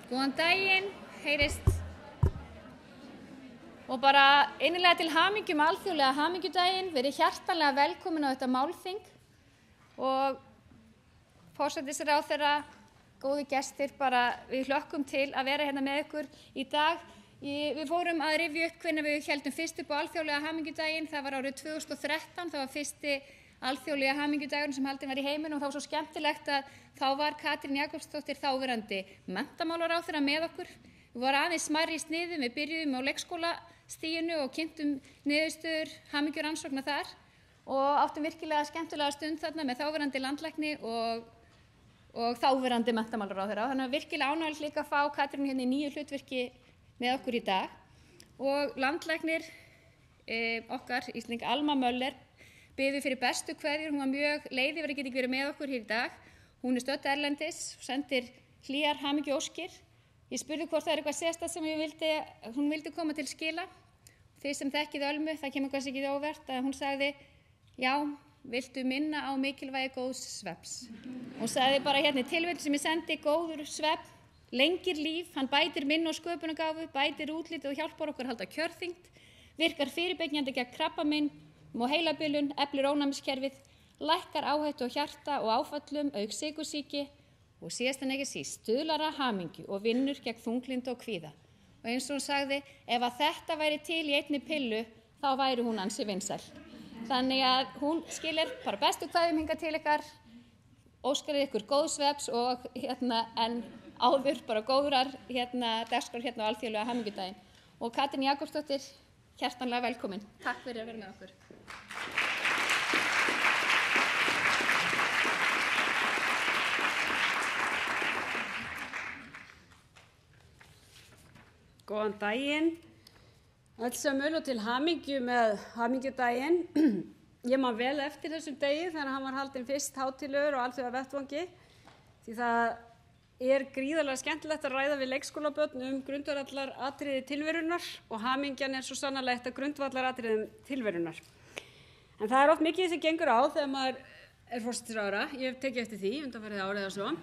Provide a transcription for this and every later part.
Góðan daginn, heyrist. Og bara innilega til hamingju með alþjóðlega hamingjudaginn, verið hjartanlega velkomin á þetta málþing og forsætisráðherra, góði gestir, bara við hlökkum til að vera hérna með ykkur í dag. Við fórum að rifja upp hvenær við héldum fyrst upp á alþjóðlega hamingjudaginn, það var árið 2013, það var fyrsti alþjóðlega hamingjudagurinn sem haldinn var í heiminum og það var svo skemmtilegt að þá var Katrín Jakobsdóttir þáverandi menntamálaráðherra með okkur. Við vorum aðeins smærri í sniðum, við byrjuðum á leikskólastiginu og kynntum niðurstöður hamingjurannsókna þar og áttum virkilega skemmtilega stund þarna með þáverandi landlækni og þáverandi menntamálaráðherra. Þannig að virkilega ánægjulegt líka að fá Katrínu hérna í nýju hlutverki með okkur í dag. Og landlæknir okkar, Ísling Alma Möller, biður fyrir bestu kveðjur. Hún var mjög leið yfir að geta ekki verið með okkur hér í dag. Hún stödd erlendis og sendir hlýjar hamingjuóskir. Ég spurði hvort það eitthvað sérstakt sem hún vildi koma til skila. Þið sem þekkið Ölmu, það kemur kannski ekki óvart að hún sagði, já, viltu minna á mikilvægi góðs svefns. Hún sagði bara hérna í tilvill sem ég sendi, góður svefn, lengir líf, hann bætir minni og sköpunargáfu, bætir útlitið og hjálpar okkur að halda kjörþyngd, virkar fyrirbyggjandi gegn krabbamein og heilabilun, eflir ónæmiskerfið, lækkar áhættu á hjarta og áföllum, auk sykursýki og síðast en ekki síst stuðlar að hamingju og vinnur gegn þunglyndi og kvíða. Og eins og hún sagði, ef að þetta væri til í einni pillu, þá væri hún ansi vinsæl. Þannig að hún skilir bara bestu kveðjum hingað til ykkar, óskar ykkur góðs svefns og en áður bara góðrar dagskrár á alþjóðlega hamingjudaginn. Og Katrín Jakobsdóttir, hjartanlega velkomin. Takk fyrir að vera með okkur. Góðan daginn, öll sömul og til hamingju með hamingjudaginn. Ég man vel eftir þessum degi þegar hann var haldinn fyrst hátíðlegur og alþjóða vettvangi því það er gríðarlega skemmtilegt að ræða við leikskólabörn grundvallaratriði tilverunnar og hamingjan er svo sannarlega eitt af grundvallaratriðum tilverunnar. En það oft mikið sem gengur á þegar maður er forsætisráðherra, ég hef tekið eftir því undanfarið árið eða svo.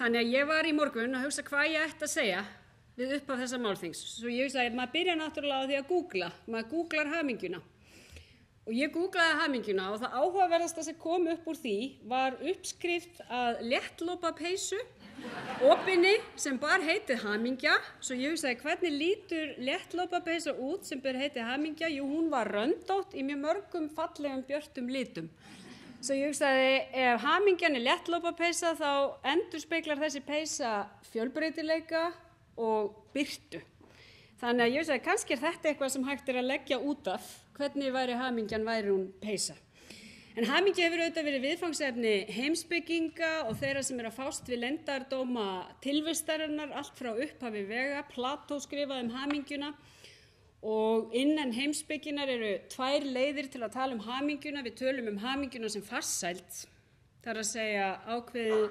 Þannig að ég var í morgun að hugsa hvað ég ætti að segja við upphaf þessa málþings. Svo ég hugsaði, maður byrja náttúrulega á því að googla, maður googlar hamingjuna. Og ég googlaði hamingjuna og það áhugaverðasta sem kom upp úr því var uppskrift að léttlopapeysu, opinni sem bar heitið hamingja. Svo ég hugsaði, hvernig lítur léttlopapeysa út sem ber heitið hamingja? Jú, hún var röndótt í mjög mörgum fallegum björtum litum. Svo ég hugsaði, ef hamingjan er léttlopapeysa þá endurspeglar þessi peysa fjölbreytileika og birtu. Þannig að ég sagði, kannski er þetta eitthvað sem hægt er að leggja út af, hvernig væri hamingjan væri hún peysa. En hamingja hefur auðvitað verið viðfangsefni heimspekinga og þeirra sem að fást við leyndardóma tilvistarinnar, allt frá upphafi vega. Plató skrifaði hamingjuna og innan heimspekinnar eru tvær leiðir til að tala hamingjuna. Við tölum hamingjuna sem farsæld, það er að segja ákveðið,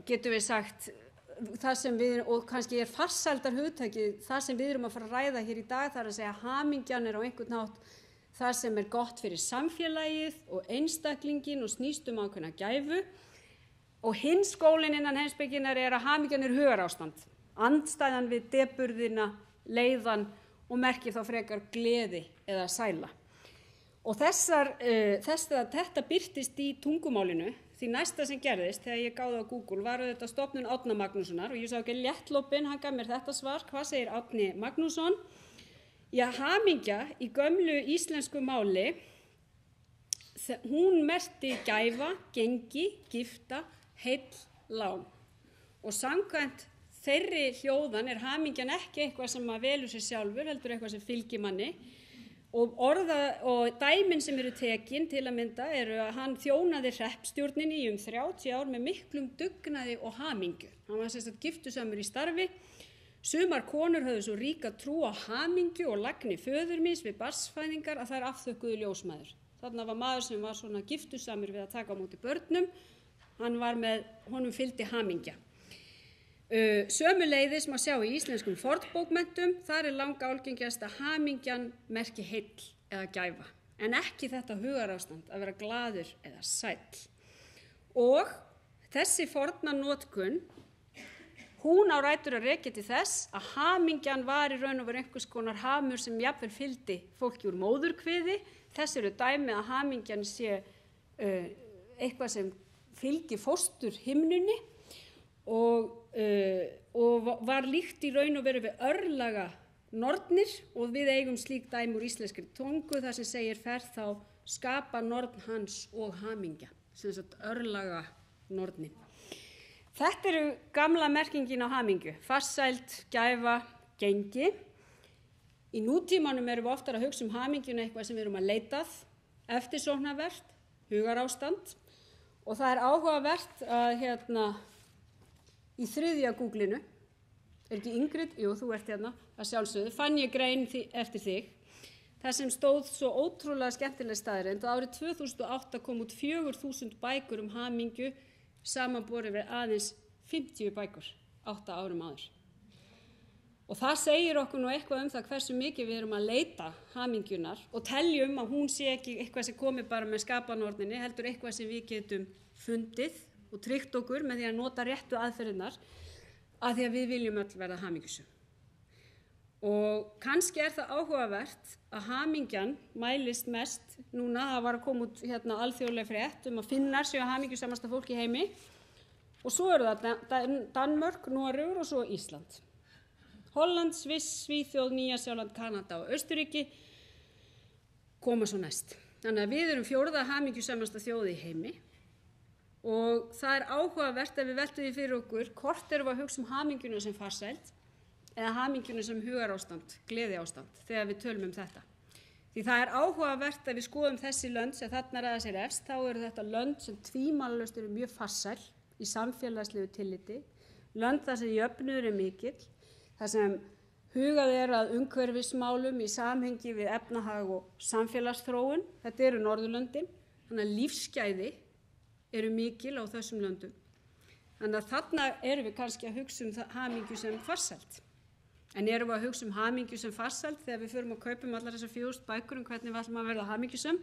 getum við sagt, það sem við, og kannski er farsældar hugtakið, það sem við erum að fara að ræða hér í dag, það er að segja hamingjan er á einhvern hátt það sem er gott fyrir samfélagið og einstaklingin og snýst ákveðna gæfu. Og hinn skólinn innan heimspekinnar er að hamingjan er hugarástand, andstæðan við depurðina, leiðan og merkir þá frekar gleði eða sæla. Og þetta birtist í tungumálinu. Því næsta sem gerðist þegar ég gáði á Google var þetta stofnun Árna Magnússonar og ég sá ekki léttlopinn, hann gaf mér þetta svar. Hvað segir Árni Magnússon? Já, hamingja í gömlu íslensku máli, hún merkti gæfa, gengi, gifta, heill, lán. Og samkvæmt þeirri hljóðan er hamingjan ekki eitthvað sem að velur sér sjálfur, heldur eitthvað sem fylgir manni. Og dæmin sem eru tekin til að mynda eru að hann þjónaði hreppstjórninni í 30 ár með miklum dugnaði og hamingju. Hann var sem sagt giftusamur í starfi. Sumar konur höfðu svo ríka trú á hamingju og lagni föður míns við barnsfæðingar að þær afþökkuðu ljósmæður. Þarna var maður sem var svona giftusamur við að taka á móti börnum. Honum fylgdi hamingja. Sömuleiðis má sjá í íslenskum fornbókmenntum, þar er langálgengast að hamingjan merki heill eða gæfa, en ekki þetta hugarástand að vera glaður eða sæll. Og þessi forna notkun Hún á rætur að rekja til þess að hamingjan var í raun og veru einhvers konar hamur sem jafnvel fylgdi fólki úr móðurkviði. Þess eru dæmi að hamingjan sé eitthvað sem fylgir fóstur himnunni og var líkt í raun og veru við örlaga nornir og við eigum slík dæmi úr íslenskri tungu þar sem segir ferð þá skapa norn hans og hamingja, sem sagt örlaga nornin. Þetta eru gamla merkingin á hamingju, farsæld, gæfa, gengi. Í nútímanum erum við oftar að hugsa hamingjuna eitthvað sem við erum að leitað, eftirsóknarvert, hugarástand og það áhugavert að í þriðja Google-inu, ekki Ingrid, jú þú ert að sjálfsögðu, fann ég grein eftir þig, þar sem stóð svo ótrúlega skemmtileg staðreynd og árið 2008 kom út 4.000 bækur hamingju samanborið við aðeins 50 bækur 8 árum áður. Og það segir okkur nú eitthvað það hversu mikið við erum að leita hamingjunar og teljum að hún sé ekki eitthvað sem komi bara með skapanorninni, heldur eitthvað sem við getum fundið og tryggt okkur með því að nota réttu aðferðirnar að því að við viljum öll verða hamingjusum. Og kannski það áhugavert að hamingjan mælist mest núna, það var að koma út alþjóðleg frétt að Finnar séu hamingjusamasta fólk í heimi og svo eru það Danmörk, Noregur og svo Ísland. Holland, Sviss, Svíþjóð, Nýja-Sjáland, Kanada og Austurríki koma svo næst. Þannig að við erum 4. hamingjusamasta þjóð í heimi og það áhugavert að við veltum því fyrir okkur hvort erum við að hugsa hamingjuna sem farsæld eða hamingjuna sem hugarástand, gleðiástand þegar við tölum þetta. Því það áhugavert að við skoðum þessi lönd sem þarna ræða sér efst, þá eru þetta lönd sem tvímælalaust eru mjög farsæl í samfélagslegu tilliti, lönd þar sem jöfnuður mikill, þar sem hugað að umhverfismálum í samhengi við efnahag og samfélagsþróun, þetta eru Norðurlöndin, þannig að lífsgæði eru mikil á þessum löndum. Þannig að þarna erum við kannski að hugsa hamingju sem farsæld. En erum við að hugsa hamingju sem farsæld þegar við förum að kaupum allar þessar 4.000 bækur hvernig við ætlum að verða hamingjusum,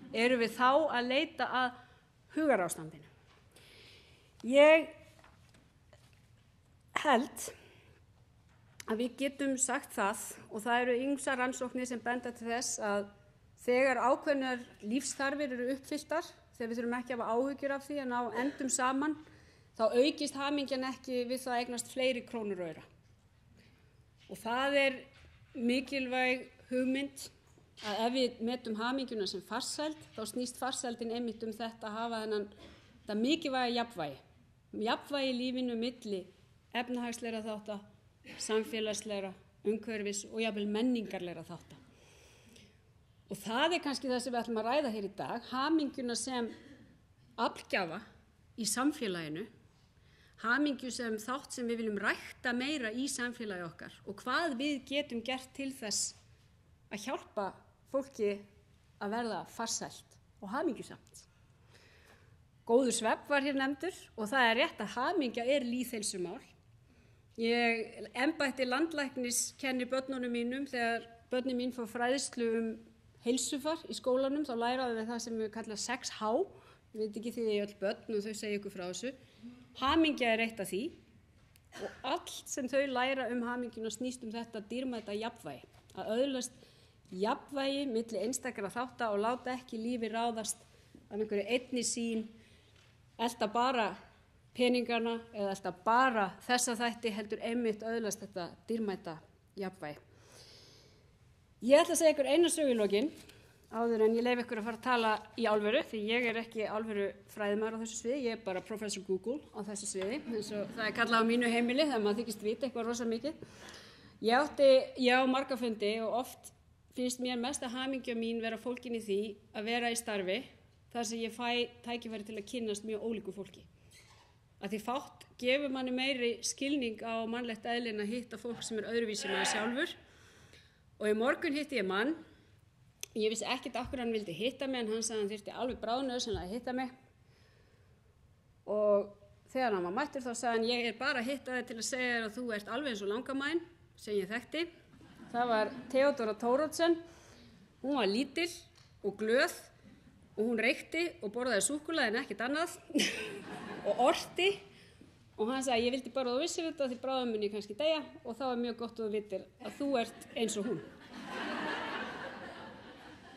erum við þá að leita að hugarástandinu. Ég held að við getum sagt það og það eru ýmsar rannsóknir sem benda til þess að þegar ákveðnar lífsþarfir eru uppfylltar, þegar við þurfum ekki að hafa áhyggjur af því að ná endum saman, þá aukist hamingjan ekki við það að eignast fleiri krónur og aura. Og það mikilvæg hugmynd að ef við metum hamingjuna sem farsæld, þá snýst farsældin einmitt þetta að hafa þetta mikilvæga jafnvægi. Jafnvægi í lífinu milli efnahagslegra þátta, samfélagslegra, umhverfis og jafnvel menningarlegra þátta. Og það kannski það sem við ætlum að ræða hér í dag, hamingjuna sem aflgjafa í samfélaginu, hamingju sem þátt sem við viljum rækta meira í samfélagi okkar og hvað við getum gert til þess að hjálpa fólki að verða farsælt og hamingjusamt. Góður svefn var hér nefndur og það rétt að hamingja lýðheilsumál. Embætti landlæknis kennir börnunum mínum þegar börnin mín fá fræðslu heilsufar í skólanum, þá læraðu við það sem við kalla 6H. Ég veit ekki því öll börn og þau segja ykkur frá þessu. Hamingja eitt af því og allt sem þau læra hamingjuna snýst þetta dýrmæta jafnvægi. Að öðlast jafnvægi milli einstakra þátta og láta ekki lífi ráðast af einhverju einni sýn, elta bara peningana eða elta bara þessa þætti, heldur einmitt öðlast þetta dýrmæta jafnvægi. Ég ætla að segja ykkur eina sögu í lokin áður en ég leyfi ykkur að fara að tala í álveru, því ég ekki álveru fræðimaður á þessu sviði, ég bara professor Google á þessu sviði, eins og það kallað á mínu heimili þegar maður þykist vita eitthvað rosa mikið. Ég á marga fundi og oft finnst mér mest að hamingja mín vera fólkin í því að vera í starfi þar sem ég fæ tækifæri til að kynnast mjög ólíku fólki. Að því fátt gefur manni meiri skilning á mannlegt eðli en að hitta fólk sem öðruvísi maður sjálfur. Og í morgun hitti ég mann. Ég vissi ekkert af hverju hann vildi hitta mig en hann sagði hann þyrfti alveg bráðnauðsynlega að hitta mig. Og þegar hann var mættur þá sagði hann ég bara að hitta þig til að segja þér að þú ert alveg eins og langamæn sem ég þekkti. Það var Theodóra Thoroddsen. Hún var lítil og glöð og hún reykti og borðaði súkkulaði en ekkert annað og orti og hann sagði, ég vildi bara að þú vissir þetta því bráðum mun ég kannski deyja og þá mjög gott að þú vitir að þú ert eins og hún.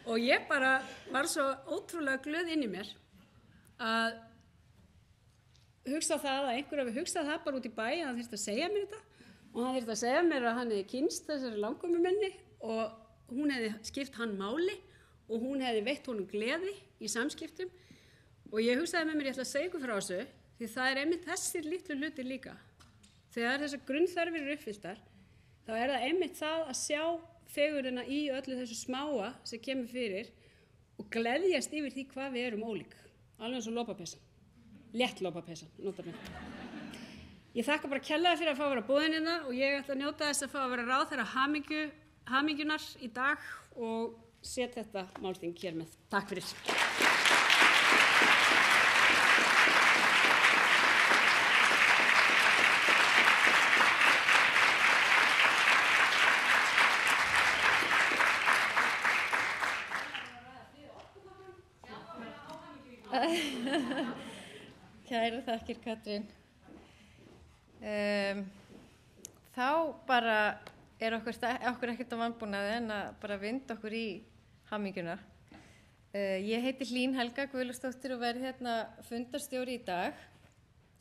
Og ég bara var svo ótrúlega glöð inn í mér að hugsa það að einhver hafi hugsað það bara út í bæ að hann þyrfti að segja mér þetta og hann þyrfti að segja mér að hann hefði kynst þessari langömmu minni og hún hefði skipt hann máli og hún hefði veitt honum gleði í samskiptum og ég hugsaði með mér, ég ætla að segja ykkur frá þessu því það einmitt þessir litlu hlutir líka. Þegar þessar grunnþarfir eru uppfylltar, þá það einmitt það að sjá fegurðina í öllu þessu smáa sem kemur fyrir og gleðjast yfir því hvað við erum ólík. Alveg eins og lopapeysan. Létt lopapeysan, notabene. Ég þakka bara kærlega fyrir að fá að vera boðin hérna og ég ætla að njóta þess að fá að vera ráðherra hamingjunar í dag og set þetta málþing hér með. Takk fyrir. Kærar þakkir, Katrín. Þá bara okkur ekkert á vanbúnaði en að bara vinda okkur í hamingjuna. Ég heiti Hlín Helga Guðlaugsdóttir og verð hérna fundarstjóri í dag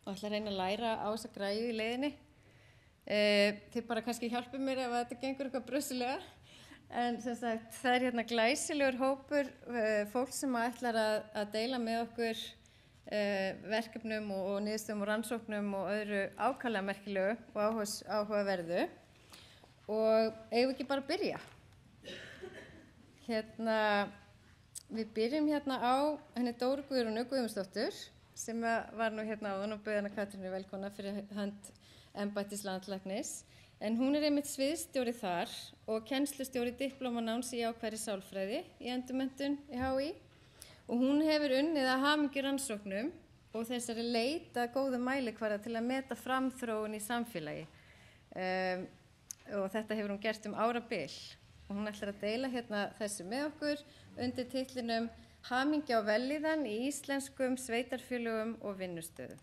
og ætla að reyna að læra á þessa græju í leiðinni. Þið bara kannski hjálpið mér ef þetta gengur eitthvað brösulega. En sem sagt, það hérna glæsilegur hópur fólk sem ætlar að deila með okkur verkefnum og niðurstöðum og rannsóknum og öðru ákaflega merkilegu og áhugaverðu og eigum ekki bara að byrja. Við byrjum hérna á henni Dóru Guðrúnu Guðmundsdóttur sem var nú hérna áðan og bauð hana Katrínu velkomna fyrir hönd embættis landlæknis. En hún einmitt sviðsstjóri þar og kennslustjóri diplómanáms í jákvæðri sálfræði í endurmenntun í HÍ og hún hefur unnið að hamingjurannsóknum og þessari leit að góðum mælikvarða til að meta framþróun í samfélagi og þetta hefur hún gert árabil og hún ætlar að deila hérna þessu með okkur undir titlinum Hamingja og vellíðan í íslenskum sveitarfélögum og vinnustöðum.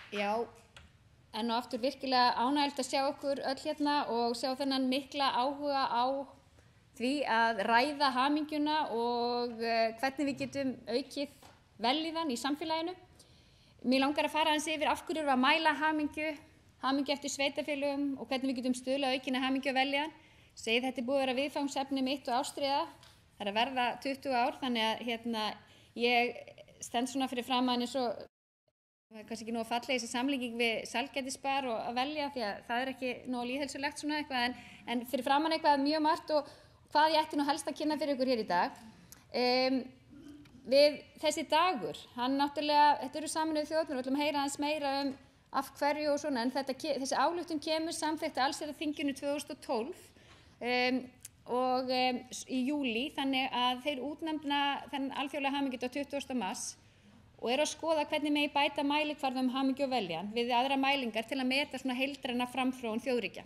Já, enn og aftur virkilega ánægjulegt að sjá okkur öll hérna og sjá þennan mikla áhuga á því að ræða hamingjuna og hvernig við getum aukið vellíðan í samfélaginu. Mér langar að fara aðeins yfir af hverju erum við að mæla hamingju eftir sveitarfélögum og hvernig við getum stuðlað aukinni hamingju og vellíðan. Segi þetta búið að vera viðfangsefni mitt og ástríða. Það að verða 20 ár þannig að ég stend svona fyrir framan eins og það kannski ekki nóg að falla í þessi samlíking við sælgætisbar og að velja því að það ekki nóg lýðheilsulegt svona eitthvað en fyrir framan eitthvað mjög margt og hvað ég ætti nú helst að kynna fyrir ykkur hér í dag. Við þessi dagur, hann náttúrulega, þetta eru Sameinuðu þjóðirnar, við ætlum að heyra aðeins meira af hverju og svona en þessi ályktun kemur samþykkt allsherjarþinginu 2012 og í júlí þannig að þeir útnefna þennan alþjóðlega hamingjudag 20. mars og eru að skoða hvernig megi bæta mælikvarða hamingju og vellíðan við aðra mælingar til að meta svona heildræna framþróun þjóðríkja.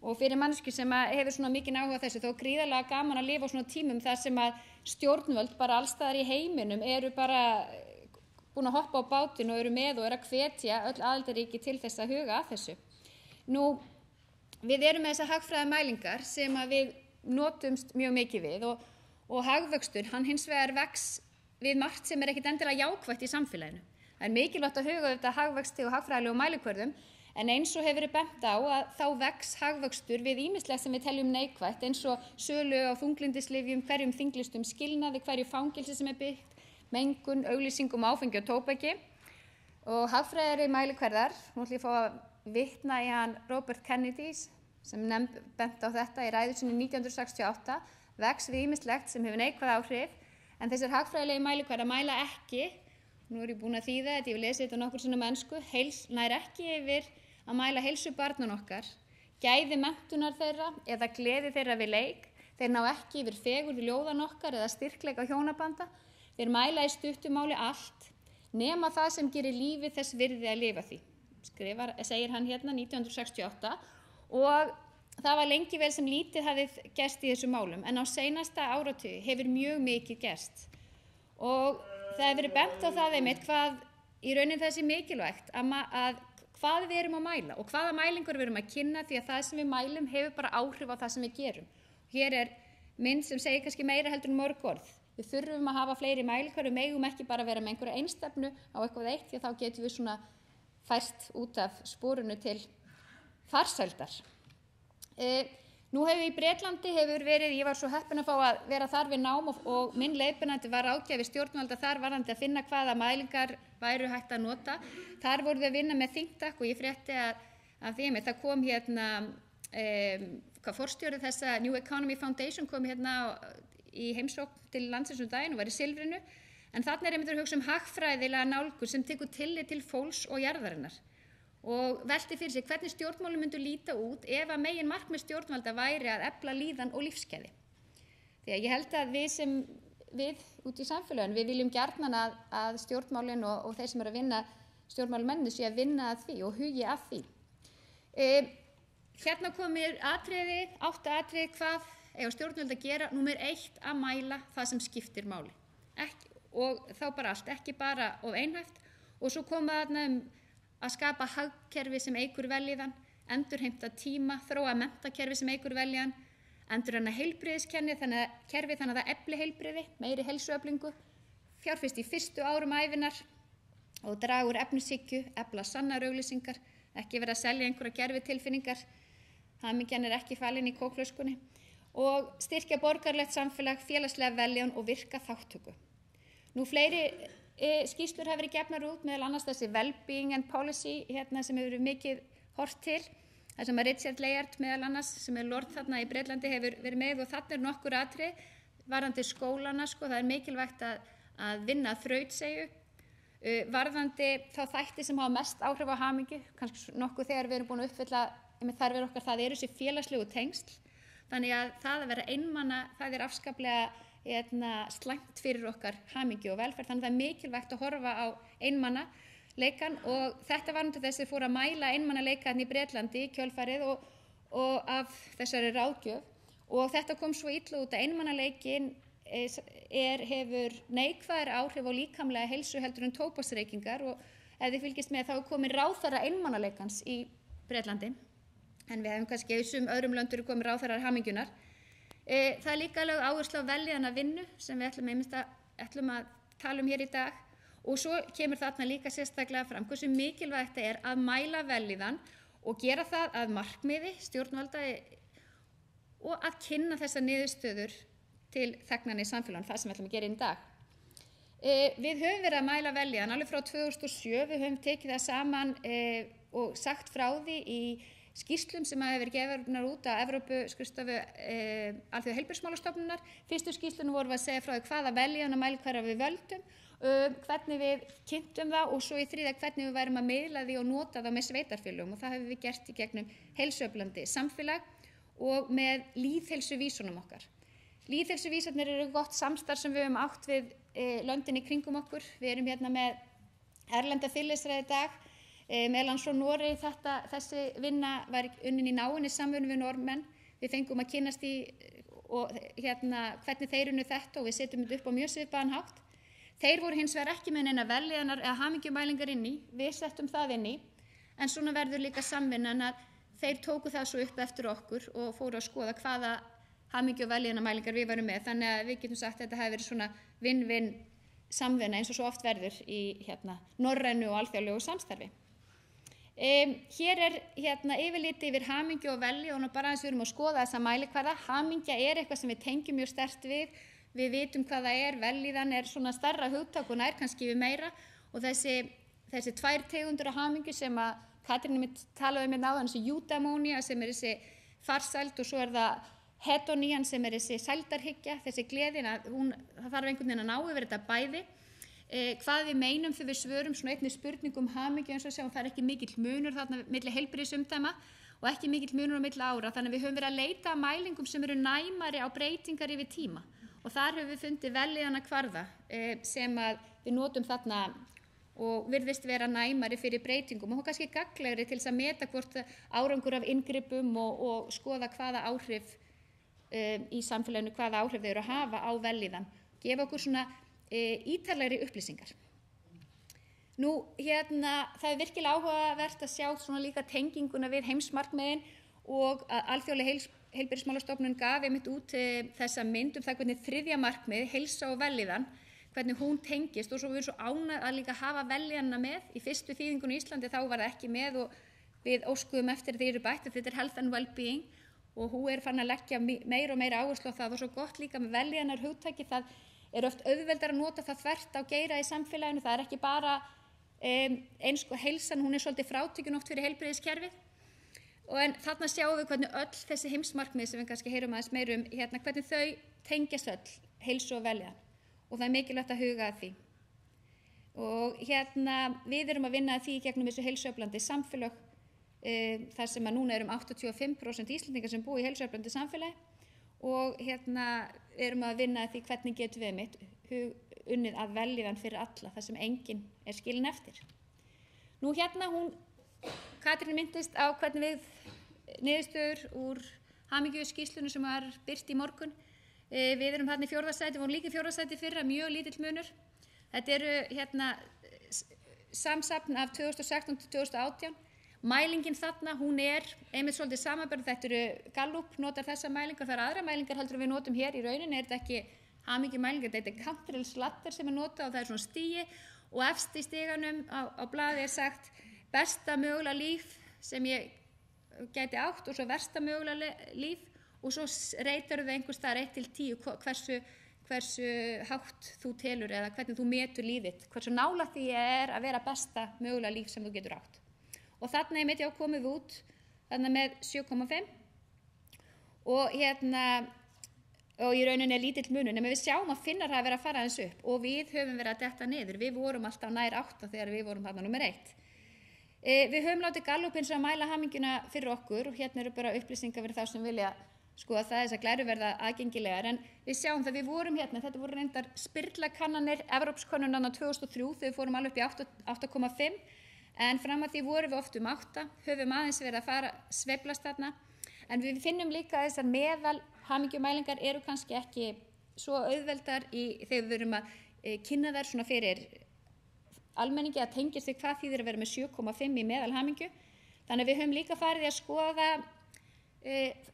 Og fyrir manneskju sem hefur svona mikinn áhuga á þessu þá gríðarlega gaman að lifa á svona tímum þar sem að stjórnvöld bara allstaðar í heiminum eru bara búin að hoppa á bátinn og eru með og eru að hvetja öll aðildarríki til þess að huga að þessu. Nú, við erum með þessar hagfræðimælingar sem að við notumst mjög mikið við og hagvöxtur, hann hins vegar vex við margt sem ekkert endilega jákvætt í samfélaginu. Það mikilvægt að huga þetta hagvexti og hagfræðilegu mælikvörðum en eins og hefur verið bent á að þá vex hagvöxtur við ýmislegt sem við teljum neikvætt eins og sölu á þunglyndislyfjum, hverjum þinglistum skilnaði, hverju fangelsi sem byggt, mengun, auglýsingum áfengi og tóbaki og hagfræðari mælikvarðar, nú ætlum ég að fá að vitna í hann Robert Kennedy sem bent á þetta í ræðu sinni 1968, vex við ýmislegt sem hefur neikvæð áhrif en þessar hagfræðilegi mælikvarðar mæla ekki, nú ég búin að þýða þetta, ég vil lesa þetta nokkur sinnum á ensku, nær ekki yfir að mæla heilsu barnanna okkar, gæði menntunar þeirra eða gleði þeirra við leik, þeir ná ekki yfir fegurð ljóðan okkar eða styrkleika hjónabanda, þeir mæla í stuttumáli allt, nema það sem gerir lífið þess virði að lifa því. Segir hann hérna 1968 og það var lengi vel sem lítið hafði gerst í þessum málum en á seinasta áratugi hefur mjög mikið gerst og það hefur verið bent á það einmitt hvað í rauninni það sé mikilvægt að hvað við erum að mæla og hvaða mælingur við erum að kynna því að það sem við mælum hefur bara áhrif á það sem við gerum. Hér er mynd sem segir kannski meira heldur en mörg orð. Við þurfum að hafa fleiri mælikvarða, við megum ekki bara vera með einhverja einstefnu á eitthvað eitt því að þá getum við svona fært út af sporinu til farsældar. Nú hefur í Bretlandi ég var svo heppin að fá að vera þar við nám og minn leiðbeinandi var ráðgjafi stjórnvalda þar varðandi að finna hvaða mælingar væru hægt að nota. Þar voru við að vinna með think tank og ég frétti að því með það kom forstjóri þessa New Economy Foundation kom í heimsókn til landsins daginn og var í Silfrinu en þarna einmitt að hugsa hagfræðilega nálgun sem tekur tillit til fólks og jarðarinnar. Og velti fyrir sig hvernig stjórnmálum myndu líta út ef að megin markmið stjórnvalda væri að efla líðan og lífsgæði. Því að ég held að við út í samfélaginu, við viljum gjarnan að stjórnmálin og þeir sem eru að vinna stjórnmálamenni sé að vinna að því og hugi að því. Hérna komir 8 atriði hvað eiga stjórnvöld að gera. Númer 1 að mæla það sem skiptir máli. Og þá bara allt, ekki bara of einhæft og svo koma þarna að skapa hagkerfi sem eykur vellíðan, endurheimta tíma, þróa menntakerfi sem eykur vellíðan, endurrenna heilbrigðiskerfi þannig að það efli heilbrigði, meiri heilsueflingu, fjárfest í fyrstu árum ævinnar og draga úr efnishyggju, efla sannar auglýsingar, ekki vera að selja einhverja gervitilfinningar, hamingjan ekki falin í kókflöskunni og styrkja borgarlegt samfélag, félagslega vellíðan og virka þátttöku. Nú fleiri skýrslur hafa verið gefnar út meðal annars þessi Wellbeing and Policy sem hefur verið mikið hort til þar sem að Richard Layard meðal annars sem lord þarna í Bretlandi hefur verið með og þarna nokkur atriði varðandi skólana það er mikilvægt að vinna þrautseigju varðandi þá þætti sem hafa mest áhrif á hamingju kannski nokkuð þegar við erum búin að uppfylla þarfir okkar það eru þessi félagslegu tengsl þannig að það að vera einmana það er afskaplega slæmt fyrir okkar hamingju og velferð þannig að það er mikilvægt að horfa á einmanaleikann og þetta var þess að fóru að mæla einmanaleikann í Bretlandi í kjölfarið og af þessari ráðgjöf og þetta kom svo illa út að einmanaleikinn hefur neikvæðar áhrif á líkamlega heilsu heldur en tóbaksreykingar og ef þið fylgist með þá er komin ráðherra einmanaleikans í Bretlandi en við hefum kannski í öðrum löndum komin ráðherrar hamingjunar. Það er líka lögð áherslu á vellíðana vinnu sem við ætlum að tala hér í dag og svo kemur þarna líka sérstaklega fram hversu mikilvægt er að mæla vellíðan og gera það að markmiði stjórnvalda og að kynna þessar niðurstöður til þegnanna í samfélaginu, það sem við ætlum að gera í dag. Við höfum verið að mæla vellíðan alveg frá 2007, við höfum tekið það saman og sagt frá því í skýrslum sem hafa verið gefnar út af Evrópuskrifstofu Alþjóða heilbrigðismálastofnunar. Fyrstu skýrslunum vorum við að segja frá því hvaða vellíðan og mælikvarða við völdum, hvernig við kynntum það og svo í þriðja hvernig við værum að miðla því og nota það með sveitarfélögum og það hefur við gert í gegnum heilsuöflandi samfélag og með lýðheilsuvísunum okkar. Lýðheilsuvísarnir eru gott samstarf sem við höfum átt við löndin í kringum okkur. Við erum hérna með erlenda fyrirlesara í dag. Meðal annars frá Noregi þessi vinna var unnin í náinni samvinnu við Norðmenn. Við fengum að kynnast í og hvernig þeir unnu þetta og við setjum þetta upp á mjög svipaðan hátt. Þeir voru hins vegar ekki með neina vellíðanar eða hamingjumælingar inn í, við settum það inn í, en svona verður líka samvinnan að þeir tóku það svo upp eftir okkur og fóru að skoða hvaða hamingju- og vellíðanarmælingar við varum með, þannig að við getum sagt að þetta hafi verið svona vinn-vinn samvinna eins og svo oft verður í norrænu og alþjóðlegu samstarfi. Hér er yfirliti yfir hamingju og vellíðan og bara eins við erum að skoða þessa mælikvarða. Hamingja er eitthvað sem við tengjum mjög sterkt við vitum hvað það er, vellíðan er svona stærra hugtak og nær kannski við meira og þessi tvær tegundur af hamingju sem að Katrín talaði með áðan, þessi eudaimonia sem er þessi farsæld og svo er það hedonían sem er þessi sældarhyggja, þessi gleðin að það þarf einhvern veginn að ná yfir þetta bæði. Hvað við meinum þegar við svörum svona einnig spurningum hamingju eins og sjáum það er ekki mikill munur þarna milli heilbrigðisumdæma og ekki mikill munur á milli ára þannig að við höfum verið að leita að mælingum sem eru næmari á breytingar yfir tíma og þar höfum við fundið vellíðanarkvarða sem að við notum þarna og virðist vera næmari fyrir breytingum og kannski gagnlegri til þess að meta hvort árangur af inngripum og skoða hvaða áhrif í samfélaginu, hvaða áhrif þau eru að hafa á vellíðan, gefa okkur svona ítarlegri upplýsingar. Nú, það er virkilega áhugavert að sjá svona líka tenginguna við heimsmarkmiðin og að alþjóðleg heilbrigðismálastofnun gaf einmitt út þessa mynd það hvernig 3. markmið, heilsa og vellíðan, hvernig hún tengist og svo við erum svo ánægð að líka hafa vellíðanina með. Í fyrstu þýðingunni í Íslandi þá var það ekki með og við óskuðum eftir því eru bætt að þetta er health and well-being og hún farin að leggja meira og meira áherslu á það og svo gott líka með vellíðanar hugtaki, það er oft auðveldar að nota það þvert á geira í samfélaginu, það er ekki bara eins og heilsan, hún er svolítið frátekin oft fyrir heilbrigðiskerfið en þarna sjáum við hvernig öll þessi heimsmarkmið sem við kannski heyrum aðeins meirum hvernig þau tengjast öll heilsu og vellíðan og það er mikilvægt að huga að því og við erum að vinna að því gegnum þessu heilsueflandi samfélög þar sem að núna erum 85% Íslendingar sem búa í heilsueflandi samfélagi og erum að vinna að því hvernig getum við unnið að vellíðan fyrir alla þar sem enginn er skilinn eftir. Nú Katrín myndist á hvernig við niðurstöður úr hamingjuskýrslunni sem var birt í morgun. Við erum þarna í 4. sæti, vorum líka í 4. sæti fyrra, mjög lítill munur. Þetta eru samsafn af 2016 til 2018. Mælingin þarna, hún einmitt svolítið samanburð, þetta eru Gallup notar þessa mælingar, það eru aðra mælingar heldur við notum hér í rauninni, þetta ekki hamingjumælingar, þetta er Cantrell Slatter sem notað og það svona stigi og efst í stiganum á blaði sagt besta mögulega líf sem ég gæti átt og svo versta mögulega líf og svo reytar þau einhvers staðar 1 til 10 hversu hátt þú telur eða hvernig þú metur lífið, hversu nálægt því að vera besta mögulega líf sem þú getur átt. Og þarna einmitt komum við út þarna með 7,5 og og í rauninni lítill munur, en við sjáum að Finnar hafa verið að fara aðeins upp og við höfum verið að detta niður, við vorum alltaf nær 8 þegar við vorum þarna nummer 1. Við höfum látið Gallup eins og að mæla hamingjuna fyrir okkur og eru bara upplýsingar fyrir þá sem vilja skoða það, þess að glæru verða aðgengilegar, en við sjáum það við vorum þetta voru reyndar spyrlakannanir, Evrópskannanna 2003 þegar við fórum alveg upp í 8,5 en fram að því vorum við oft 8, höfum aðeins verið að fara sveiflast þarna, en við finnum líka að þessar meðal hamingjumælingar eru kannski ekki svo auðveldar þegar við erum að kynna þær svona fyrir almenningi að tengjast við hvað þýðir að vera með 7,5 í meðal hamingju. Þannig að við höfum líka farið að skoða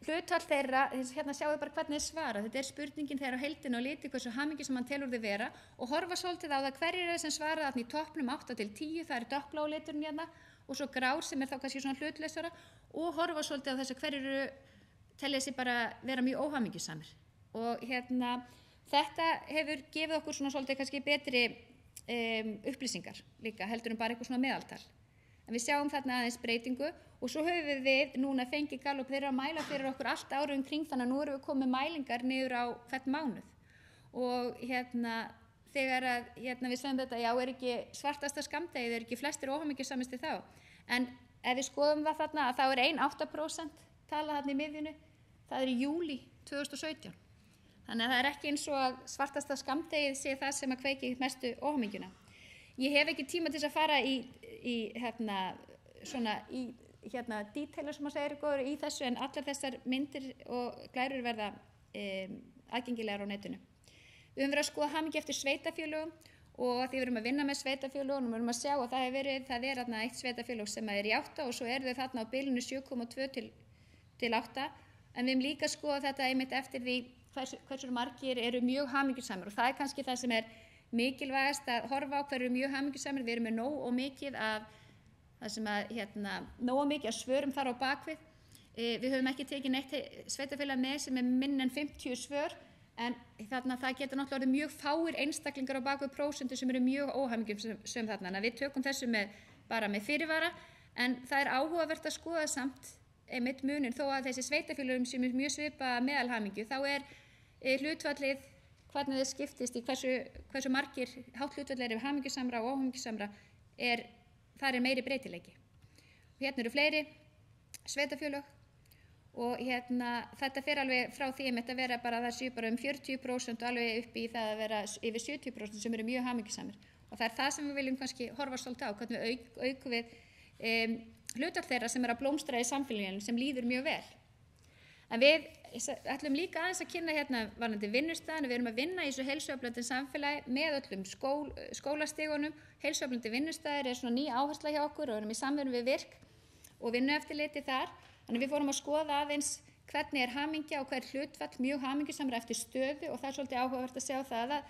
hlutfall þeirra, sjáum við bara hvernig þið svara. Þetta er spurningin þegar á heildina og liti hversu hamingju sem hann telur þið vera og horfa svolítið á það hverjir eru sem svara þarna í toppnum 8 til 10, það er dökkblá liturinn og svo grár sem þá kannski svona hlutlausara og horfa svolítið á þess að hverjir eru telja sig bara vera mjög óhamingjusamir og þetta hefur gefið okkur svona svolítið kannski betri upplýsingar líka heldur bara eitthvað svona meðaltal. En við sjáum þarna aðeins breytingu og svo höfum við núna fengið Gallup þeirra að mæla fyrir okkur allt árið kring þannig að nú erum við komið mælingar niður á hvern mánuð og þegar að við sögum þetta, já ekki svartasta skammdegið, ekki flestir óhamingjusamasti þá, en ef við skoðum það þarna að þá 1,8% tala þarna í miðjunu, það í júlí 2017. Þannig að það ekki eins og að svartasta skammdegið sé það sem að kveiki mestu óhamingjuna. Ég hef ekki tíma til þess að fara í detailar sem að segja góður í þessu en allar þessar myndir og glærur verða aðgengilegar á netinu. Við höfum verið að skoða hamingju eftir sveitafélögum og því við erum að vinna með sveitafélögum og við erum að sjá að það er eitt sveitafélag sem er í 8 og svo eru þau þarna á bilinu 7,2 til 8 en við höfum líka að skoða þetta einmitt eftir því hversu margir eru mjög hamingjusamir og það kannski það sem mikilvægast að horfa á hverju eru mjög hamingjusamir. Við erum með nóg og mikið af það sem nóg og mikið af svörum þar á bakvið. Við höfum ekki tekið neitt sveitafélag með sem minna en 50 svör en þarna það geta náttúrulega orðið mjög fáir einstaklingar á bakvið prósentu sem eru mjög óhamingjusöm þarna. Við tökum þessu bara með fyrirvara en það áhugavert að skoða samt einmitt munin þó að þessi sveitafélögum sem mjög svipa meðalhamingju þá hlutfallið hvernig þið skiptist í hversu margir hátt hlutfall eru hamingjusamra og óhamingjusamra þar meiri breytileiki. Hérna eru fleiri sveitafélög og þetta fer alveg frá því að vera bara það séu bara 40% alveg upp í það að vera yfir 70% sem eru mjög hamingjusamir Og það það sem við viljum kannski horfa svolítið á, hvernig við aukum við hlutfall þeirra sem að blómstra í samfélaginu sem líður mjög vel. En við ætlum líka aðeins að kynna hérna varðandi vinnustaðinu. Við erum að vinna í þessu heilsueflandi samfélagi með öllum skólastigunum. Heilsueflandi vinnustaðir svona ný áhersla hjá okkur og erum í samvinnu við VIRK og vinnueftirliti þar. Þannig við fórum að skoða aðeins hvernig hamingja og hver hlutfall mjög hamingjusamra eftir stöðu og það svolítið áhugavert að sjá það að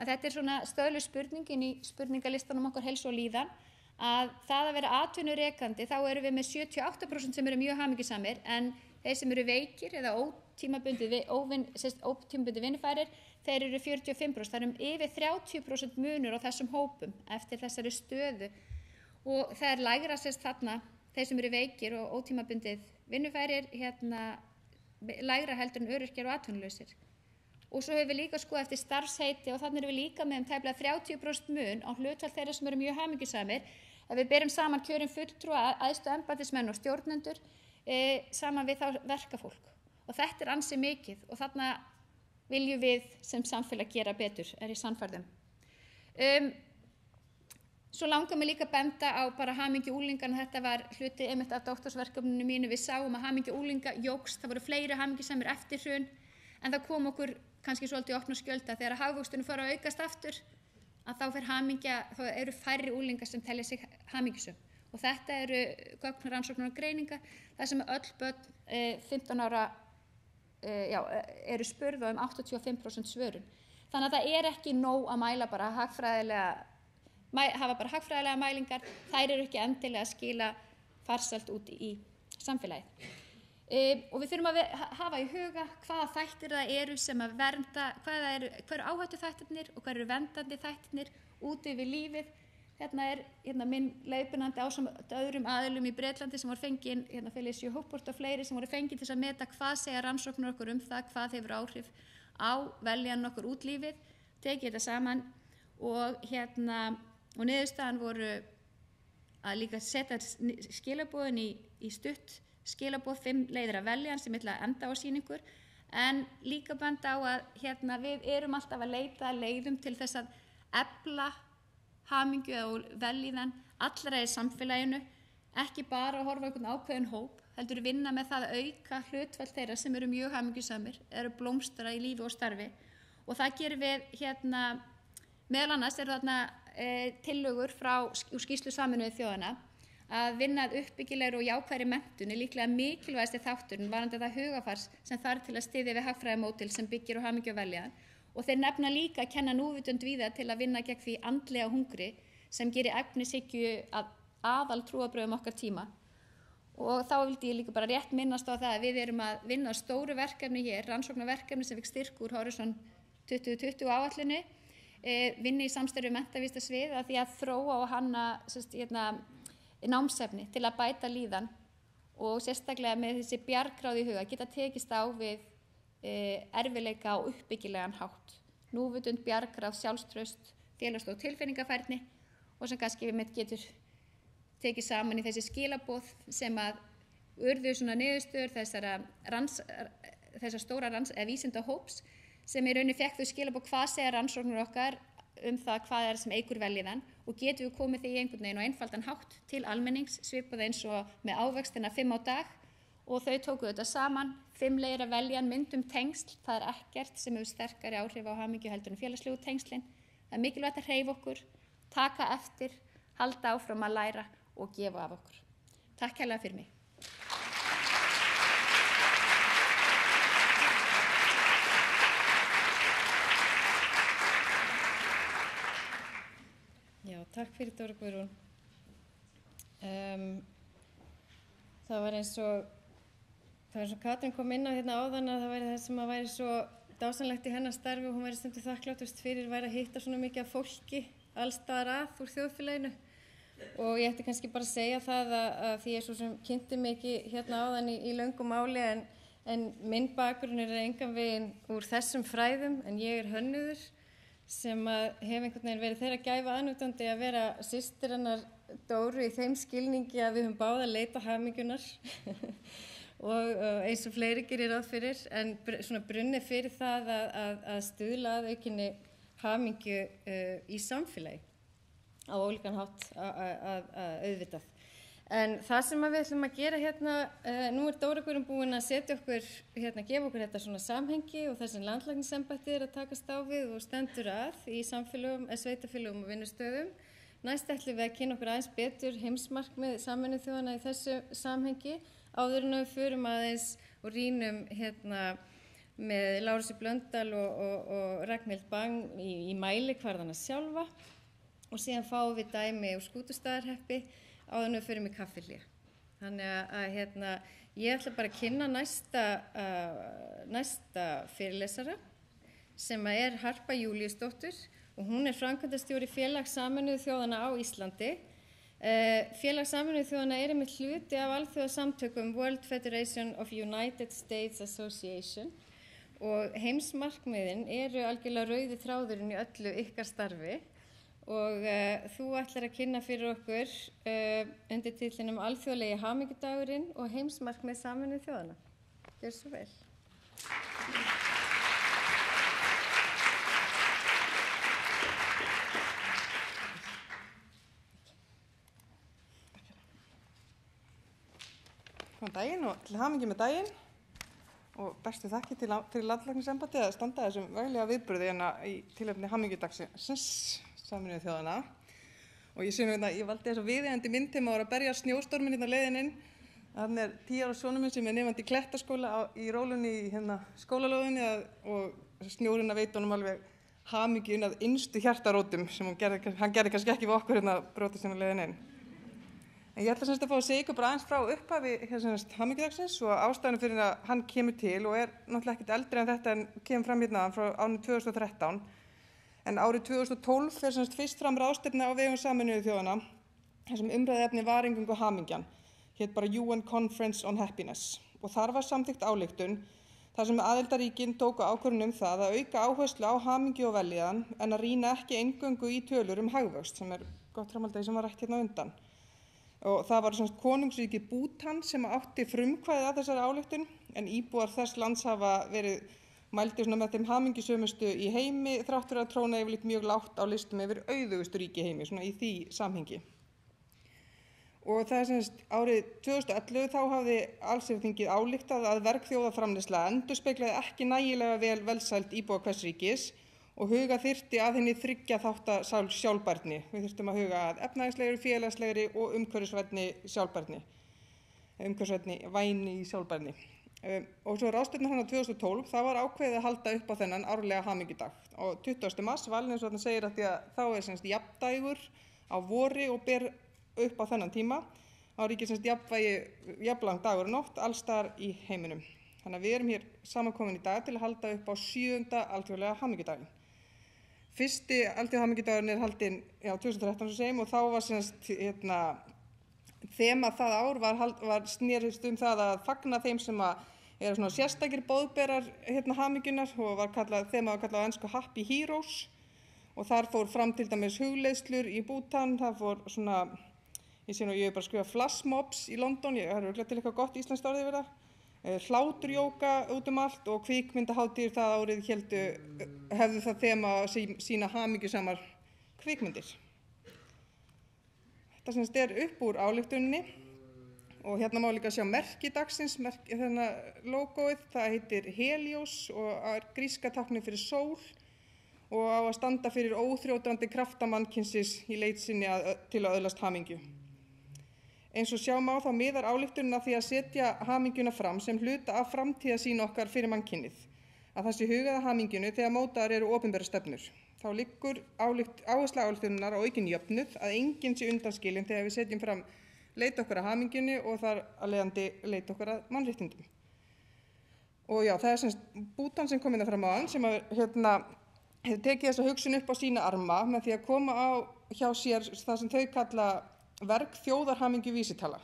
þetta svona stöðluð spurningin í spurningalistanum okkar heilsu og líðan, að það að vera atvinnurekandi, þá erum við með 78% sem eru mjög hamingjusamir, en þeir sem eru veikir eða ótímabundið vinnufærir, þeir eru 45%. Það yfir 30% munur á þessum hópum eftir þessari stöðu og það lægra þarna, þeir sem eru veikir og ótímabundið vinnufærir, lægra heldur en öryrkjar og atvinnulausir. Og svo höfum við líka skoðað eftir starfsheiti og þannig erum við líka með tæplega 30% mun á hlutfall þeirra sem eru mjög hamingjusamir. Ef við berum saman kjörin fulltrúa, æðstu embættismenn og stjórnendur saman við þá verkafólk. Og þetta ansi mikið og þarna viljum við sem samfélag gera betur, ég sannfærð um. Svo langar mig líka að benda á bara hamingju unglinga. Þetta var hluti einmitt af doktorsverkefninu mínu. Við sáum að hamingju unglinga jókst, það voru fleiri hamingjusamir eftir hrun, en það kom okkur kannski svolítið opna skjölda þegar hagvöxturinn fór að aukast aftur, að þá eru færri unglingar sem telja sig hamingjusöm. Og þetta eru gögn rannsóknar og greininga, þar sem öll börn 15 ára eru spurð og 85% svörun. Þannig að það ekki nóg að mæla bara hafa bara hagfræðilega mælingar, þær eru ekki endilega að skila farsælt út í samfélagið. Og við þurfum að hafa í huga hvaða þættir það eru sem að vernda, hvað eru áhættu þættirnir og hvað eru verndandi þættirnir úti við lífið. Hérna minn leiðbeinandi ásamt öðrum aðilum í Bretlandi sem voru fengin, Felicia Hoport og fleiri sem voru fengin til að meta hvað segja rannsóknir okkur það, hvað hefur áhrif á veljan okkur út lífið, tekið þetta saman og niðurstaðan voru að líka setja skilaboðin í stutt skilaboð 5 leiðir að velja sem ætla að enda á sýningur, en líka benda á að við erum alltaf að leita leiðum til þess að efla hamingju og vellíðan allra í samfélaginu, ekki bara að horfa á einhvern ákveðinn hóp, heldur vinna með það að auka hlutfall þeirra sem eru mjög hamingjusamir, eru blómstra í lífi og starfi. Og það gerum við meðal annars þarna tillögur úr skýrslu Sameinuðu þjóðanna að vinna að uppbyggilegri og jákvæðri menntun líklega mikilvægasti þátturinn varðandi það hugafars sem þarf til að styðja við hagfræðimódel sem byggir á hamingju og vellíðan. Og þeir nefna líka að kenna núvitund víða til að vinna gegn því andlega hungri sem gerir efnishyggju að aðal trúarbrögðum okkar tíma. Og þá vildi ég líka bara rétt minnast á það að við erum að vinna stóru verkefni hér, rannsóknarverkefni sem við styrk úr Horizon 2020 áætlunni, vinni í samstarfi við menntavísindasvið að því að þróa og hanna námsefni til að bæta líðan og sérstaklega með þessi bjargráð í huga geta tekist á við erfiðleika og uppbyggilegan hátt. Núvitund, bjargráð, sjálfstraust, félagsleg og tilfinningafærni og sem kannski við getur tekið saman í þessi skilaboð sem að urðu svona niðurstöður þessar stóra vísindahóps sem í rauninni fékk þau skilaboð hvað segja rannsóknir okkar það hvað sem eykur vellíðan og getum við komið því í einhvern veginn og einfaldan hátt til almennings, svipað eins og með ávextina 5 á dag og þau tóku þetta saman, 5 leiðir að veljan myndum tengsl, það ekkert sem hefur sterkari áhrif á hamingju heldur en félagslegu tengslin. Það mikilvægt að hreyfa okkur, taka eftir, halda áfram að læra og gefa af okkur. Takk kærlega fyrir mig. Já, takk fyrir Dóra Guðrún. Það var eins og Katrín kom inn á hérna áðan að það væri það sem að væri svo dásanlegt í hennar starfi og hún væri stundum þakklátust fyrir væri að hitta svona mikið af fólki alls staðar að úr þjóðfélaginu. Og ég ætti kannski bara að segja það að því ég svo sem kynnti mig ekki hérna áðan í löngu máli en minn bakgrunn engan veginn úr þessum fræðum en ég hönnuður sem að hef einhvern veginn verið þeirra gæfa aðnjótandi að vera systir hennar Dóru í þeim skilningi að við höfum báða leita hamingjunar og eins og fleiri gerir ráð fyrir en svona brunni fyrir það að stuðla að aukinni hamingju í samfélagi. á ólíkan hátt að auðvitað. En það sem við ætlum að gera hérna, nú Dóra Guðrún búin að setja okkur, gefa okkur þetta svona samhengi og það sem landlæknisembættið að takast á við og stendur að í samfélögum, sveitarfélögum og vinnustöðum. Næst ætlum við að kynna okkur aðeins betur heimsmarkmið Sameinuðu þjóðanna í þessu samhengi áður en við förum aðeins og rýnum með Lárusi Blöndal og Ragnhild Bang í mælikvarðana sjálfa og síðan fáum við dæmi úr Skútustaðahreppi áður en við förum í kaffihlé. Þannig að ég ætla bara að kynna næsta fyrirlesara sem er Harpa Júlíusdóttir og hún er framkvæmdastjóri Félags Sameinuðu þjóðanna á Íslandi. Félag Sameinuðu þjóðanna er einmitt hluti af alþjóðasamtökum World Federation of United States Association og heimsmarkmiðin eru algjörlega rauði þráðurinn í öllu ykkar starfi og þú ætlar að kynna fyrir okkur undir titlinum Alþjóðlegi hamingjudagurinn og heimsmarkmið Sameinuðu þjóðanna. Gjörðu svo vel. Góðan daginn og til hamingju með daginn og bestu þakki til landlæknisembættið að standa þessum veglega viðburði í tilefni hamingjudagsins Sameinuðu þjóðanna og ég sé nú ég valdi þess að viðeigandi mynd þegar maður var að berja snjóstorminn á leiðinn inn. Þarna 10 ára sonur minn sem nemandi í Klettaskóla í rólunni í skólalóðinni og snjórinn veit honum alveg hamingjuna að innstu hjartarótum sem hann gerði kannski ekki við okkur brotast á leiðinn inn. En ég ætla að fá að segja ykkur bara aðeins frá upphafi hamingjudagsins og ástæðan fyrir að hann kemur til og er náttúrulega ekkert eldri en þetta en kemur fram frá árinu 2013. En árið 2012 fer fyrst fram ráðstefna á vegum Sameinuðu þjóðanna þar sem umræðuefni var eingöngu hamingjan, hét bara UN Conference on Happiness og þar var samþykkt ályktun þar sem aðildarríkin tóku ákvörðun það að auka áherslu á hamingju og vellíðan en að rýna ekki eingöngu í tölur hagvöxt sem er gott framhald af því sem var rætt undan. Og það var konungsríkið Bútan sem átti frumkvæðið að þessari ályktun en íbúar þess lands hafa verið mældi með þeim hamingjusömustu í heimi þrátt fyrir að tróna yfirleitt mjög lágt á listum yfir auðugustu ríki í heimi, í því samhengi. Og það árið 2011 þá hafði allsherjarþingið ályktað að verkþjóðaframleiðsla endurspeglaði ekki nægilega vel velsæld íbúa hvers ríkis og huga þyrfti að henni 3 þátta sjálfbærni. Við þyrftum að huga að efnahagslegri, félagslegri og umhverfisvænni sjálfbærni. Umhverfisvænni væni í sjálfbærni. Og svo ráðstefnan 2012, það var ákveðið að halda upp á þennan árlega hamingjudag. Og 20. mars valin eins og þarna segir að þá er jafndægur á vori og ber upp á þennan tíma. Þá ríkir jafnlang dagur og nótt alls staðar í heiminum. Þannig að við erum hér samankomin í dag til að halda upp á 7. alþjóðlega hamingjudaginn. Fyrsti alþjóðahamingjudagurinn er haldinn 2013 sem segjum og þá var þema það ár var snerist það að fagna þeim sem eru sérstakir boðberar hamingjunar og þema var kallað á ensku Happy Heroes og þar fór fram til dæmis hugleiðslur í Bútan, það fór ég sé nú ég bara skrifa flashmobs í London, það er örugglega til eitthvað gott íslenskt orðið yfir það, hláturjóga út allt og kvikmyndahátíðir það árið hefðu það þema að sýna hamingjusamar kvikmyndir. Þetta er upp úr ályktuninni og hérna má líka sjá merki dagsins, logoið, það heitir Helios og er gríska táknið fyrir sól og á að standa fyrir óþrjótandi krafta mannkynsins í leit sinni til að öðlast hamingju. Eins og sjá má þá miðar ályktunin að því að setja hamingjuna fram sem hluta af framtíðarsýn okkar fyrir mannkynnið, að það sé hugað að hamingjunu þegar mótaðar eru opinberar stefnur. Þá liggur áhersla ályktunarinnar á aukinn jöfnuð að enginn sé undanskilinn þegar við setjum fram leit okkar að hamingjunni og þar að leiðandi leit okkar að mannréttindum. Og já, það er Bútan sem kom fram á hann sem hefur tekið þessa hugsun upp á sína arma með því að koma á hjá sér það sem þau kalla verk þjóðarhamingjuvísitala.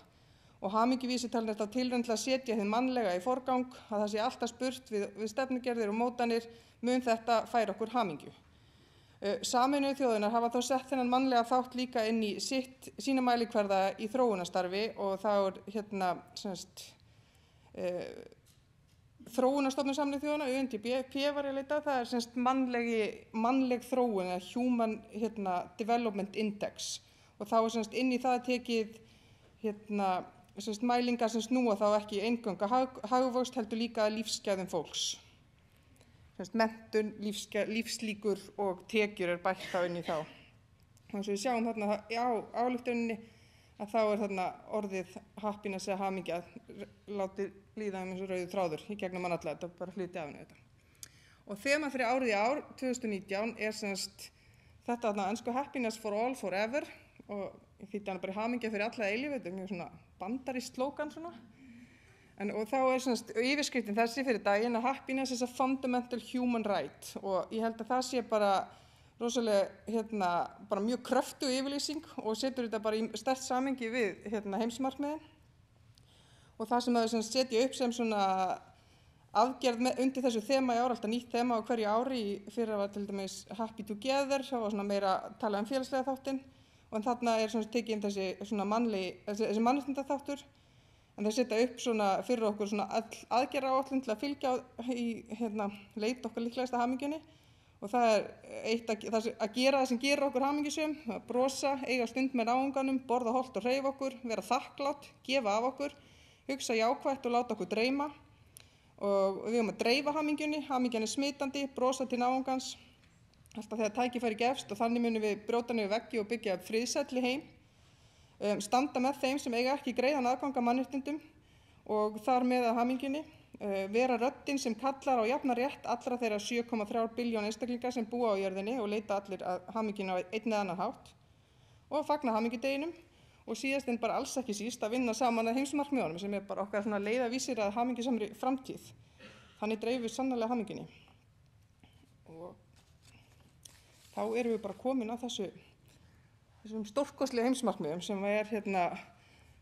Og hamingjuvísitalan er þetta tilraun til að setja hið mannlega í forgang, að það sé alltaf spurt við stefnugerðir og mótanir, mun þetta færa okkur hamingju. Sameinuðu þjóðirnar hafa þá sett þennan mannlega þátt líka inn í sína mælikvarða í þróunarstarfi og þá er Þróunarstofnun Sameinuðu þjóðanna, UNDP var ég að leita, það semst mannleg þróun eða Human Development Index og þá semst inn í það tekið semst mælingar sem snúa þá ekki eingöngu hagvöxt heldur líka lífsgæðum fólks. Semst menntun, lífslíkur og tekjur bætt þá inn í þá. Og eins og við sjáum þarna á ályktuninni að þá þarna orðið happiness eða hamingja látið líða eins og rauður þráður í gegnum mann alla, þetta bara hluti af henni þetta. Og þema fyrir árið í ár, 2019, semst þetta þarna ensku happiness for all forever og ég þýtti hana bara hamingja fyrir alla eilífð, þetta mjög svona bandarískt slógan svona. Og þá semst yfirskriftin þessi fyrir daginn að happiness is a fundamental human right og ég held að það sé bara rosalega bara mjög kröftug yfirlýsing og setur þetta bara í sterkt samhengi við heimsmarkmiðin og það sem þau setja upp sem svona aðgerð undir þessu þema í ár, alltaf nýtt þema á hverju ári, fyrir var til dæmis Happy Together, það var svona meira að tala félagslega þáttinn og þarna tekið inn þessi mannréttindaþáttur en þau setja upp svona fyrir okkur svona aðgerðaáætlun til að fylgja í leit okkar líklegasta hamingjunni og það að gera það sem gerir okkur hamingjusum, að brosa, eiga stund með náunganum, borða hollt og hreyfa okkur, vera þakklátt, gefa af okkur, hugsa jákvætt og láta okkur dreyma og við að dreifa hamingjunni, hamingjan smitandi, brosa til náungans, alltaf þegar tækifæri gefst og þannig munum við brjóta niður veggi og byggja upp friðsælli heim, standa með þeim sem eiga ekki greiðan aðgang að mannréttindum og þar með að hamingjunni, vera röddin sem kallar á jafnan rétt allra þeirra 7,3 billjón einstaklinga sem búa á jörðinni og leita allir að hamingjunni á einn eða annan hátt og fagna hamingjudeginum og síðast en bara alls ekki síst að vinna saman að heimsmarkmiðunum sem bara okkar svona leiðavísir að hamingjusamri framtíð. Þannig dreifum við sannarlega hamingjunni. Og þá erum við bara komin á þessum stórkostlega heimsmarkmiðum sem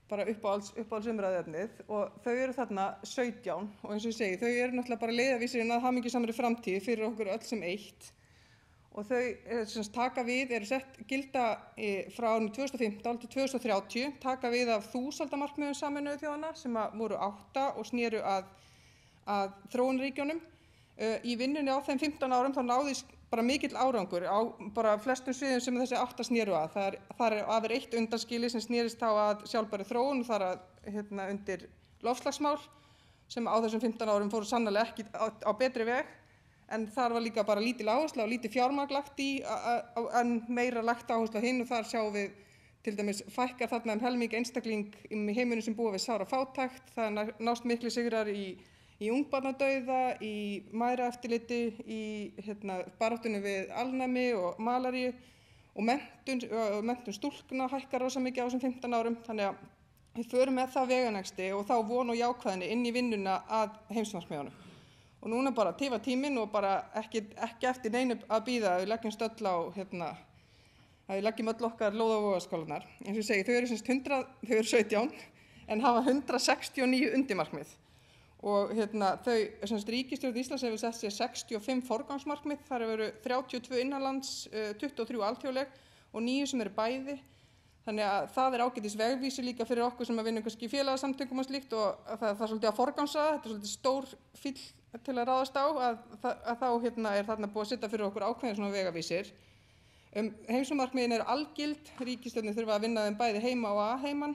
bara uppáhaldsumræðuefnið og þau eru þarna 17 og eins og ég segi, þau eru náttúrulega bara leiðavísirinn að hamingjusamri framtíð fyrir okkur öll sem eitt og þau taka við, eru sett gilda frá árinu 2015 til 2030, taka við af 1000 Sameinuðu þjóðanna sem voru 8 og snéru að þróunarríkjunum. Í vinnunni á þeim 15 árum þá náðist bara mikill árangur á bara flestum sviðum sem þessi 8 snéru að. Það er eitt undanskili sem snérist þá að sjálfbærri þróun og það undir loftslagsmál sem á þessum 15 árum fóru sannarlega ekki á betri veg en þar var líka bara lítil áhersla og lítið fjármagn lagt í en meira lagt áhersla hinn og þar sjáum við til dæmis fækkar þarna helming einstakling í heiminum sem búa við sára fátækt, það nást miklu sigrar í ungbarnadauða, í mæðraeftirliti, í baráttunni við alnæmi og malaríu og menntun stúlkna hækkar rosa mikið á þessum 15 árum. Þannig að við förum með það veganexti og þá von og jákvæðni inn í vinnuna að heimsmarkmiðunum. Og núna bara tifa tíminn og bara ekki eftir neinu að bíða að við leggjumst öll á að við leggjum öll okkar lóð á vogarskálarnar. Eins og ég segi, þau eru 17 en hafa 169 undirmarkmið. Og ríkisstjórn Íslands hefur sett sér 65 forgangsmarkmið, þar eru 32 innanlands, 23 alþjóðleg og 9 sem eru bæði. Þannig að það er ágætis vegvísi líka fyrir okkur sem að vinna kannski í félagasamtökum og slíkt og það svolítið að forgangsraða, þetta er svolítið stór fíll til að ráðast á að þá er þarna búið að setja fyrir okkur ákveðin svona vegavísir. Heimsmarkmiðin eru algild, ríkisstjórnin þurfa að vinna þeim bæði heima og að heiman,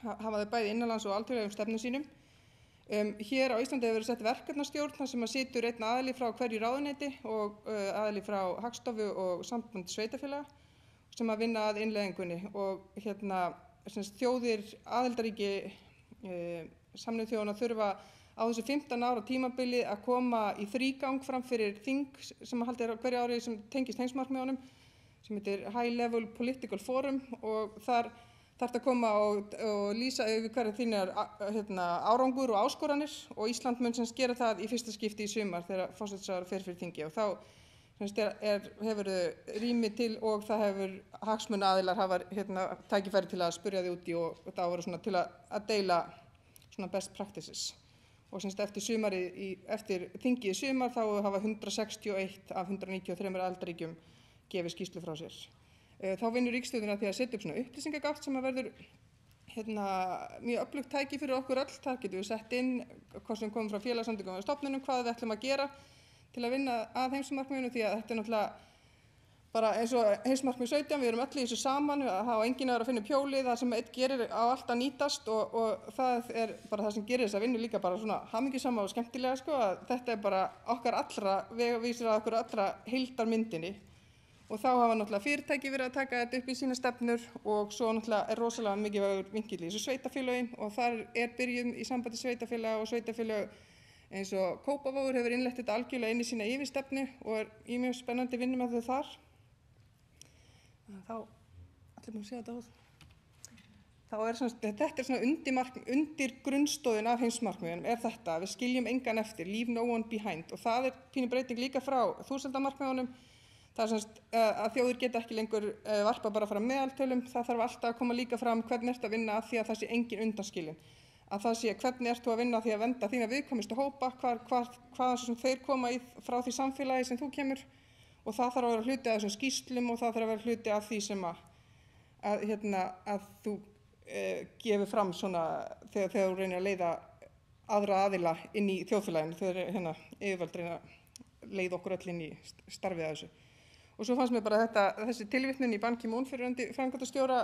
hafa þau bæði innanlands og alþjóðlegum stefnum sínum. Hér á Íslandi hefur verið sett verkefnastjórn þar sem að situr einn aðili frá hverju ráðuneyti og aðili frá Hagstofu og Sambandi sveitarfélaga sem að vinna að innleiðingunni og þjóðir aðildarríki Sameinuðu þjóðanna þurfa á þessu 15 ára tímabili að koma í þrígang fram fyrir þing sem að haldið hverju ári sem tengist heimsmarkmiðunum sem heitir High Level Political Forum og þar þarf að koma og lýsa yfir hverja þínar árangur og áskoranir og Ísland mun gera það í fyrsta skipti í sumar þegar forsætisráðherra fer fyrir þingi og þá hefur rými til og það hefur hagsmunaaðilar hafa tækifæri til að spyrja því út í og það voru svona til að deila svona best practices og eftir þingi í sumar þá hafa 161 af 193 aðildarríkjum gefið skýrslu frá sér. Þá vinnur ríkisstjórnin að því að setja upp svona upplýsingagátt sem að verður mjög öflugt tæki fyrir okkur öll. Þar getum við sett inn hvað sem komum frá félagsamtökum og stofnunum, hvað við ætlum að gera til að vinna að heimsmarkmiðinu, því að þetta náttúrulega bara eins og heimsmarkmið 17, við erum öll í þessu saman, það á enginn að finna upp hjólið, það sem einn gerir á allt að nýtast og það bara það sem gerir þessa vinnu líka bara svona hamingjusama og skemmtilega, sko, að þetta bara okkar allra, vegvísir að okkur allra heildarmyndinni. Og þá hafa náttúrulega fyrirtæki verið að taka þetta upp í sína stefnur og svo náttúrulega rosalega mikilvægur vinkill í þessu sveitarfélögin og þar byrjun í sambandi sveitafélaga og sveitafélög eins og Kópavogur hefur innleitt þetta algjörlega inn í sína yfirstefnu og í mjög spennandi vinnu með þau þar. Þá, allir búin að segja þetta á það. Þetta svona undir grunnstóðin af heimsmarkmiðunum þetta, við skiljum engan eftir, leave no one behind, og það pínu breyting líka frá þúsaldarmarkmiðunum. Það að þjóðir geta ekki lengur varpa bara fram meðaltölum, það þarf alltaf að koma líka fram hvernig ertu að vinna að því að það sé engin undanskilin. Að það sé hvernig ertu að vinna að því að vernda þína viðkvæmustu hópa, hvaðan sem þeir koma frá því samfélagi sem þú kemur, og það þarf að vera hluti af þessum skýrslum og það þarf að vera hluti af því sem að þú gefur fram svona þegar þú reynir að leiða aðra aðila inn í þjóðfélaginu, þegar yfirvöld reyna að leiða okkur öll inn í starfið að þessu. Og svo fannst mér bara þessi tilvitnun í Ban Ki-moon fyrrverandi framkvæmdastjóra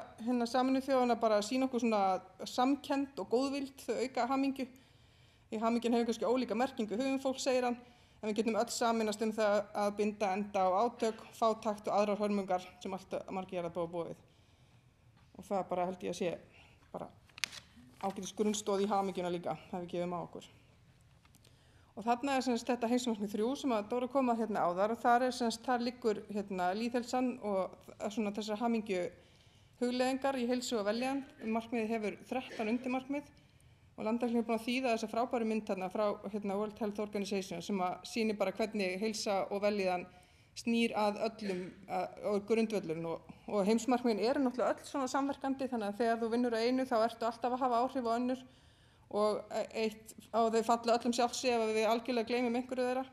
Sameinuðu þjóðanna bara að sýna okkur svona samkennd og góðvild, þau auka hamingju. Því hamingjan hefur kannski ólíka merkingu hugumfólk, segir hann, en við getum öll sameinast það að binda enda á átök, fátækt og aðrar hörmungar sem alltaf margir að búið. Og það bara held ég að sé bara ágætis grunnstóð í hamingjuna líka, það við gefum á okkur. Og þarna þetta heimsmarkmið 3 sem að Dóra kom að áðar og þar liggur lýðheilsan og svona þessar hamingju hugleiðingar í heilsu og veljan. Markmiðið hefur 13 undirmarkmið og landlæknir er búin að þýða þessa frábæru mynd frá World Health Organization sem að sýnir bara hvernig heilsa og veljan snýr að öllum grundvöllurinn og heimsmarkmiðin eru náttúrulega öll svona samverkandi, þannig að þegar þú vinnur að einu þá ertu alltaf að hafa áhrif á önnur og þau falla öllum sjálfsi ef við algjörlega gleymum einhverju þeirra.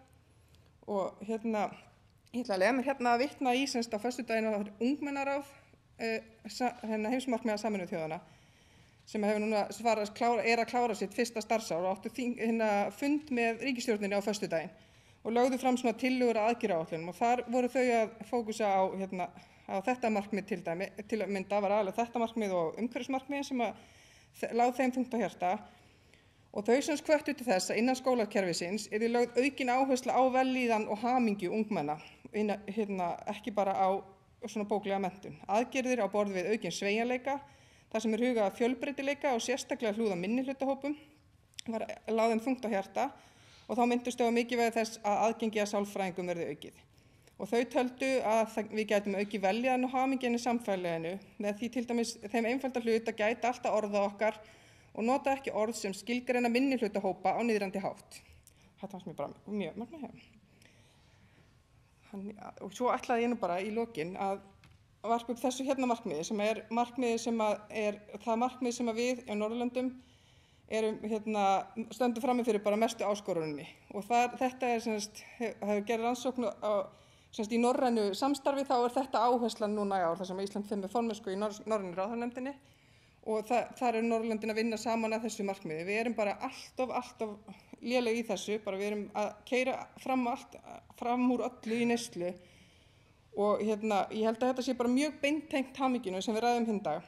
Og ég ætla að leiða mér að vitna í á föstudaginn var ungmennaráð heimsmarkmiða Sameinuðu þjóðanna sem hefur núna að klára sitt fyrsta starfsár og áttu fund með ríkisstjórninni á föstudaginn og lögðu fram svona tillögur að aðgerðaáætlunum og þar voru þau að fókusa á þetta markmið til að mynda var aðalega þetta markmið og umhverfismarkmið sem að láð þeim þungt á hjarta. Og þau sem hvöttu til þess að innan skólakerfisins yrði lögð aukin áhersla á vellíðan og hamingju ungmenna, ekki bara á svona bóklega menntun. Aðgerðir á borð við aukin sveigjanleika, þar sem hugað að fjölbreytileika og sérstaklega hlúð að minnihlutahópum, var láð þeim þungt á hjarta og þá minntust þau á mikilvægi þess að aðgengi að sálfræðingum verði aukið. Og þau töldu að við gætum aukið vellíðan og hamingju í samfélaginu með því til dæmis þeim einfalda hlut að gæta alltaf orða okkar og nota ekki orð sem skilgreina minnihlutahópa á niðrandi hátt. Þetta fannst mér bara mjög magnalega. Og svo ætlaði ég nú bara í lokin að varpa upp þessu markmiði sem er markmiði sem er það markmið sem við á Norðurlöndum stöndum frammi fyrir bara mestu áskoruninni. Og þetta hefur gerð rannsókn í norrænu samstarfi, þá er þetta áherslan núna í ár, þar sem Ísland fer með formennsku í norrænu ráðherranefndinni. Og þar eru Norðurlöndin að vinna saman að þessu markmiði. Við erum bara alltof léleg í þessu, bara við erum að keyra fram úr öllu í neyslu og ég held að þetta sé bara mjög beintengt hamingjunu sem við ræðum dag.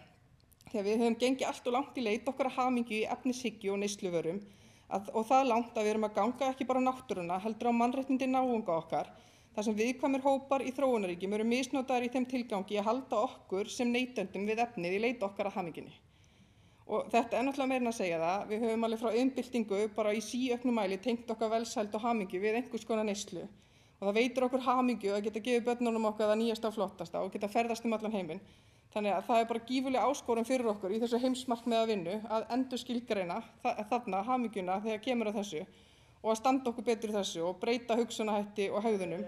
Þegar við höfum gengið allt og langt í leit okkar að hamingju í efnishyggju og neysluvörum og það langt að við erum að ganga ekki bara á náttúruna, heldur á mannréttindi náunga okkar, þar sem viðkvæmir hópar í þróunarríkjum eru misnotaðir í þeim tilgangi að halda okkur sem neytendum við efnið í leit okkar að hamingjunni. Og þetta er náttúrulega meira en að segja það. Við höfum alveg frá iðnbyltingu bara í síauknum mæli tengt okkar velsæld og hamingju við einhvers konar neyslu. Og það veitir okkur hamingju að geta gefið börnunum okkar það nýjasta og flottasta og geta ferðast allan heiminn. Þannig að það er bara gífurleg áskorun fyrir okkur í þessu heimsmarkmiða vinnu að endurskilgreina þarna hamingjuna þegar kemur að þessu og að standa okkur betur í þessu og breyta hugsunarhætti og hegðunum.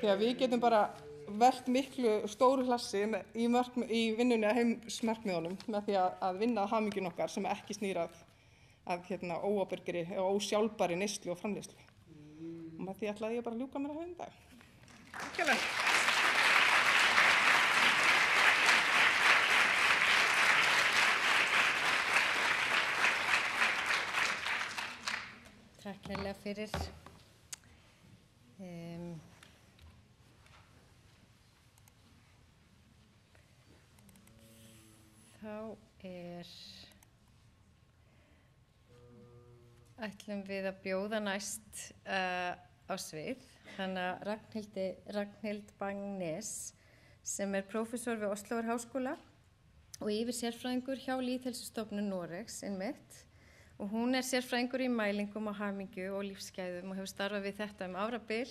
Þegar við getum bara velt miklu stóru hlassi í vinnunni að heimsmarkmiðunum með því að vinna að hamingjun okkar sem ekki snýr að óábyrgri og ósjálfbæri neyslu og framleiðslu. Og með því ætlaði ég bara að ljúka mér að dag. Takk. fyrir. Þá ætlum við að bjóða næst á svið hana Ragnhild Bang-Nes sem prófessor við Osloar Háskóla og yfirsérfræðingur hjá Lýðheilsustofnun Noregs einmitt. Og hún sérfræðingur í mælingum á hamingju og lífsgæðum og hefur starfað við þetta árabil.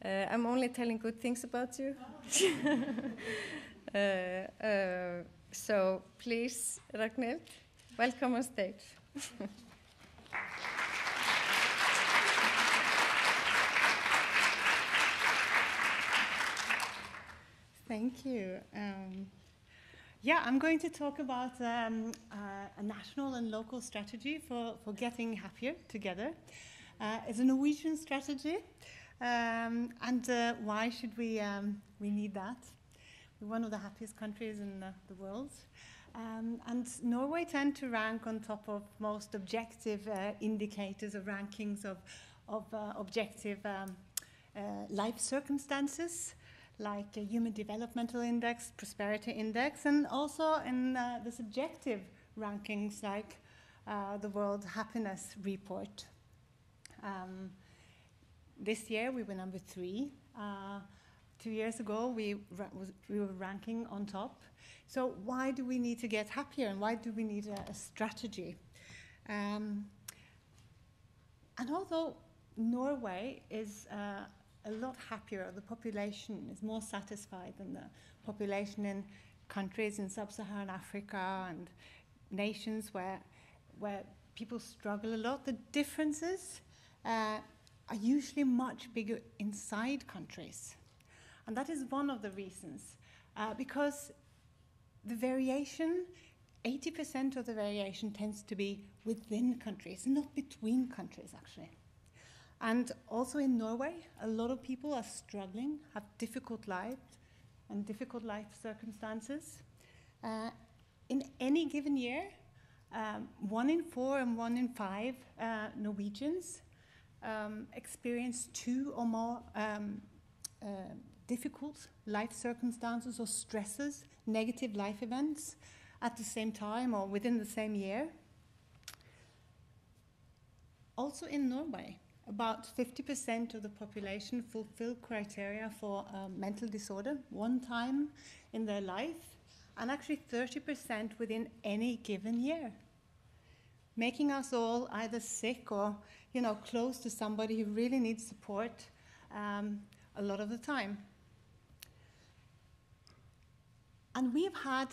I'm only telling good things about you. So please, Ragnhild, welcome on stage. Thank you. Yeah, I'm going to talk about a national and local strategy for getting happier together. It's a Norwegian strategy, and why should we need that? We're one of the happiest countries in the world, and Norway tend to rank on top of most objective indicators of rankings of objective life circumstances, like the Human Developmental Index, Prosperity Index, and also in the subjective rankings like the World Happiness Report. This year we were number 3. 2 years ago we were ranking on top. So why do we need to get happier, and why do we need a strategy? And although Norway is a lot happier, the population is more satisfied than the population in countries in sub-Saharan Africa and nations where people struggle a lot. The differences are usually much bigger inside countries. And that is one of the reasons, because the variation, 80% of the variation tends to be within countries, not between countries actually. And also in Norway, a lot of people are struggling, have difficult lives and difficult life circumstances. In any given year, 1 in 4 and 1 in 5 Norwegians experience 2 or more difficult life circumstances or stresses, negative life events at the same time or within the same year. Also in Norway, about 50% of the population fulfill criteria for mental disorder one time in their life, and actually 30% within any given year, making us all either sick or, close to somebody who really needs support a lot of the time. And we've had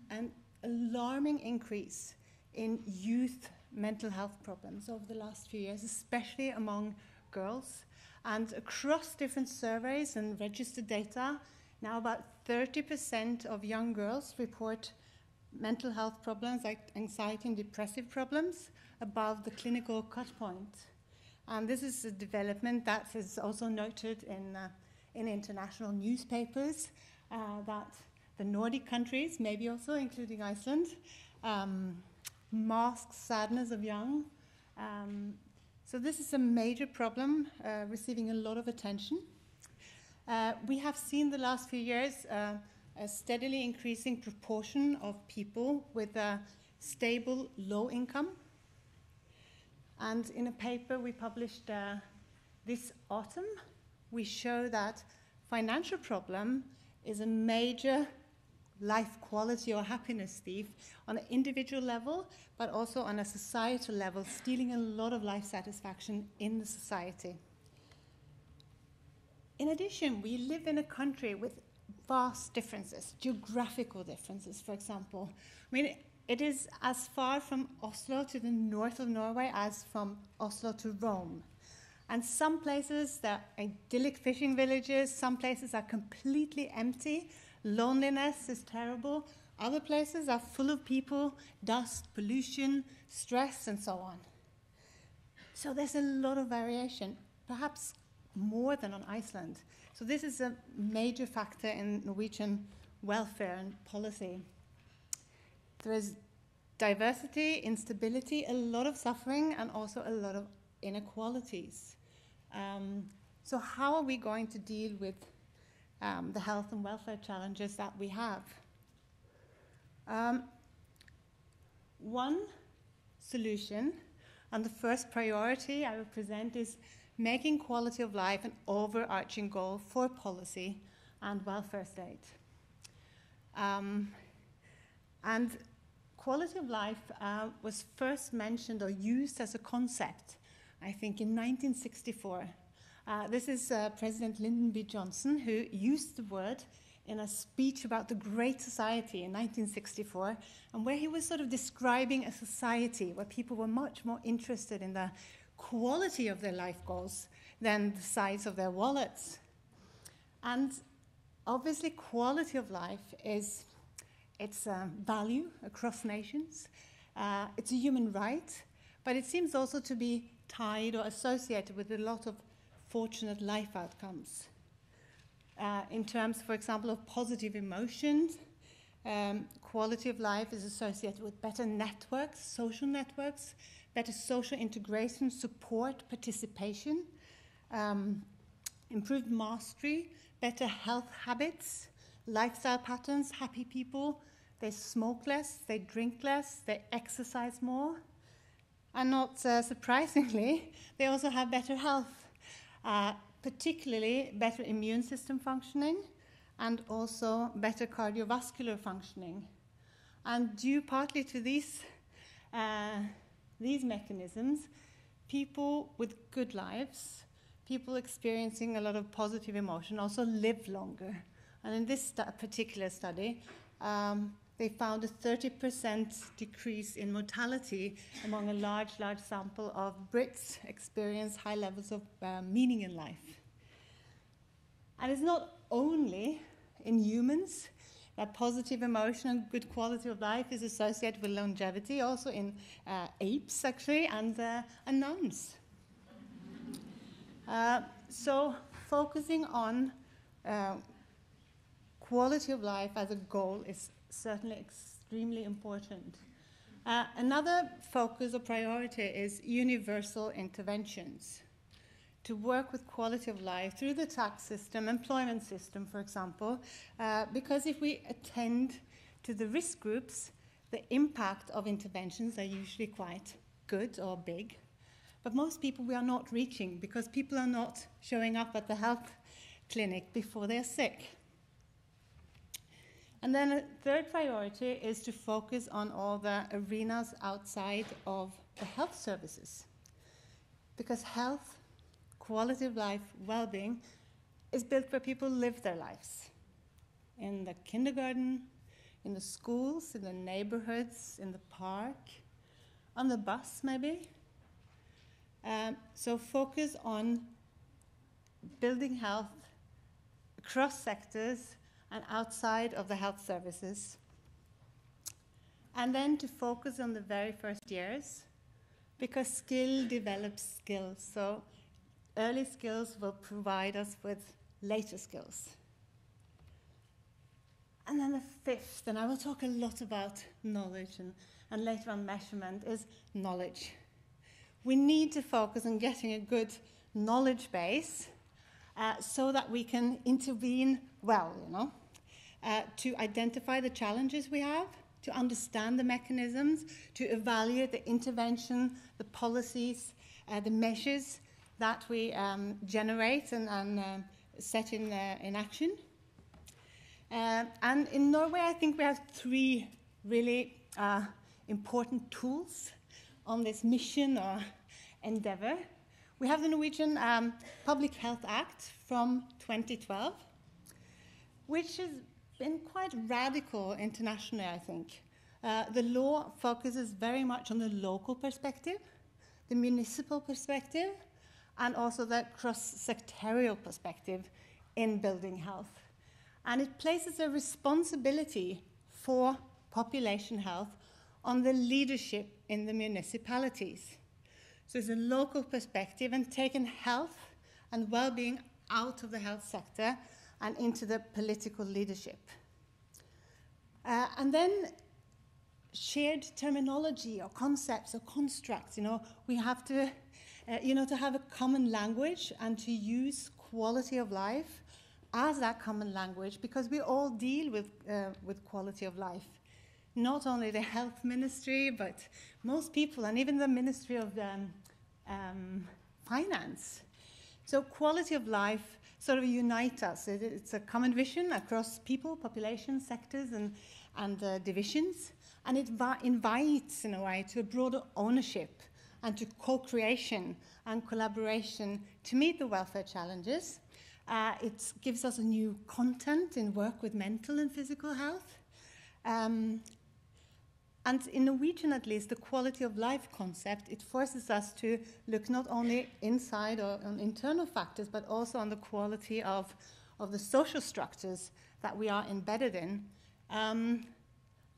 an alarming increase in youth mental health problems over the last few years, especially among girls. And across different surveys and registered data, now about 30% of young girls report mental health problems like anxiety and depressive problems above the clinical cut point. And this is a development that is also noted in international newspapers, that the Nordic countries, maybe also including Iceland, mask sadness of young. So this is a major problem receiving a lot of attention. We have seen the last few years a steadily increasing proportion of people with a stable low income. And in a paper we published this autumn, we show that financial problem is a major life quality or happiness thief on an individual level, but also on a societal level, stealing a lot of life satisfaction in the society. In addition, we live in a country with vast differences, geographical differences, for example. I mean, it is as far from Oslo to the north of Norway as from Oslo to Rome. And some places, they're idyllic fishing villages, some places are completely empty. Loneliness is terrible. Other places are full of people, dust, pollution, stress, and so on. So there's a lot of variation, perhaps more than on Iceland. So this is a major factor in Norwegian welfare and policy. There is diversity, instability, a lot of suffering, and also a lot of inequalities. So how are we going to deal with the health and welfare challenges that we have? One solution, and the first priority I will present, is making quality of life an overarching goal for policy and welfare state. And quality of life was first mentioned or used as a concept, I think, in 1964. This is President Lyndon B. Johnson, who used the word in a speech about the Great Society in 1964, and where he was sort of describing a society where people were much more interested in the quality of their life goals than the size of their wallets. And obviously, quality of life is it's a value across nations. It's a human right, but it seems also to be tied or associated with a lot of fortunate life outcomes. In terms, for example, of positive emotions, quality of life is associated with better networks, social networks, better social integration, support, participation, improved mastery, better health habits, lifestyle patterns, happy people. They smoke less, they drink less, they exercise more. And not surprisingly, they also have better health. Particularly better immune system functioning and also better cardiovascular functioning. And due partly to these mechanisms, people with good lives, people experiencing a lot of positive emotion also live longer. And in this particular study, they found a 30% decrease in mortality among a large sample of Brits experience high levels of meaning in life. And it's not only in humans that positive emotion and good quality of life is associated with longevity, also in apes, actually, and nuns. So focusing on quality of life as a goal is certainly extremely important. Another focus or priority is universal interventions. To work with quality of life through the tax system, employment system, for example, because if we attend to the risk groups, the impact of interventions are usually quite good or big. But most people we are not reaching because people are not showing up at the health clinic before they're sick. And then a third priority is to focus on all the arenas outside of the health services. Because health, quality of life, well-being is built where people live their lives. In the kindergarten, in the schools, in the neighborhoods, in the park, on the bus maybe. So focus on building health across sectors and outside of the health services. And then to focus on the very first years, because skill develops skills. So early skills will provide us with later skills. And then the fifth, and I will talk a lot about knowledge and later on measurement, is knowledge. We need to focus on getting a good knowledge base so that we can intervene well, to identify the challenges we have, to understand the mechanisms, to evaluate the intervention, the policies, the measures that we generate and set in action. And in Norway, I think we have three really important tools on this mission or endeavor. We have the Norwegian Public Health Act from 2012, which has been quite radical internationally, I think. The law focuses very much on the local perspective, the municipal perspective, and also the cross-sectorial perspective in building health. And it places a responsibility for population health on the leadership in the municipalities. So it's a local perspective and taken health and well-being out of the health sector and into the political leadership. And then shared terminology or concepts or constructs, we have to to have a common language and to use quality of life as that common language, because we all deal with quality of life. Not only the health ministry, but most people, and even the Ministry of Finance. So quality of life sort of unite us. It's a common vision across people, population, sectors, and divisions, and it invites, in a way, to a broader ownership and to co-creation and collaboration to meet the welfare challenges. It gives us a new content in work with mental and physical health. And in Norwegian, at least, the quality of life concept, it forces us to look not only inside or on internal factors, but also on the quality of the social structures that we are embedded in. And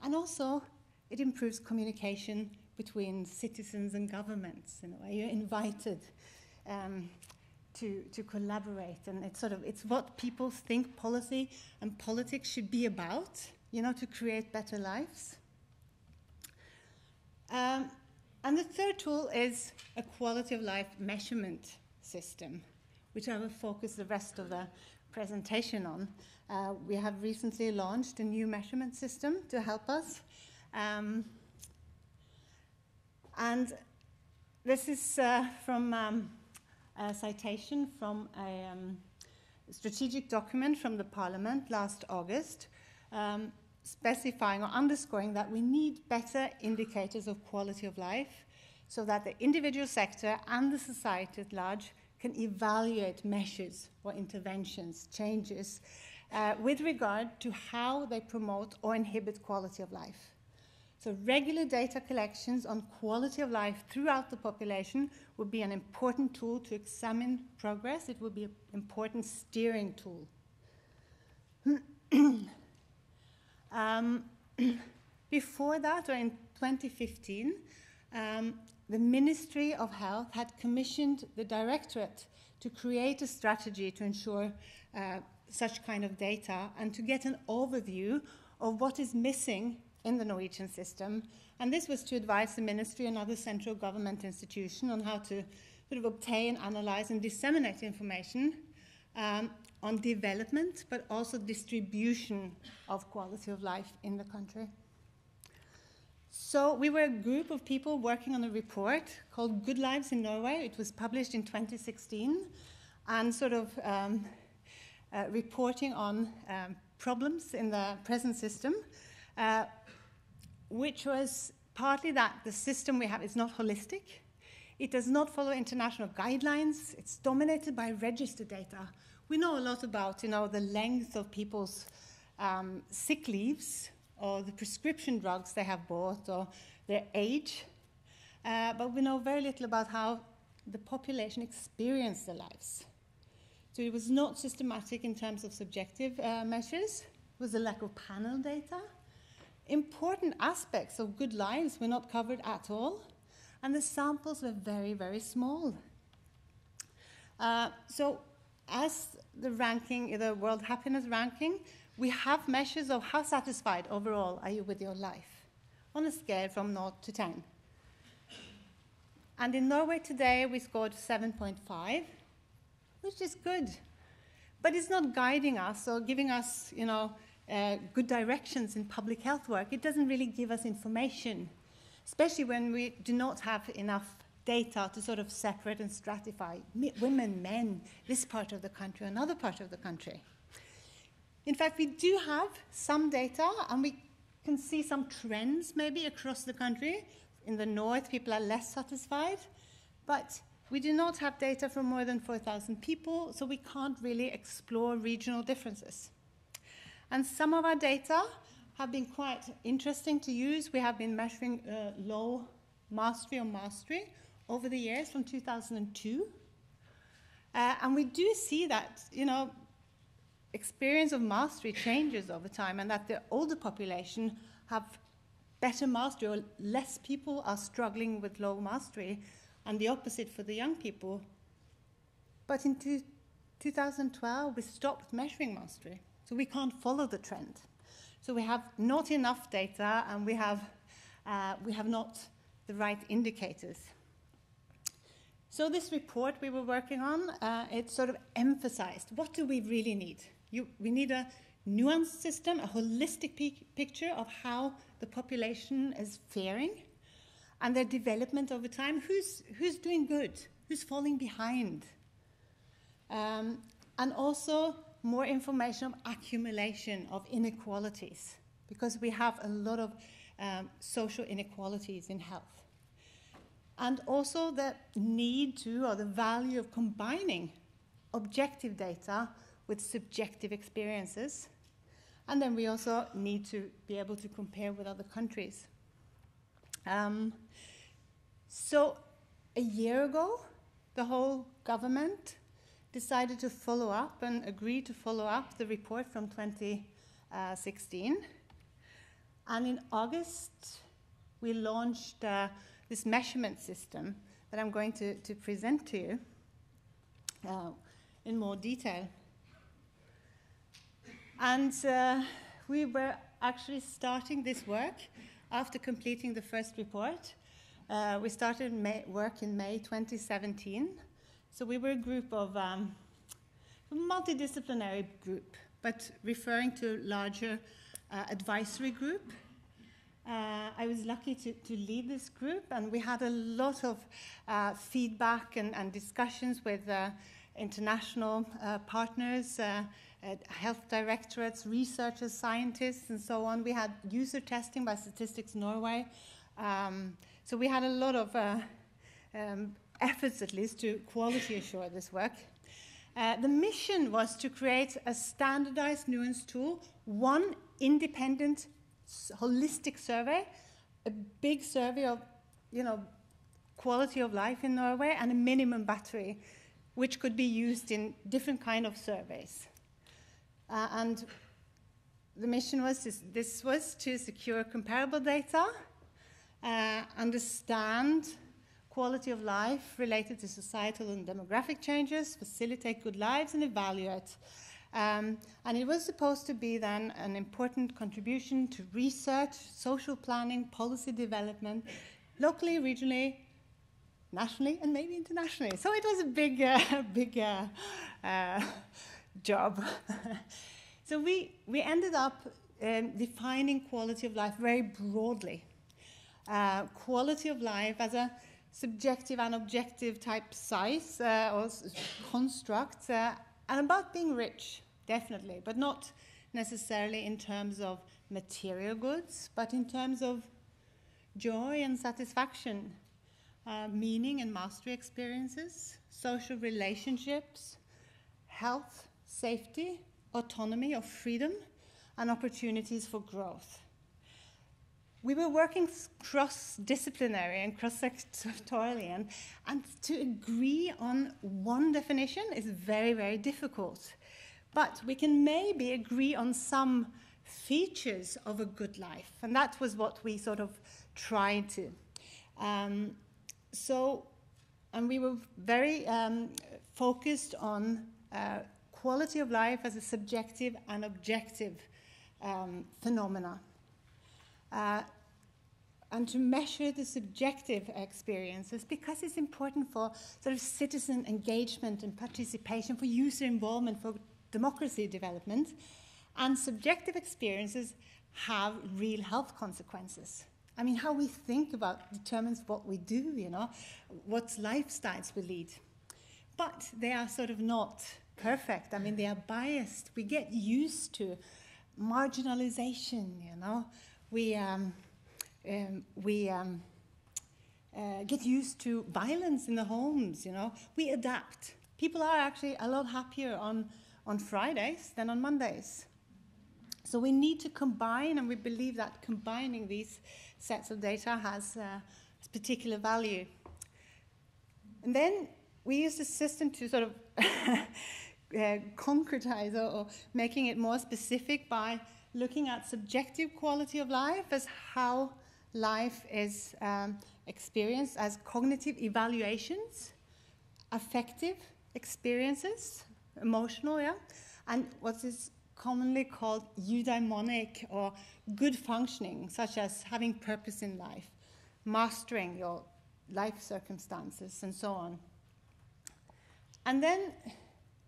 also, it improves communication between citizens and governments. In a way, you're invited to collaborate, and it's what people think policy and politics should be about, to create better lives. And the third tool is a quality of life measurement system, which I will focus the rest of the presentation on. We have recently launched a new measurement system to help us. And this is from a citation from a strategic document from the Parliament last August, specifying or underscoring that we need better indicators of quality of life so that the individual sector and the society at large can evaluate measures or interventions, changes, with regard to how they promote or inhibit quality of life. So regular data collections on quality of life throughout the population would be an important tool to examine progress. It would be an important steering tool. Before that, or in 2015, the Ministry of Health had commissioned the Directorate to create a strategy to ensure such kind of data and to get an overview of what is missing in the Norwegian system. And this was to advise the Ministry and other central government institutions on how to sort of obtain, analyze, and disseminate information on development, but also distribution of quality of life in the country. So we were a group of people working on a report called Good Lives in Norway. It was published in 2016, and sort of reporting on problems in the present system, which was partly that the system we have is not holistic. It does not follow international guidelines. It's dominated by register data. We know a lot about, the length of people's sick leaves or the prescription drugs they have bought or their age, but we know very little about how the population experienced their lives. So it was not systematic in terms of subjective measures. It was a lack of panel data. Important aspects of good lives were not covered at all, and the samples were very, very small. So as the ranking, the World Happiness Ranking, we have measures of how satisfied overall are you with your life on a scale from 0 to 10. And in Norway today, we scored 7.5, which is good. But it's not guiding us or giving us, good directions in public health work. It doesn't really give us information, especially when we do not have enough data to sort of separate and stratify women, men, this part of the country, another part of the country. In fact, we do have some data, and we can see some trends maybe across the country. In the north, people are less satisfied, but we do not have data for more than 4,000 people, so we can't really explore regional differences. And some of our data have been quite interesting to use. We have been measuring low mastery or mastery over the years from 2002. And we do see that, experience of mastery changes over time, and that the older population have better mastery, or less people are struggling with low mastery, and the opposite for the young people. But in 2012, we stopped measuring mastery, so we can't follow the trend. So we have not enough data, and we have not the right indicators. So this report we were working on, it sort of emphasized, what do we really need? We need a nuanced system, a holistic picture of how the population is faring and their development over time. Who's doing good? Who's falling behind? And also more information on accumulation of inequalities, because we have a lot of social inequalities in health. And also the need to, or the value of combining objective data with subjective experiences. And then we also need to be able to compare with other countries. So a year ago, the whole government decided to follow up and agreed to follow up the report from 2016. And in August, we launched this measurement system that I'm going to present to you in more detail. And we were actually starting this work after completing the first report. We started work in May 2017. So we were a group of a multidisciplinary group, but referring to larger advisory group. I was lucky to lead this group, and we had a lot of feedback and discussions with international partners, health directorates, researchers, scientists, and so on. We had user testing by Statistics Norway. So we had a lot of efforts, at least, to quality assure this work. The mission was to create a standardized nuance tool, one independent holistic survey, a big survey of, quality of life in Norway, and a minimum battery, which could be used in different kind of surveys. And the mission was to secure comparable data, understand quality of life related to societal and demographic changes, facilitate good lives, and evaluate. And it was supposed to be then an important contribution to research, social planning, policy development, locally, regionally, nationally, and maybe internationally. So it was a big job. So we ended up defining quality of life very broadly. Quality of life as a subjective and objective type size or construct, and about being rich, definitely, but not necessarily in terms of material goods, but in terms of joy and satisfaction, meaning and mastery experiences, social relationships, health, safety, autonomy or freedom, and opportunities for growth. We were working cross-disciplinary and cross-sectorially, and to agree on one definition is very, very difficult. But we can maybe agree on some features of a good life, and that was what we sort of tried to. And we were very focused on quality of life as a subjective and objective phenomena. And to measure the subjective experiences, because it's important for sort of citizen engagement and participation, for user involvement, for democracy development. And subjective experiences have real health consequences. I mean, how we think about determines what we do, what lifestyles we lead. But they are sort of not perfect. I mean, they are biased. We get used to marginalization, We get used to violence in the homes, We adapt. People are actually a lot happier on Fridays than on Mondays. So we need to combine, and we believe that combining these sets of data has particular value. And then we use the system to sort of concretize or making it more specific by looking at subjective quality of life as how life is experienced as cognitive evaluations, affective experiences, emotional, and what is commonly called eudaimonic or good functioning, such as having purpose in life, mastering your life circumstances, and so on. And then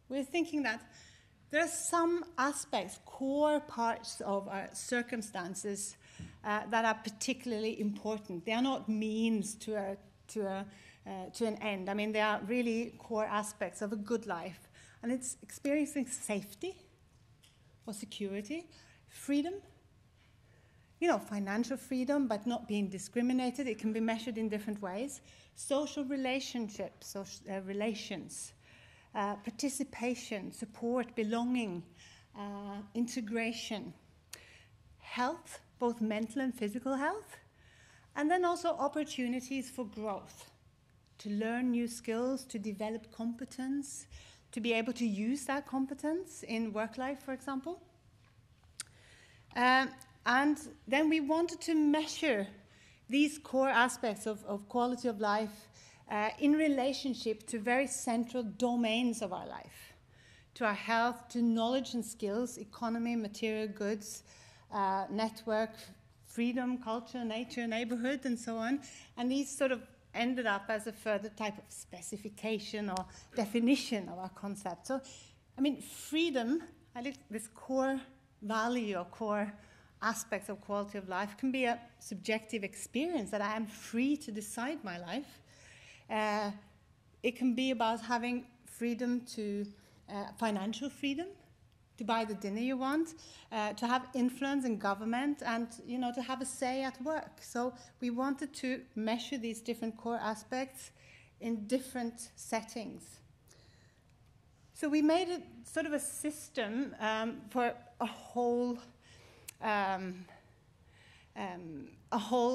we're thinking that there are some aspects, core parts of our circumstances that are particularly important. They are not means to an end. I mean, they are really core aspects of a good life. And it's experiencing safety or security, freedom, financial freedom, but not being discriminated. It can be measured in different ways. Social relationships, relations, participation, support, belonging, integration, health, both mental and physical health, and then also opportunities for growth, to learn new skills, to develop competence, to be able to use that competence in work life, for example. And then we wanted to measure these core aspects of quality of life in relationship to very central domains of our life, to our health, to knowledge and skills, economy, material goods, network, freedom, culture, nature, neighborhood, and so on. And these sort of ended up as a further type of specification or definition of our concept. So, I mean, freedom, this core value or core aspects of quality of life can be a subjective experience that I am free to decide my life. It can be about having freedom to financial freedom, to buy the dinner you want, to have influence in government, and to have a say at work. So we wanted to measure these different core aspects in different settings. So we made it sort of a system for a whole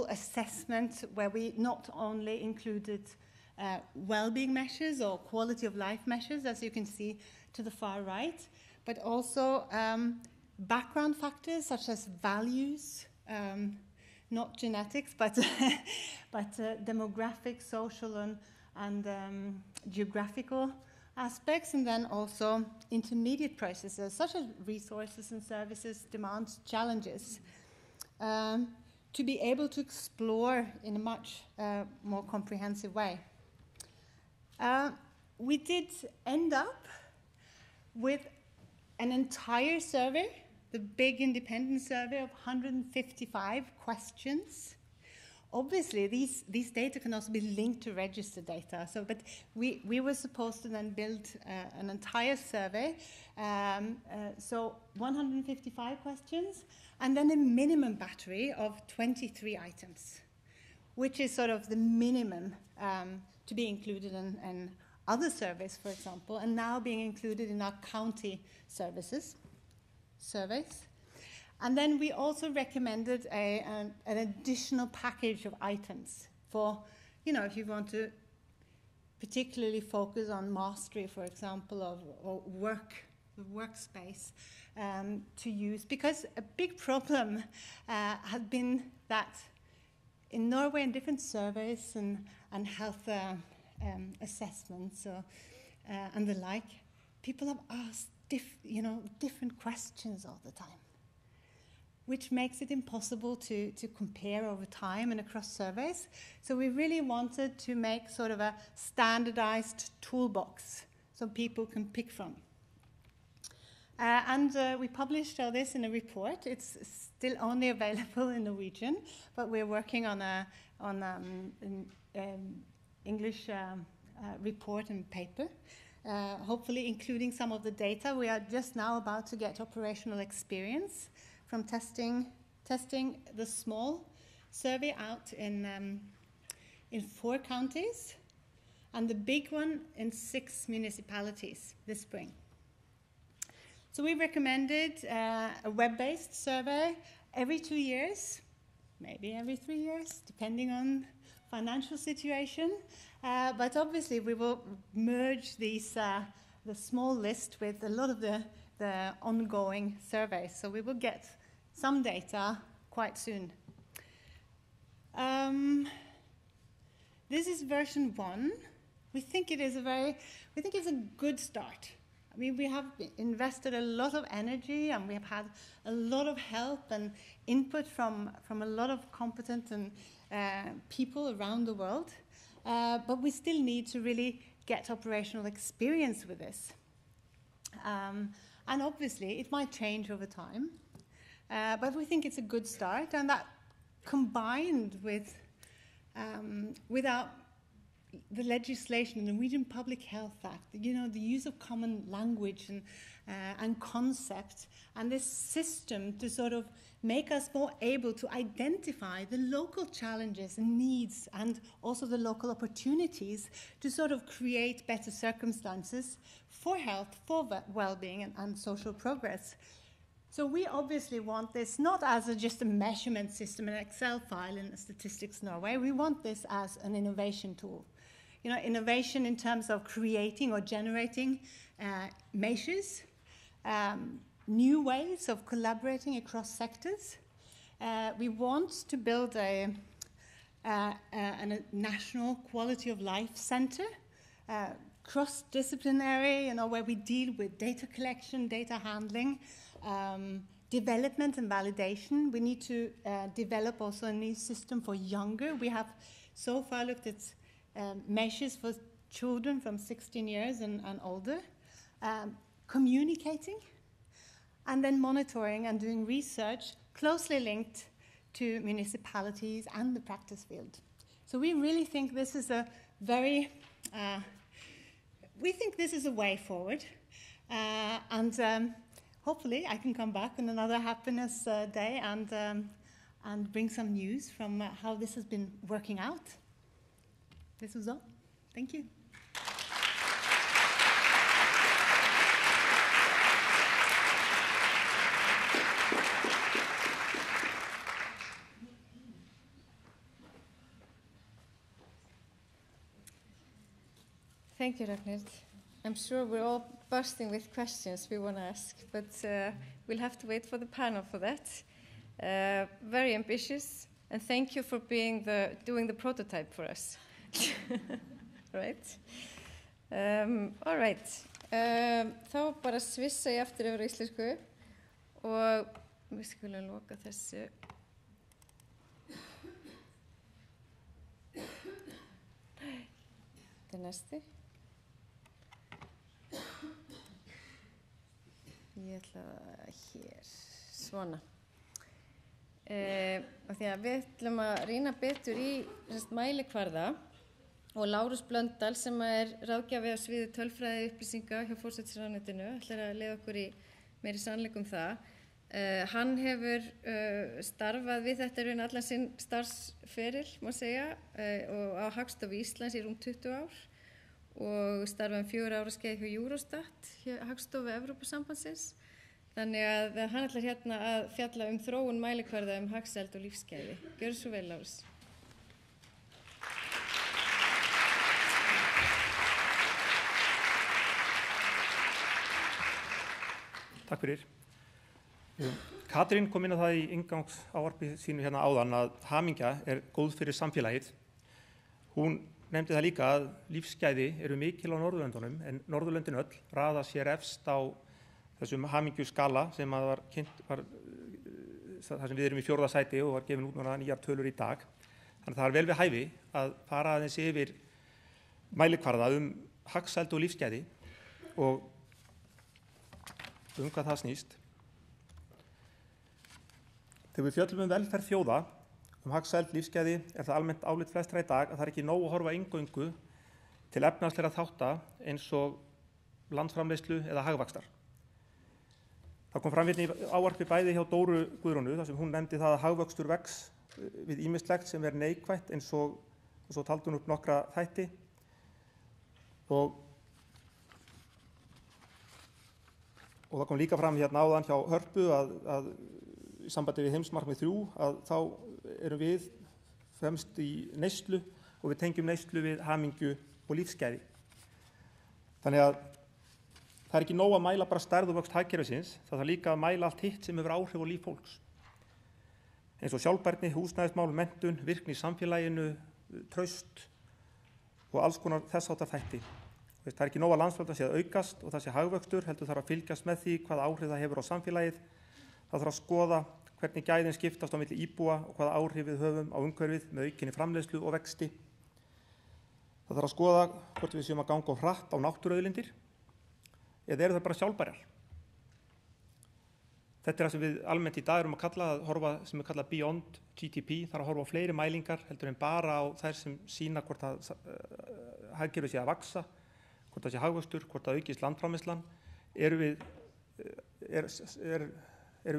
assessment where we not only included well-being measures or quality of life measures, as you can see to the far right, but also background factors such as values, not genetics, but demographic, social, and geographical aspects, and then also intermediate processes such as resources and services, demands, challenges, to be able to explore in a much more comprehensive way. We did end up with an entire survey, the big independent survey of 155 questions. Obviously, these data can also be linked to register data. So, but we were supposed to then build an entire survey. So 155 questions, and then a minimum battery of 23 items, which is sort of the minimum to be included in other surveys, for example, and now being included in our county surveys. And then we also recommended an additional package of items for, if you want to particularly focus on mastery, for example, or workspace to use. Because a big problem has been that in Norway, in different surveys and health assessments and the like, people have asked different questions all the time, which makes it impossible to compare over time and across surveys. So we really wanted to make sort of a standardized toolbox so people can pick from. And we published all this in a report. It's still only available in Norwegian, but we're working on English report and paper, hopefully including some of the data. We are just now about to get operational experience from testing the small survey out in 4 counties, and the big one in 6 municipalities this spring. So we recommended a web-based survey every 2 years, maybe every 3 years, depending on financial situation. But obviously we will merge these the small list with a lot of the ongoing surveys. So we will get some data quite soon. This is version 1. We think it's a good start. I mean, we have invested a lot of energy, and we have had a lot of help and input from a lot of competent and people around the world. But we still need to really get operational experience with this. And obviously, it might change over time, but we think it's a good start, and that combined with the legislation, the Norwegian Public Health Act, you know, the use of common language and concepts, and this system to sort of make us more able to identify the local challenges and needs and also the local opportunities to sort of create better circumstances for health, for well-being and social progress. So we obviously want this not as just a measurement system, an Excel file in Statistics Norway. We want this as an innovation tool. You know, innovation in terms of creating or generating measures, new ways of collaborating across sectors. We want to build a national quality of life center, cross-disciplinary, you know, where we deal with data collection, data handling, development and validation. We need to develop also a new system for younger. We have so far looked at measures for children from 16 years and older, communicating, and then monitoring and doing research closely linked to municipalities and the practice field. So we really think this is a very, we think this is a way forward, and hopefully I can come back on another Happiness Day and bring some news from how this has been working out. This was all. Thank you. Thank you, Ragnhild. I'm sure we're all bursting with questions we want to ask, but we'll have to wait for the panel for that. Very ambitious, and thank you for doing the prototype for us. Right? All right. Þá bara svissa ég aftur yfir íslensku og við skulum loka þessu. Þetta er næsti. Ég ætla hér, svona. Og því að við ætlum að rýna betur í mælikvarða og Lárus Blöndal sem ráðgjafi á sviði tölfræði upplýsinga hjá forsætisráðuneytinu ætlar að leiða okkur í meiri sannleikum það. Hann hefur starfað við þetta raun allan sinn starfsferil, má segja, og á Hagstofu Íslands í rúm 20 ár og starfaði 4 ára skeið hjá Eurostat, Hagstofu Evrópusambandsins. Þannig að hann ætlar hérna að fjalla þróun mælikvarða hagsæld og lífsgæði. Gjörðu svo vel, Lárus. Takk fyrir. Katrín kom inn á það í inngangsávarpi sínu hérna áðan að hamingja góð fyrir samfélagið. Hún nefndi það líka að lífsgæði eru mikil á Norðurlöndunum en Norðurlöndin öll raða sér efst á þessum hamingjuskala sem var kynnt þar sem við erum í 4. sæti og var gefin út núna nýjar tölur í dag. Þannig að það vel við hæfi að fara aðeins yfir mælikvarða hagsæld og lífsgæði og hvað það snýst. Þegar við fjöllum velferð þjóða, hagsæld, lífsgæði, það almennt álit flestra í dag að það ekki nóg að horfa eingöngu til efnahagslegra þátta eins og landsframleiðslu eða hagvaxtar. Það kom fram hérna í ávarpi bæði hjá Dóru Guðrúnu þar sem hún nefndi það að hagvöxtur vex við ýmislegt sem neikvætt eins og svo taldi hún upp nokkra þætti og það kom líka fram hérna áðan hjá Hörpu að í sambandi við heimsmarkmið 3 að þá erum við fremst í neyslu og við tengjum neyslu við hamingju og lífsgæði. Þannig að það ekki nóg að mæla bara stærð og vöxt hagkerfisins, það þarf líka að mæla allt hitt sem hefur áhrif á líf fólks. Eins og sjálfbærni, húsnæðismál, menntun, virkni í samfélaginu, traust og alls konar þess háttar þætti. Það ekki nóg að landsframleiðsla sé að aukast og það sé hagvöxtur, heldur þarf að fylgjast með því hvaða áhrif það hefur á samfélagið. Það þarf að skoða hvernig gæðin skiptast á milli íbúa og hvaða áhrif við höfum á umhverfið með aukinni framleiðslu og vexti. Það þarf að skoða hvort við séum að ganga of hratt á náttúruauðlindir eða eru það bara sjálfbærar. Þetta er það sem við almennt í dag erum að kalla, að horfa sem við kalla beyond GDP, þarf að horfa á fleiri mælingar heldur en bara á þær sem sýna hvort að hagkerfið sé að vaxa, hvort það sé hagvöxtur, hvort það aukist landframleiðslan, erum við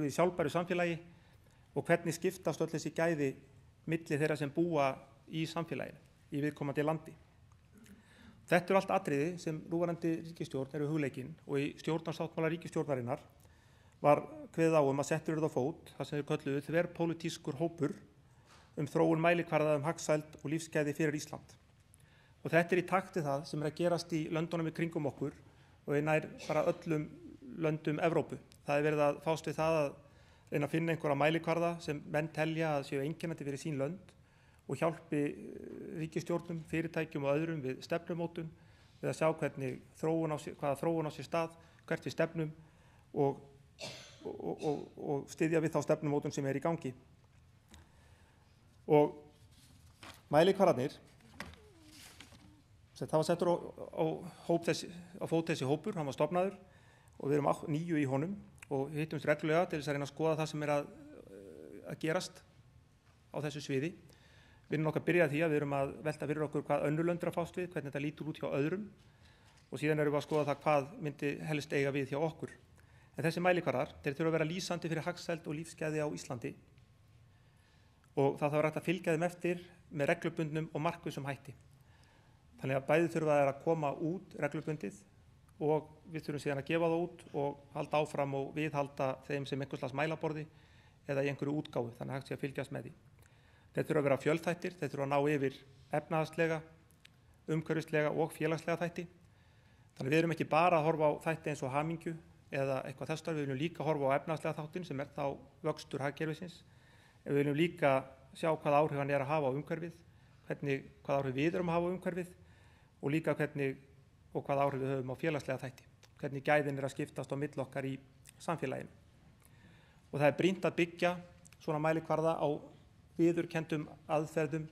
í sjálfbæru samfélagi og hvernig skiptast öll þessi gæði milli þeirra sem búa í samfélaginu, í viðkomandi landi. Þetta eru allt atriði sem núverandi ríkisstjórn eru hugleikin og í stjórnarsáttmála ríkisstjórnarinnar var kveðið á að settur yrði á fót það sem þeir kölluðu þverpólitískur hópur þróun mælikvarða hagsæld og lífsgæði fyrir Ísland. Og þetta er í takt við það sem er að gerast í löndunum í kringum okkur og nær bara öllum löndum Evrópu. Það er verið að fást við það að reyna að finna einhverja mælikvarða sem menn telja að séu einkennandi fyrir sín lönd og hjálpi ríkisstjórnum, fyrirtækjum og öðrum við stefnumótun, við að sjá hvaða þróun á sér stað, hvert við stefnum og styðja við þá stefnumótun sem er í gangi. Og mælikvarðarnir, það var settur á fót þessi hópur, hann var stofnaður og við erum 9 í honum og hittumst reglulega til þess að reyna að skoða það sem er að gerast á þessu sviði. Vinnun okkar byrjaði því að við erum að velta fyrir okkur hvað önnur lönd eru að fást við, hvernig þetta lítur út hjá öðrum og síðan erum við að skoða það hvað myndi helst eiga við hjá okkur. En þessi mælikvarðar, þeir þurfa að vera lýsandi fyrir hagsæld og lífsgæði á Íslandi og það þarf að fylgja þeim eftir með reglubundnum og markvissum hætti. Þannig að bæði þurfa þeir að koma út reglubundið og við þurfum síðan að gefa það út og halda áfram og viðhalda þeim sem einhvers slags mælaborði eða í einhverju útgáfu, þannig að hægt sé að fylgjast með því. Þeir þurfa að vera fjölþættir, þeir þurfa að ná yfir efnahagslega, umhverfislega og félagslega þætti. Þannig við erum ekki bara að horfa á þætti eins og hamingju eða eitthvað þess, við viljum líka horfa á efnahagslega þáttin sem er þá vöxtur hagkerfisins. En við viljum líka sjá hvaða áhrif hann er að hafa á umhverfið, hvaða áhrif við erum að hafa á umhverfið og líka hvaða áhrif við höfum á félagslega þætti, hvernig gæðin er að skiptast á milli okkar í samfélaginu. Og það er brýnt að byggja svona mælikvarða á viðurkenndum aðferðum,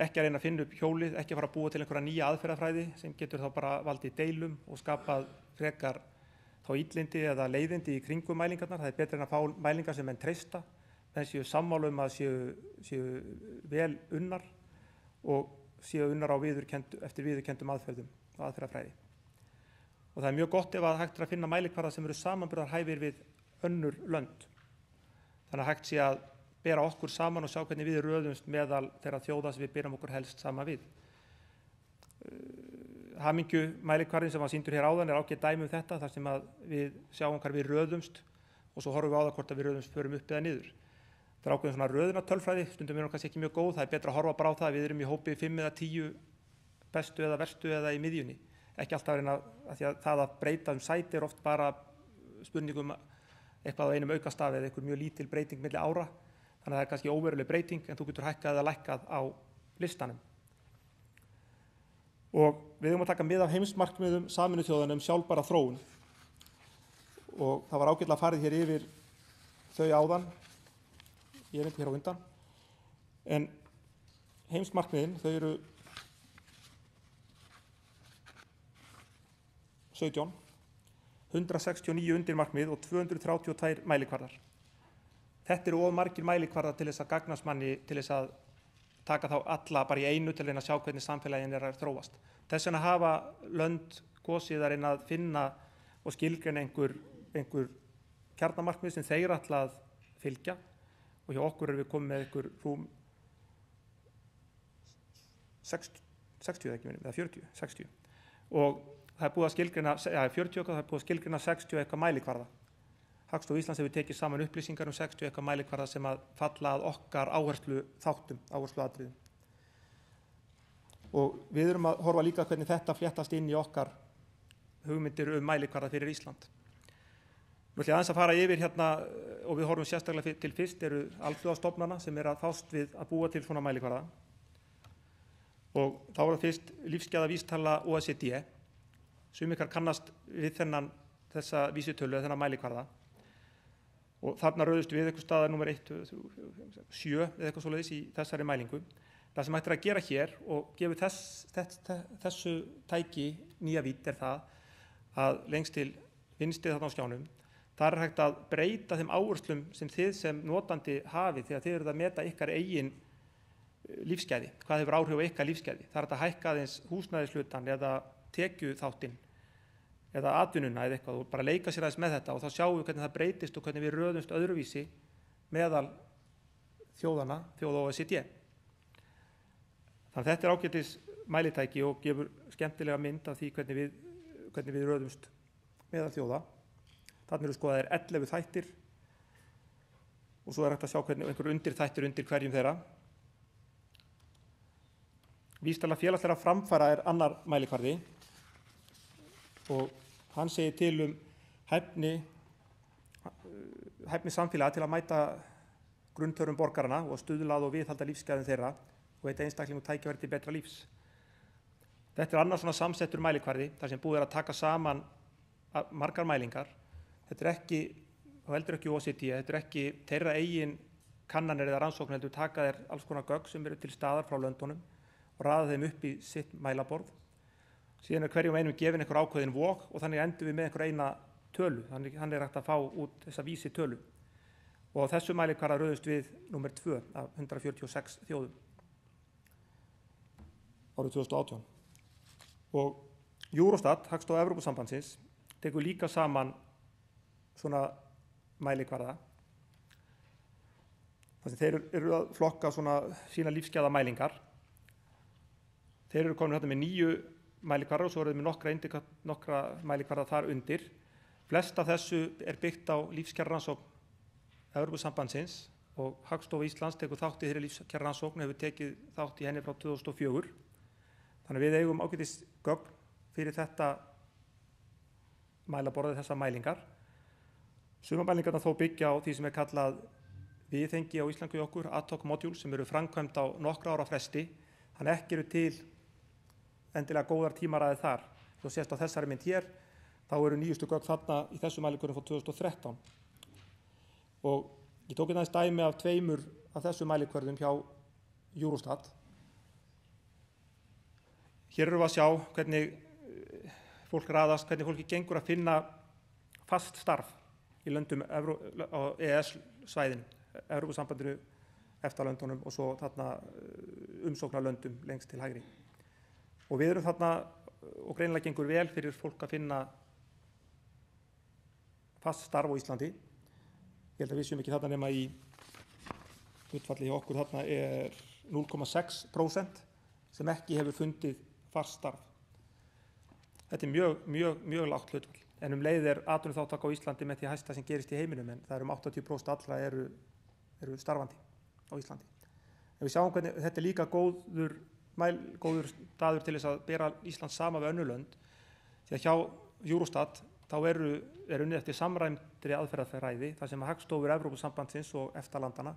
ekki að reyna að finna upp hjólið, ekki að fara að búa til einhverja nýja aðferðafræði sem getur þá bara valdið deilum og skapað frekar þá illindi eða leiðindi í kringum mælingarnar. Það er betra en að fá mælingar sem menn treysta, menn séu sammála að séu vel unnar og séu unnar eftir viðurkenndum aðferðum og aðferðafræði. Og það er mjög gott ef að hægt er að finna mælikvarða sem eru samanburðarhæfir við önnur lönd. Þannig að hægt sé að bera okkur saman og sjá hvernig við röðumst meðal þeirra þjóða sem við berum okkur helst saman við. Hamingju mælikvarðin sem var sýndur hér áðan er ágætt dæmi þetta, þar sem að við sjáum hvar við röðumst og svo horfum við á það hvort að við röðumst förum upp eða niður. Það er ákveðin svona röðunartölfræði, stundum er hún kannski ekki mjög góð, það er betra að horfa bara á það að við erum í hópi 5 eða 10 bestu eða verstu eða í miðjunni. Ekki alltaf reyna að því að það að breyta sæti er oft bara spurningum eitthvað á einum aukastaf eða einhver mjög lítil breyting milli ára. Þannig að það er kannski óveruleg breyting en þú getur hækkað eða lækkað á listanum. Og við höfum að taka mið af heimsmarkmiðum Sameinuðu þjóðanna sjálfbæra þróun. Og það var ágætlega farið hér yfir þau áðan, ég er hér á undan. En heimsmarkmiðin, þau eru 17, 169 undirmarkmið og 232 mælikvarðar. Þetta eru of margir mælikvarðar til þess að gagnast manni til þess að taka þá alla bara í einu til að reyna að sjá hvernig samfélagin er að þróast. Þess vegna hafa lönd kosið að reyna að finna og skilgreina einhver kjarnamarkmið sem þeir ætla að fylgja og hjá okkur erum við komið með einhver rúm 60 eða 40 og það er búið að skilgreina 40 og það er búið að skilgreina 60 eitthvað mælikvarða. Hagstofa Íslands hefur tekið saman upplýsingar 60 eitthvað mælikvarða sem að falla að okkar áhersluatriðum. Og við erum að horfa líka hvernig þetta fléttast inn í okkar hugmyndir mælikvarða fyrir Ísland. Nú ætla ég aðeins að fara yfir hérna og við horfum sérstaklega til fyrst eru alþjóðastofnana sem er að fást við að búa til svona mælikvarða. Og þá var það fyrst lífsgæðavísitala OECD. Sumir kannast við þessa vísitölu eða þennan mælikvarða. Og þarna röðust við eitthvað staðar númer 1, 2, 3, 4, 5, 6, 7 eða eitthvað svoleiðis í þessari mælingu. Það sem hægt að gera hér og gefur þessu tæki nýja vídd það að lengst til vinstri þarna á skjánum, þar hægt að breyta þeim áherslum sem þið sem notandi hafið þegar þið eruð að meta ykkar eigin lífsgæði, hvað hefur áhrif á ykkar lífsgæði. Það hægt að hækka aðeins húsnæðishlutann eða tekjuþáttinn eða atvinnuna eða eitthvað og bara leika sér aðeins með þetta og þá sjáum við hvernig það breytist og hvernig við röðumst öðruvísi meðal þjóða OECD. Þannig þetta ágætis mælitæki og gefur skemmtilega mynd af því hvernig við röðumst meðal þjóða. Þarna eru skoðaðir 11 þættir og svo hægt að sjá hvernig einhver undirþættir undir hverjum þeirra. Vísitala félagslegra framfara annar mælikvarði og hann segir til hæfni samfélaga til að mæta grunnþörfum borgarana og stuðlað og viðhalda lífsgæðum þeirra og veita einstaklingum tækifæri til betra lífs. Þetta annar svona samsettur mælikvarði þar sem búið að taka saman margar mælingar. Þetta ekki, og heldur ekki OECD, þetta ekki þeirra eigin kannanir eða rannsóknir, heldur taka þeir alls konar gögn sem eru til staðar frá löndunum og raða þeim upp í sitt mælaborð. Síðan hverjum einum gefin einhver ákveðin vog og þannig endum við með einhver eina tölu. Þannig hann hægt að fá út þessa vísi tölu. Og á þessu mælikvarða röðumst við númer 2 af 146 þjóðum árið 2018. Og Eurostat, Hagstofa Evrópusambandsins, tekur líka saman svona mælikvarða. Þannig þeir eru að flokka svona sína lífsgæða mælingar. Þeir eru komin með 9 mælikvarða og svo eru með nokkra mælikvarða þar undir. Flest af þessu byggt á lífskjararannsókn Evrópusambandsins og Hagstofa Íslands tekur þátt í þeirri lífskjararannsókn og hefur tekið þátt í henni frá 2004. Þannig við eigum ágætis gögn fyrir þetta mælaborðið, þessar mælingar. Sumar mælingarnar þó byggja á því sem kallað viðhengi á íslensku í okkur, ad hoc modules, sem eru framkvæmd á nokkra ára fresti. Þannig ekki eru til endilega góðar tímaraðir þar. Þú sést á þessari mynd hér, þá eru nýjustu gögn þarna í þessu mælingunum frá 2013. Og ég tók aðeins dæmi af 2 af þessu mælikvörðum hjá Eurostat. Hér erum við að sjá hvernig fólk raðast, hvernig fólki gengur að finna fast starf í löndum á EES-svæðinu, Evrópusambandinu, EFTA-löndunum og svo þarna umsóknarlöndum lengst til hægri. Og við erum þarna, og greinilega gengur vel fyrir fólk að finna fast starf á Íslandi. Ég held að við séum ekki þarna nema í hlutfalli hjá okkur þarna 0,6% sem ekki hefur fundið fast starf. Þetta mjög lágt hlutfall. En leið atvinnuþátttaka á Íslandi með því hæsta sem gerist í heiminum, en það 80% allra eru starfandi á Íslandi. En við sjáum hvernig þetta líka góður staður til þess að bera Ísland sama við önnur lönd, því að hjá Eurostat þá er unnið eftir samræmdri aðferðafræði þar sem Hagstofur Evrópusambandsins og EFTA-landana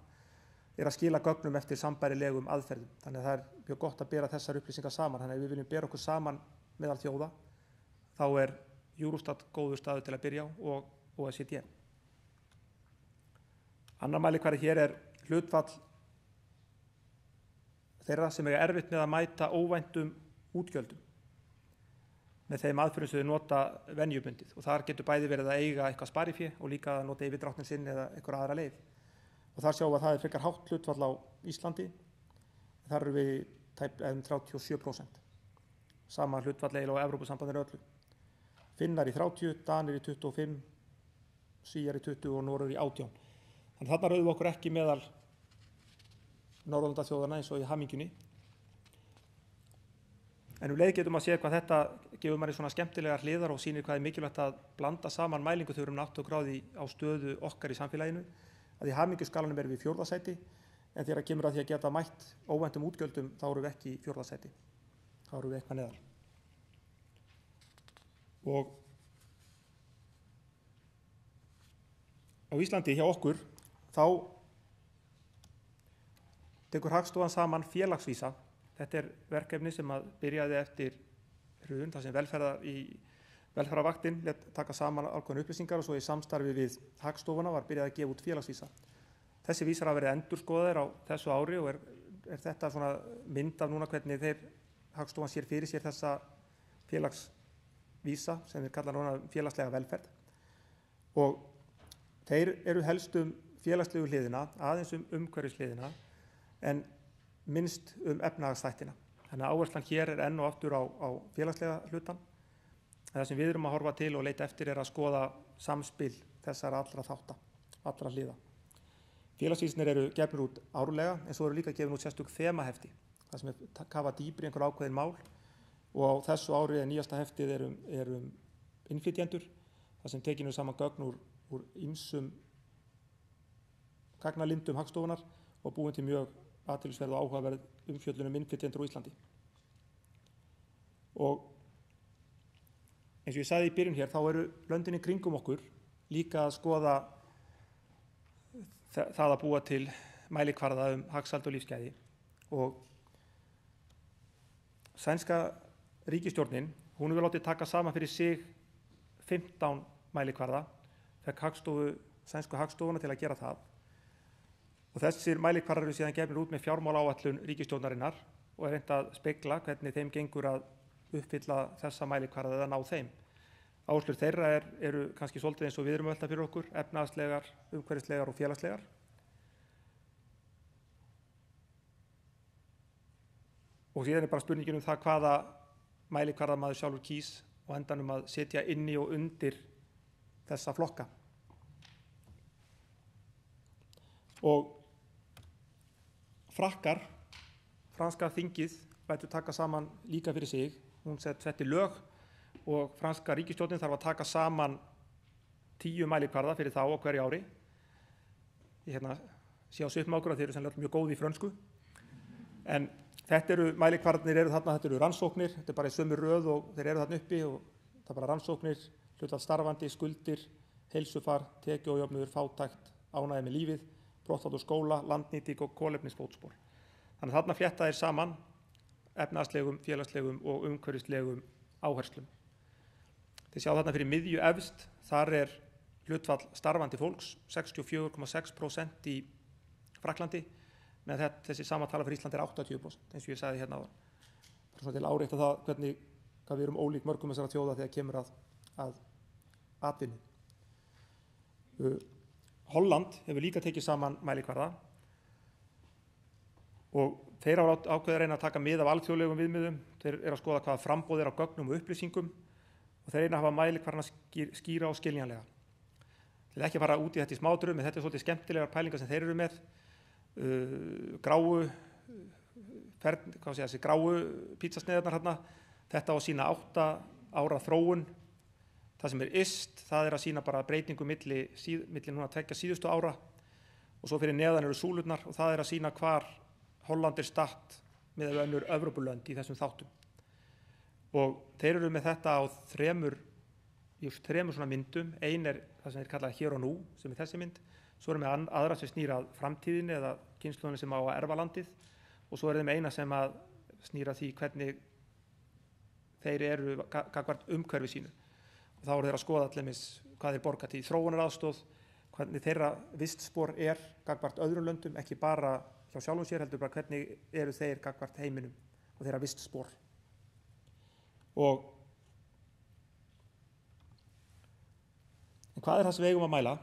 að skila gögnum eftir sambærilegum aðferðum. Þannig að það mjög gott að bera þessar upplýsingar saman. Þannig að ef við viljum bera okkur saman meðal þjóða, þá Eurostat góður staður til að byrja á og OECD. Annar mælikvarði hér hlutfall þeirra sem erfitt með að mæta óvæntum útgjöldum með þeim aðferðum sem þau nota venjubundið. Og þar getur bæði verið að eiga eitthvað sparifé og líka að nota yfirdráttinn sinn eða eitthvað aðra leið. Og þar sjáum við að það frekar hátt hlutfall á Íslandi. Þar við tæp 37%. Sama hlutfall eiginlega á Evrópusambandinu öllu. Finnar í 30, Danir í 25, Svíar í 20 og Noregur í 18. Þannig þarna rauðum okkur ekki meðal Norðurlandaþjóðanna eins og í hamingjunni. En leið getum að sé hvað þetta gefur manni svona skemmtilegar hliðar og sýnir hvað mikilvægt að blanda saman mælingu þegar nátt og gráði á stöðu okkar í samfélaginu. Að í hamingjuskalanum við 4. sæti, en þegar kemur að því að geta mætt óvæntum útgjöldum, þá erum við ekki í 4. sæti. Þá erum við eitthvað neðar. Og á Íslandi hjá okkur, þá tekur Hagstofan saman félagsvísa. Þetta verkefni sem byrjaði eftir hrun, þar sem velferðarvaktinn lét taka saman ákveðnar upplýsingar og svo í samstarfi við Hagstofuna var byrjað að gefa út félagsvísa. Þessi vísar hafa verið endurskoðaðir á þessu ári og þetta svona mynd af núna hvernig Hagstofan sér fyrir sér þessa félagsvísa sem þeir kalla núna félagslega velferð. Og þeir eru helst félagslegu hliðina, aðeins umhverfishliðina, en minnst efnahagsþættina. Þannig að áherslan hér er enn og aftur á félagslega hlutan. En það sem við erum að horfa til og leita eftir er að skoða samspil þessara allra þátta, allra hliða. Félagsvísnir eru gefnir út árlega, en svo eru líka gefin út sérstök þemahefti, það sem er kafa dýpri einhver ákveðin mál, og á þessu ári nýjasta heftið er innflytjendur, það sem tekinu saman gögn úr ýmsum gagnalindum Hagstofunnar og búin til mjög athyglisverð og áhugaverð umfjöllun innflytjendur á Íslandi. Og eins og ég sagði í byrjun hér, þá eru löndin í kringum okkur líka að skoða það að búa til mælikvarða hagsæld og lífsgæði. Og sænska ríkisstjórnin, hún hefur látið taka saman fyrir sig 15 mælikvarða, fekk sænsku Hagstofuna til að gera það. Og þessir mælikvarðar eru síðan gefnir út með fjármálaáætlun ríkisstjórnarinnar og er reynt að spegla hvernig þeim gengur að uppfylla þessa mælikvarða eða ná þeim. Áherslur þeirra eru kannski svolítið eins og við erum að velta fyrir okkur, efnahagslegar, umhverfislegar og félagslegar. Og síðan er bara spurningin það hvaða mælikvarða maður sjálfur kýs og endanum að setja inni og undir þessa flokka. Og franska þingið lætur taka saman líka fyrir sig. Hún setti lög og franska ríkisstjórnin þarf að taka saman 10 mælikvarða fyrir þá á hverju ári. Ég sé á svipnum á okkur að þeir eru sennilega mjög góð í frönsku. En mælikvarðarnir eru þarna, þetta eru rannsóknir, þetta er bara í sömu röð og þeir eru þarna uppi og það er bara rannsóknir, hlutfall starfandi, skuldir, heilsufar, tekjuójöfnuður, fátækt, ánægja með lífið, brottfall úr skóla, landnýting og kolefnisfótspor. Þannig að þarna flétta þeir saman efnahagslegum, félagslegum og umhverfislegum áherslum. Þið sjá þarna fyrir miðju efst, þar er hlutfall starfandi fólks, 64,6% í Frakklandi, með þessi samatala fyrir Íslandi er 80%, eins og ég sagði hérna áðan. Bara svona til að árétta það hvað við erum ólík mörgum þessara þjóða þegar kemur að atvinnu. Holland hefur líka tekið saman mælikvarða og þeir hafa ákveðið að reyna að taka mið af alþjóðlegum viðmiðum. Þeir eru að skoða hvaða framboð er á gögnum og upplýsingum og þeir reyna að hafa mælikvarðana skýra og skiljanlega. Þeir eru ekki að fara út í þetta í smádröðum, en þetta er svolítið skemmtilegar pælingar sem þeir eru með. Þessi gráu pítsasneiðarnar hérna, þetta á að sýna 8 ára þróun. Það sem er yst, það er að sýna bara breytingu milli núna 2 síðustu ára og svo fyrir neðan eru súlurnar og það er að sýna hvar Holland er statt með önnur Evrópulönd í þessum þáttum. Og þeir eru með þetta á þremur svona myndum. Ein er það sem þeir kalla hér og nú, sem er þessi mynd. Svo er með aðra sem snýr að framtíðinni eða kynslóðinni sem á að erfa landið og svo er þeim eina sem að snýr að því hvernig þeir eru gagnvart umhverfi sínu. Og þá eru þeir að skoða allir hvað þeir borga til þróunaraðstoð, hvernig þeirra vistspor er gagnvart öðrum löndum, ekki bara hjá sjálfum sér, heldur bara hvernig eru þeir gagnvart heiminum og þeirra vistspor. En hvað er það sem við eigum að mæla?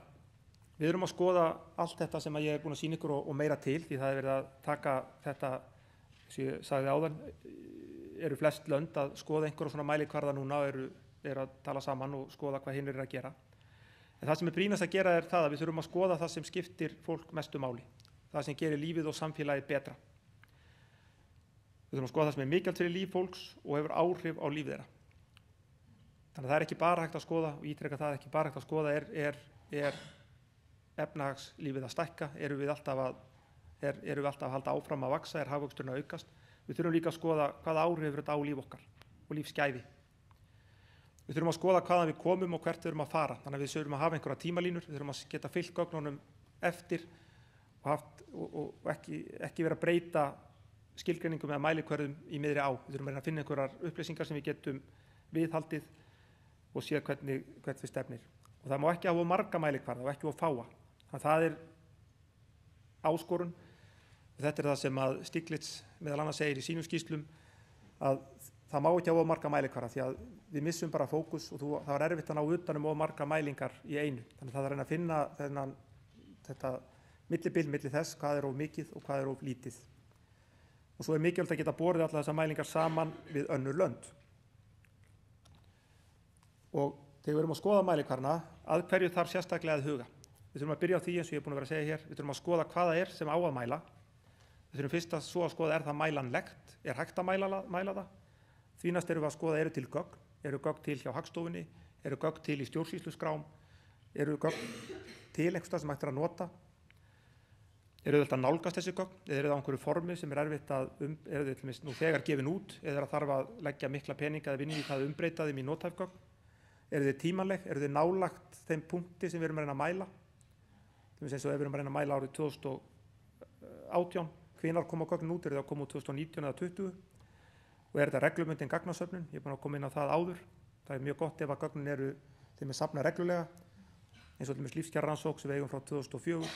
Við erum að skoða allt þetta sem ég er búin að sýna ykkur og meira til, því það er verið að taka þetta, sem ég sagði áðan, eru flest lönd að skoða einhverjum svona mælikvarða núna og eru að tala saman og skoða hvað hinn eru að gera. En það sem er brýnast að gera er það að við þurfum að skoða það sem skiptir fólk mestu máli, það sem gerir lífið og samfélagið betra. Við þurfum að skoða það sem er mikilvægt fyrir líf fólks og hefur áhrif á líf þeirra. Þannig að það er ekki bara hægt að skoða, og ítreka það ekki bara hægt að skoða, er efnahagslífið að stækka, erum við alltaf að halda áfram að vaxa, er hagvöxturinn að aukast. Við þurfum líka að skoða hvaða áhrif hefur þetta á líf okkar og lífsgæði. Við þurfum að skoða hvaðan við komum og hvert við erum að fara. Þannig að við þurfum að hafa einhverja tímalínur, við þurfum að geta fylgt gögnunum eftir og ekki vera að breyta skilgreiningum eða mælikvörðum í miðri á. Við þurfum að reyna að finna einhverjar upplýsingar sem við getum viðhaldið og séð hvert við stefnir. Og það má ekki hafa marga mælikvarða og ekki hafa fáa. Þannig að það er áskorun Þetta það sem að Stiglitz meðal annars segir í sínum skýrslum, að það má ekki hafa of marga mælikvarða því að við missum bara fókus og það var erfitt að ná utan of marga mælingar í einu. Þannig það að reyna að finna þetta millibil milli þess hvað of mikið og hvað of lítið. Og svo mikilvægt að geta borið allar þessar mælingar saman við önnur lönd. Og þegar við erum að skoða mælikvarðana, að hverju þarf sérstaklega að huga. Við þurfum að byrja á því eins og ég er búin að vera að segja hér, við þurfum að skoða hvað það sem á að mæla. Við þurfum fyrst að svo að skoða það mælanlegt, hægt að mæla það. Því næst erum við að skoða eru til gögn, eru gögn til hjá Hagstofunni, eru gögn til í stjórnsýsluskrám, eru gögn til einhverstað sem hægt að nota. Eru þau að nálgast þessi gögn eða eru það á einhverju formi sem erfitt að eru þau nú þegar gefin út eða þarf að leggja mikla peninga eða vinna í það að umbreyta þeim í nothæf gögn? Eru þau tímanleg? Eru þau nálagt þeim punkti sem við erum að reyna að mæla? Eins og ef við erum að reyna að mæla árið 2018, hvenær koma gögnin út? Eru þau að koma út 2019 eða 2020? Og er þetta reglubundin gagnasöfnun? Ég er búin að koma inn á það áður. Það er mjög gott ef að gögnin þeim safnað reglulega, eins og lífskjararannsókn sem við eigum frá 2004,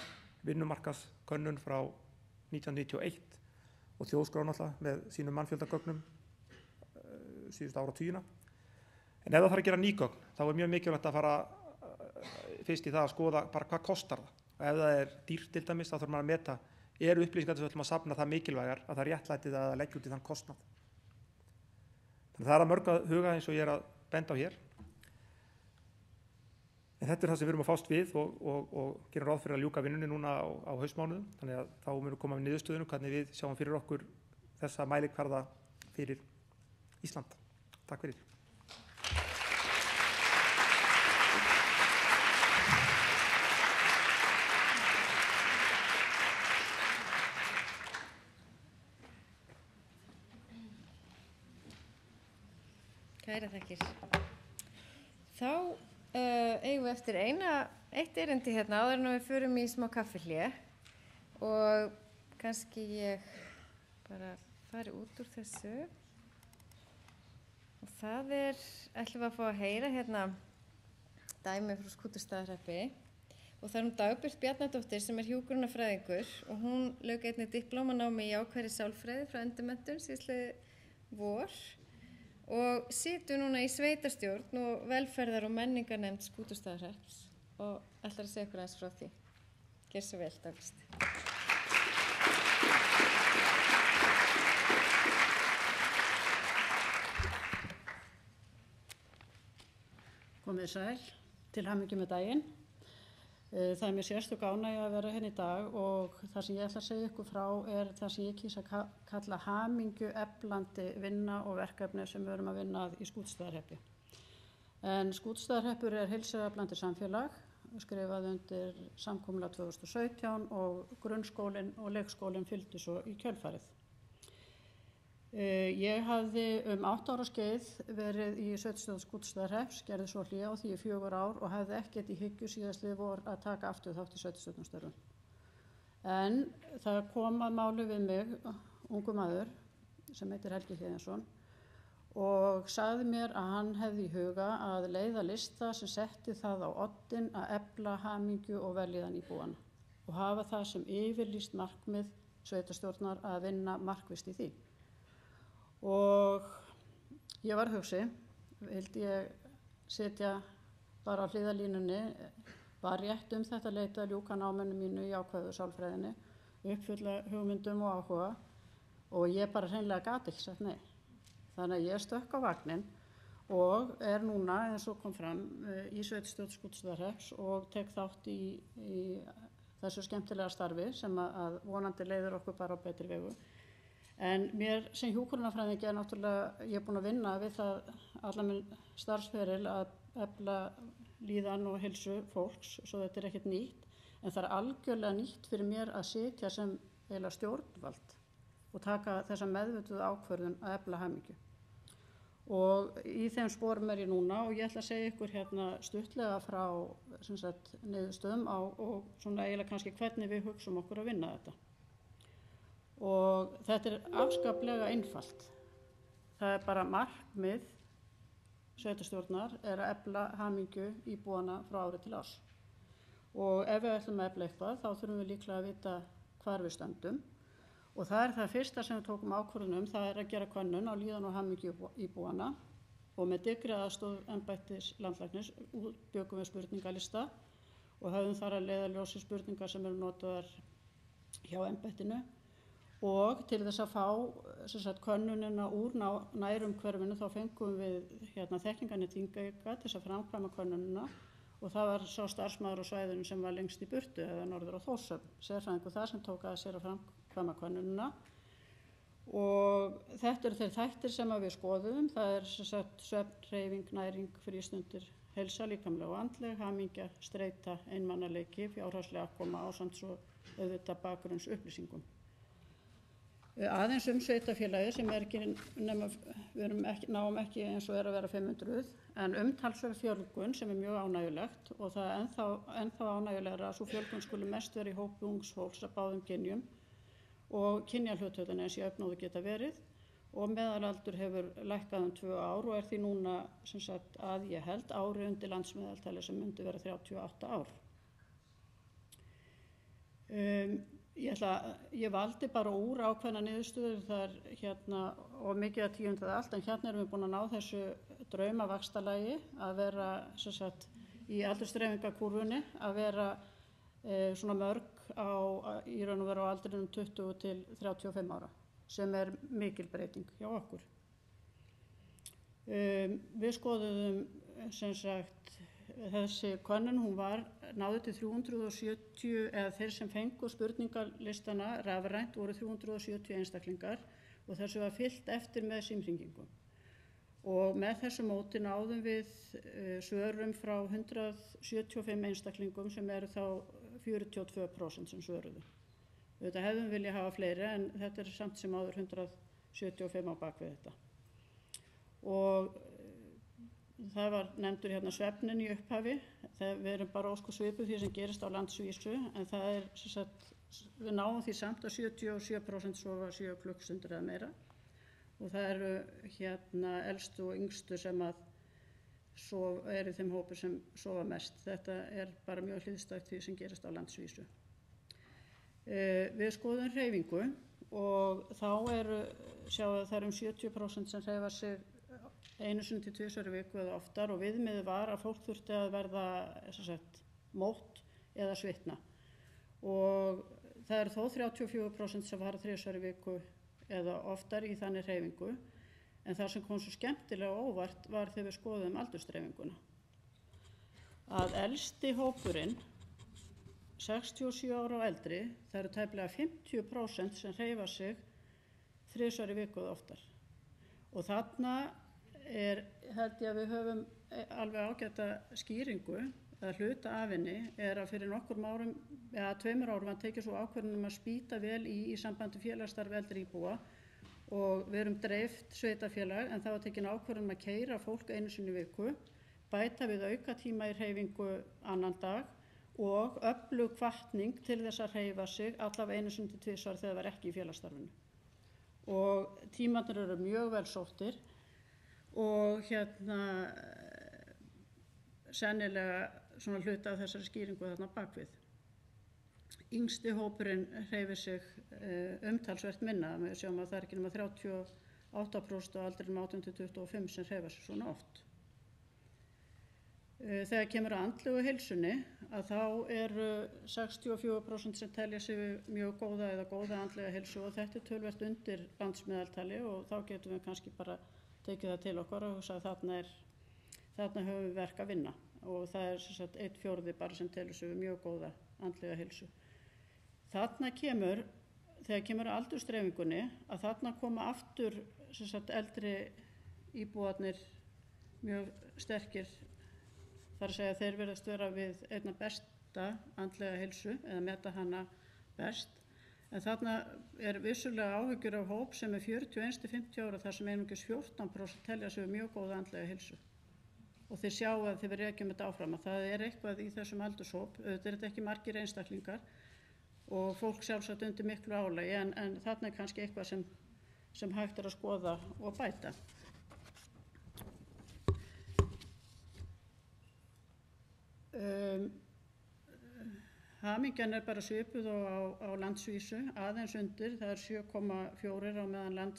vinnumarkaðskönnun frá 1991 og þjóðskrá náttúrulega með sínum mannfjöldagögnum síðustu áratugina. En ef það þarf að gera ný gögn, þá er mjög mikilvægt að fara fyrst í það að skoða bara hvað kostar það. Og ef það er dýrt til dæmis, þá þarf maður að meta, eru upplýsingar sem við ætlum að safna það mikilvægar að það réttlæti það að leggja út í þann kostnað. Þannig það er að mörg að huga eins og ég er að benda á hér. En þetta er það sem við erum að fást við og gerum ráð fyrir að ljúka vinnunni núna á haustmánuðum. Þannig að þá munum við koma við niðurstöðunum hvernig við sjáum fyrir okkur þessa mælikvarða fyrir Ísland. Takk fyrir. Kæra þakkir. Þá eigum við eftir eitt erindi hérna áður en við förum í smá kaffihlé og kannski ég bara fari út úr þessu og það ætlum við að fá að heyra hérna dæmi frá Skútustaðahreppi og það er Dagbjört Bjarnadóttir sem er hjúkrunarfræðingur og hún lauk einnig diplómanámi í jákvæðri sálfræði frá Endurmenntun síðastliðið vor og situr núna í sveitarstjórn og velferðar- og menningarnefnd Skútustaðahrepps og ætlar að segja ykkur aðeins frá því. Gjör svo vel, Dagbjört. Komið sæl, til hamingju með daginn. Það er mér sérstök ánægja að vera hérna í dag og það sem ég ætla að segja ykkur frá er það sem ég kýs að kalla hamingju eflandi vinna og verkefni sem við erum að vinna að í Skútustaðahreppi. En Skútustaðahreppur er heilsueflandi samfélag, skrifað undir samkomulag 2017 og grunnskólinn og leikskólinn fylgdu svo í kjölfarið. Ég hafði 8 ára skeið verið í sveitarstjórn Skútustaðahrepps, gerði svo hlé á því í 4 ár og hafði ekkert í hyggju síðastliðið vor að taka aftur þátt í sveitarstjórnarstörfum. En það kom að máli við mig, ungu maður, sem heitir Helgi Héðinsson, og sagði mér að hann hefði í huga að leiða lista sem setti það á oddinn að efla hamingju og vellíðan íbúanna og hafa það sem yfirlýst markmið sveitarstjórnar að vinna markvisst í því. Og ég var hugsi, vildi ég setja bara á hliðarlínunni, var rétt þetta leita að ljúka náminu mínu í jákvæðu sálfræðinni, uppfylla hugmyndum og áhuga og ég bara hreinlega gat ekki sagt nei. Þannig að ég stökk á vagnin og er núna, eins og kom fram, í sveitarstjórn Skútustaðahrepps og tek þátt í þessu skemmtilega starfi sem að vonandi leiðir okkur bara á betri vegu. En mér sem hjúkrunarfræðingi er náttúrulega, ég er búin að vinna við það allan minn starfsferil að efla líðan og heilsu fólks, svo þetta er ekkert nýtt, en það er algjörlega nýtt fyrir mér að sitja sem eiginlega stjórnvald og taka þessa meðvituðu ákvörðun að efla hamingju. Og í þeim sporum er ég núna og ég ætla að segja ykkur hérna stuttlega frá niðurstöðum og svona eiginlega kannski hvernig við hugsum okkur að vinna þetta. Og þetta er afskaplega einfalt. Það er bara markmið sveitarstjórnar er að efla hamingju íbúanna frá ári til árs. Og ef við ætlum að efla eitthvað þá þurfum við líklega að vita hvar við stöndum Og það er það fyrsta sem við tókum ákvörðun það er að gera könnun á líðan og hamingju íbúanna og með dyggri aðstoð embættis landlæknis bjökum við spurningalista og höfum þar að leiðarljósi spurningar sem eru notaðar hjá embættinu og til þess að fá könnunina úr nærumhverfinu þá fengum við þekkingarnet Þingeyinga til þess að framkvæma könnunina og það var sá starfsmaður á svæðinu sem var lengst í burtu eða norður á Þórshöfn, sérfræðingur það sem tók að sér að framkvæma könnunina og þetta eru þeir þættir sem við skoðum, það er svefn, hreyfing, næring, frístundir, heilsa, líkamlega og andleg, hamingja, streita, einmannaleiki, fjárhagslega afkoma ásamt svo auðvitað bakgrunns upplýsingum. Aðeins sveitarfélagið sem er ekki nema, við náum ekki eins og er að vera 500 en umtalsverð fjölgun sem er mjög ánægjulegt og það er ennþá ánægjulegra að svo fjölgun skuli mest vera í hópi ungs fólks að báðum kynjum og kynjahlutföllin eins í öfnóðu geta verið og meðalaldur hefur lækkað 2 ár og er því núna sem sagt að ég held ári undir landsmeðaltali sem myndi vera 38 ár. Ég valdi bara úr ákveðna niðurstöður þar og mikið að tíunda allt en hérna erum við búin að ná þessu draumavaxtalagi að vera sem sagt í aldursdreifingarkúrfunni að vera svona mörg í raun og veru á aldrinum 20 til 35 ára sem er mikil breyting hjá okkur. Við skoðuðum sem sagt þessi könnun hún náði til 370 eða þeir sem fengu spurningalistana rafrænt voru 370 einstaklingar og þessu var fylgt eftir með símhringingum. Og með þessu móti náðum við svörum frá 175 einstaklingum sem eru þá 42% sem svöruðu. Þetta hefðum vilja hafa fleiri en þetta er samt sem áður 175 á bakvið þetta. Og það var nefndur hérna svefnin í upphafi. Við erum bara ósku svipuð því sem gerist á landsvísu en það er sem sagt, við náum því samt að 77% sofa 7 klukkstundir eða meira. Og það eru hérna elstu og yngstu sem að eru þeim hópur sem sofa mest. Þetta er bara mjög hliðstætt því sem gerist á landsvísu. Við skoðum hreyfingu og þá sjáum við það 70% sem hreyfa sig 1 til 2 sinni í viku eða oftar og viðmiðið var að fólk þurfti að verða mótt eða svitna. Og það eru þó 34% sem fara 3 sinni í viku eða oftar í þannig hreyfingu en það sem kom svo skemmtilega óvart var þegar við skoðum aldursdreifinguna. Að elsti hópurinn 67 ára og eldri, það eru tæplega 50% sem hreyfa sig 3 sinni í viku eða oftar. Og þarna held ég að við höfum alveg ágæta skýringu að hluta af henni að fyrir nokkrum árum eða 2 árum að tekið svo ákvörðun að spýta vel í sambandi félagsstarfi eldri íbúa og við erum dreift sveitarfélag en það var tekin ákvörðun að keyra fólk 1 sinni í viku, bæta við aukatíma í hreyfingu annan dag og öflug hvatning til þess að hreyfa sig allavega 1 sinni til 2 þegar það var ekki í félagsstarfinu. Og tímarnir eru mjög vel sóttir og sennilega svona hluta af þessari skýringu þarna bakvið. Yngsti hópurinn hreyfir sig umtalsvert minna, við sjáum að það ekki nema 38% á aldrinum 18 til 25 sem hreyfa sig svona oft. Þegar kemur að andlegu heilsunni að þá eru 64% sem telja sig mjög góða eða góða andlega heilsu og þetta er töluvert undir landsmeðaltali og þá getum við kannski bara tekið það til okkar og hugsa að þarna höfum við verk að vinna og það er sem sagt 1/4 bara sem telur sig mjög góða andlega heilsu. Þarna þegar kemur að aldursdreifingunni að þarna koma aftur sem sagt eldri íbúarnir mjög sterkir, þar að segja að þeir virðast vera við einna besta andlega heilsu eða meta hana best. En þarna vissulega áhyggjur af hóp sem 41 til 50 ára þar sem einungis 14% telja sig mjög góða andlega heilsu. Og þið sjáu að þið við rekjum þetta áfram að það eitthvað í þessum aldurshóp, auðvitað þetta ekki margir einstaklingar og fólk sjálfsagt undir miklu álagi en þarna kannski eitthvað sem hægt að skoða og bæta. Hamingjan bara svipuð á landsvísu, aðeins undir, það 7,4 á meðan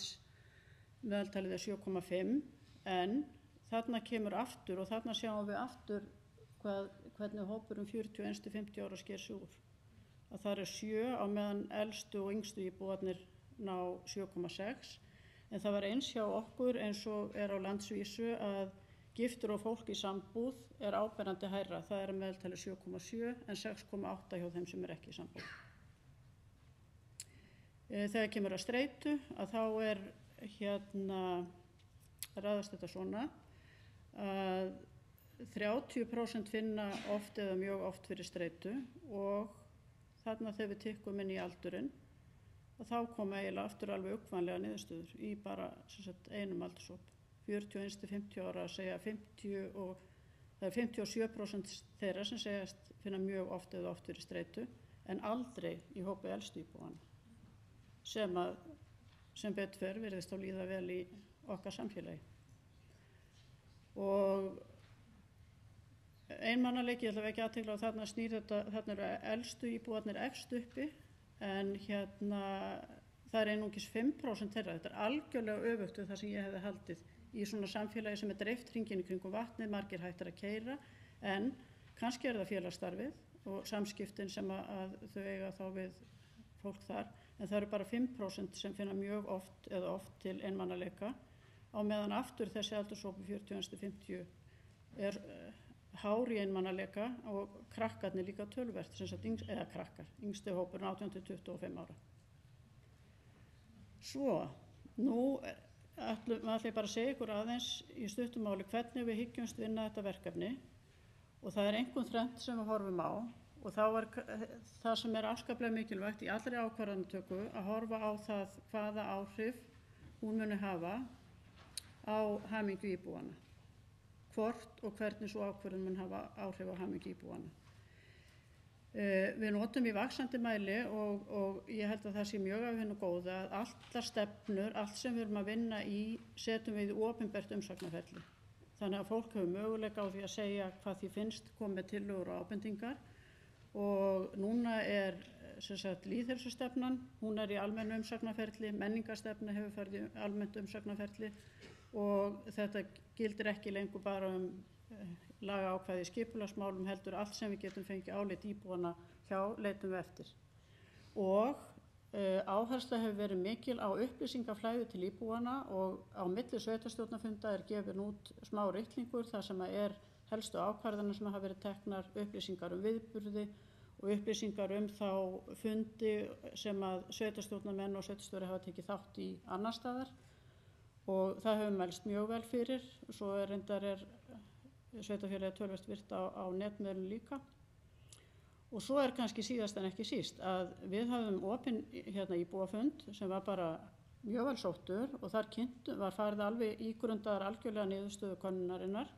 meðaltalið 7,5, en þarna kemur aftur og þarna sjáum við aftur hvernig hópurinn 41–50 ára sker sig úr. Að það 7 á meðan elstu og yngstu íbúarnir ná 7,6, en það var eins hjá okkur eins og á landsvísu að giftur og fólk í sambúð áberandi hærra, það að meðaltalið 7,7 en 6,8 hjá þeim sem ekki í sambúð. Þegar kemur að streitu að þá ræðast þetta svona að 30% finna oft eða mjög oft fyrir streitu og þarna þegar við tikkum inn í aldurinn að þá koma eiginlega aftur alveg uggvænlega niðurstöður í bara einum aldurshóp. 41–50 ára að segja 50 og það 57% þeirra sem segjast finna mjög oft eða oft fyrir streitu en aldrei í hópi elstu íbúanna sem betur fer virðist þá líða vel í okkar samfélagi. Og einmannaleiki, ég ætla ekki aðtekla á þarna snýr þetta, þarna eru elstu íbúarnir efst uppi en það einungis 5% þeirra. Þetta algjörlega öfugt við það sem ég hefði haldið í svona samfélagi sem dreift hringinn í kringum vatnið, margir hættir að keyra en kannski það félagsstarfið og samskiptin sem að þau eiga þá við fólk þar, en það eru bara 5% sem finna mjög oft eða oft til einmannaleika á meðan aftur þessi aldurshópi 41–50 hár í einmannaleika og krakkarnir líka töluvert, eða krakkar, yngsti hópurinn 18–25 ára. Svo, nú ætla ég bara að segja ykkur aðeins í stuttumáli hvernig við hyggjumst vinna þetta verkefni og það einkum þrennt sem við horfum á og það sem afskaplega mikilvægt í allri ákvarðanatöku að horfa á það hvaða áhrif hún muni hafa á hamingju íbúanna, hvort og hvernig svo ákvörðun mun hafa áhrif á hamingju íbúanna. Við notum í vaxandi mæli og ég held að það sé mjög af hinu góða að allar stefnur, allt sem við erum að vinna í, setjum við í opinbert umsagnarferli. Þannig að fólk hefur möguleika á því að segja hvað því finnst, koma með tillögur og ábendingar og núna lýðheilsustefnan, hún í almennu umsagnarferli, menningarstefna hefur farið í almennt umsagnarferli og þetta gildir ekki lengur bara lagaákvæði í skipulagsmálum heldur allt sem við getum fengið álit íbúanna hjá leitum við eftir. Og áhersla hefur verið mikil á upplýsingaflæði til íbúanna og á milli sveitarstjórnarfunda gefin út smá ritlingur þar sem helstu ákvarðanir sem hafa verið teknar, upplýsingar viðburði og upplýsingar þá fundi sem að sveitarstjórnarmenn og sveitarstjóri hafa tekið þátt í annar staðar og það hefur mælst mjög vel fyrir. Svo reyndar sveitarfélagið töluvert virt á netmiðlum líka. Og svo kannski síðast en ekki síst að við höfum opinn íbúafund sem var bara mjög vel sóttur og þar var farið alveg ígrundaðar algjörlega niðurstöðu könnunarinnar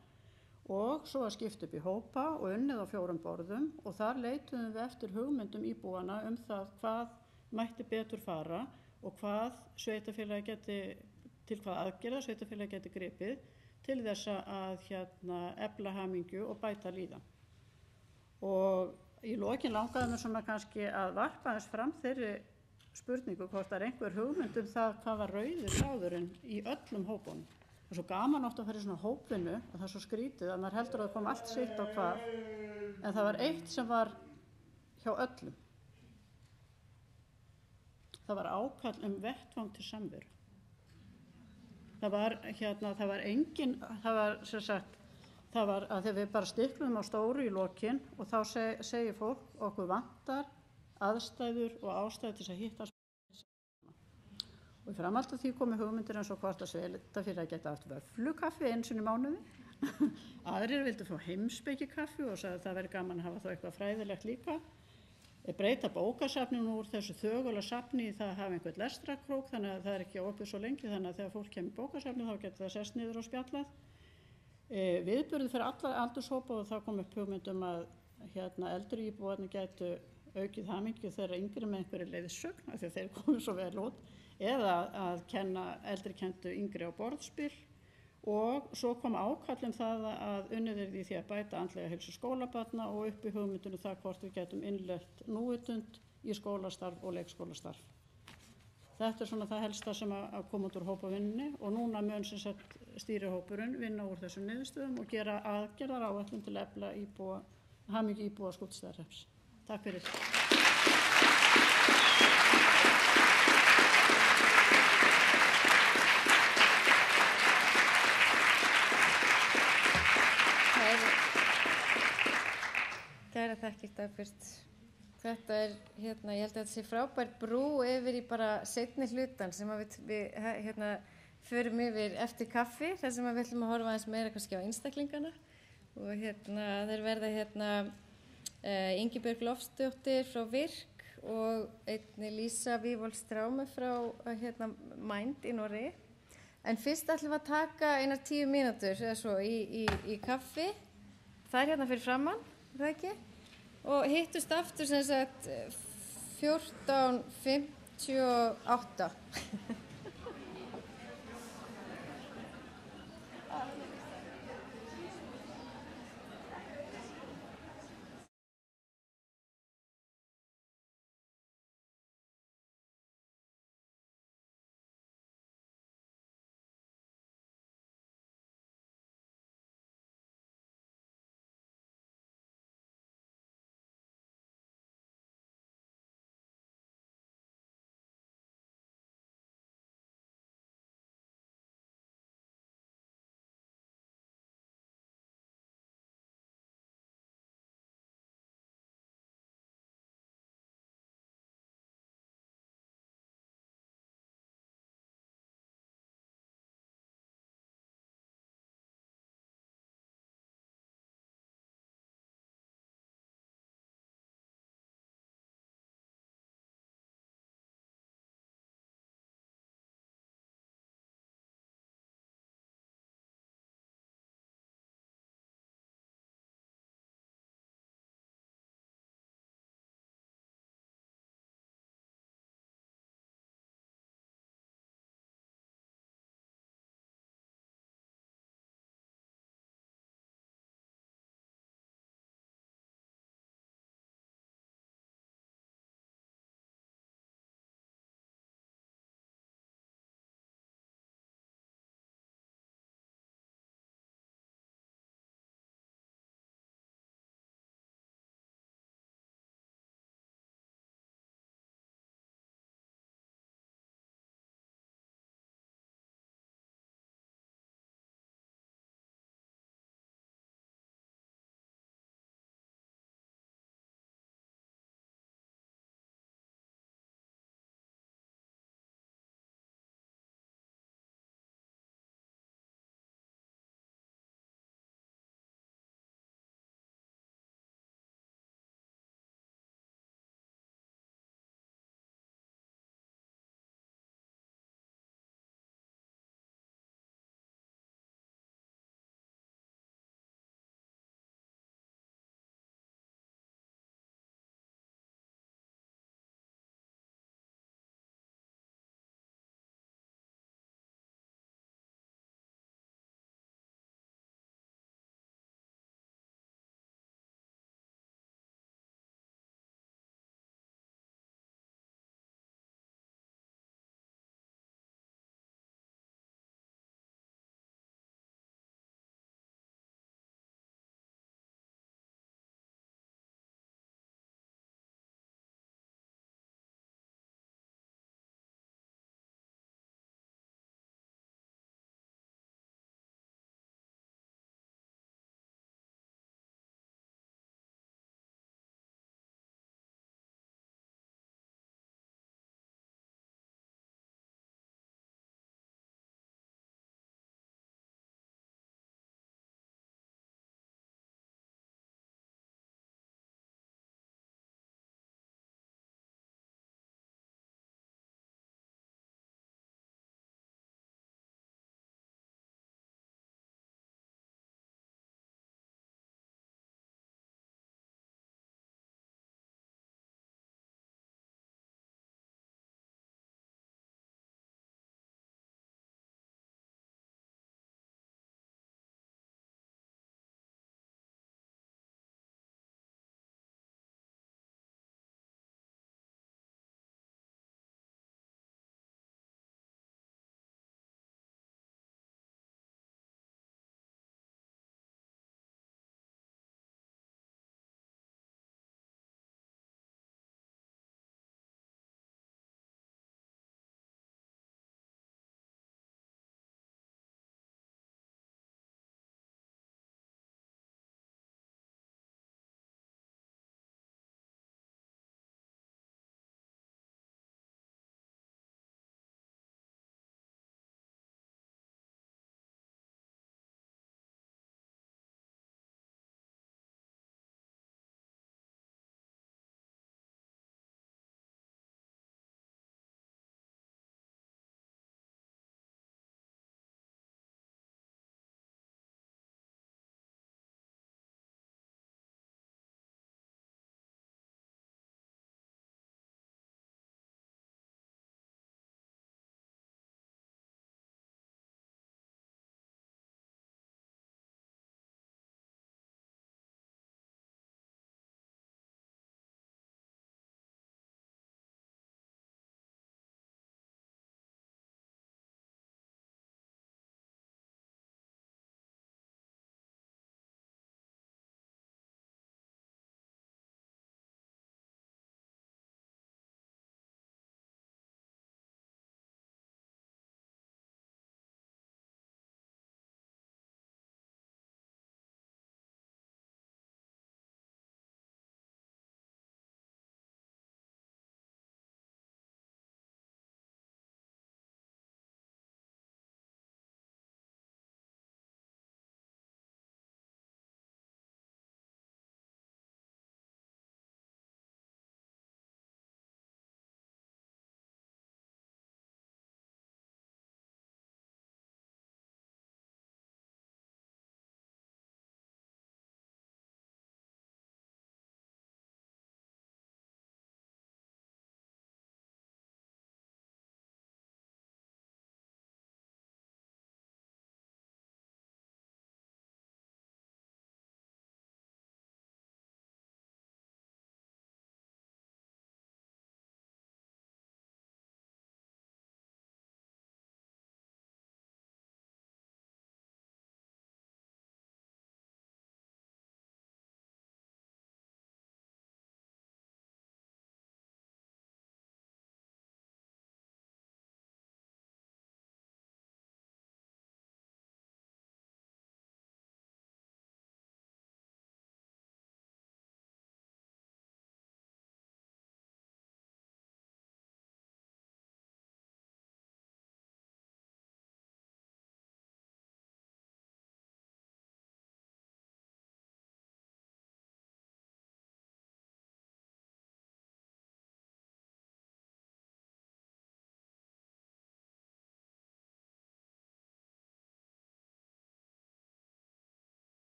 og svo að skipta upp í hópa og unnið á 4 borðum og þar leituðum við eftir hugmyndum íbúanna það hvað mætti betur fara og hvað til hvað aðgerða sveitarfélagi geti gripið til þess að efla hamingju og bæta líðan. Og í lokin langaði mér svona kannski að varpa þess fram þeirri spurningu hvort einhver hugmynd það hvað var rauði þráðurinn í öllum hópunum. Það svo gaman oft að fara í svona hópvinnu að það svo skrítið að maður heldur að það kom allt sitt á hvað en það var eitt sem var hjá öllum. Það var ákall vettvang til samveru. Það var engin, það var að þegar við bara stiklum á stóru í lokin og þá segir fólk okkur vantar aðstæður og ástæður til að hittast. Og í framhaldi af því komu hugmyndir eins og hvort að sveitarfélagið geta haft vöfflukaffi einu sinni í mánuði. Aðrir vildu fá heimspekikaffi og sagði að það væri gaman að hafa þá eitthvað fræðilegt líka. Breyta bókasafninu úr þessu þögula safni í það að hafa einhvern lestrakrók þannig að það ekki opið svo lengi þannig að þegar fólk kemur í bókasafninu þá getur það sest niður og spjallað. Viðburðir fyrir alla aldurshópa og það kom upp hugmyndum að eldri íbúarnir gætu aukið hamingju þeirra yngri með einhverju leiðsögn af því að þeir komið svo vel út eða að kenna eldri kenndu yngri á borðspil og svo kom ákall það að unnið yrði í því að bæta andlega heilsu skólabarna og uppi hugmyndinu það hvort við getum innleitt núvitund í skólastarf og leikskólastarf. Þetta svona það helsta sem að koma út úr hópavinnunni og núna mun sem sagt stýrihópurinn vinna úr þessum niðurstöðum og gera aðgerðaráætlun til að efla hamingju íbúa Skútustaðahrepps. Takk fyrir. Kæra þakkir, Dagbjört. Þetta ég held að þetta sé frábær brú yfir í bara seinni hlutan sem að við förum yfir eftir kaffi, þar sem við ætlum að horfa aðeins meira kannski á einstaklingana og þeir verða Ingibjörg Loftsdóttir frá Virk og einni Lísa Vívolstráme frá Mind í Noregi. En fyrst ætlum við að taka einar 10 mínútur eða svo í kaffi. Það er fyrir framann, er það ekki? Og hittust aftur sem sagt 14:58.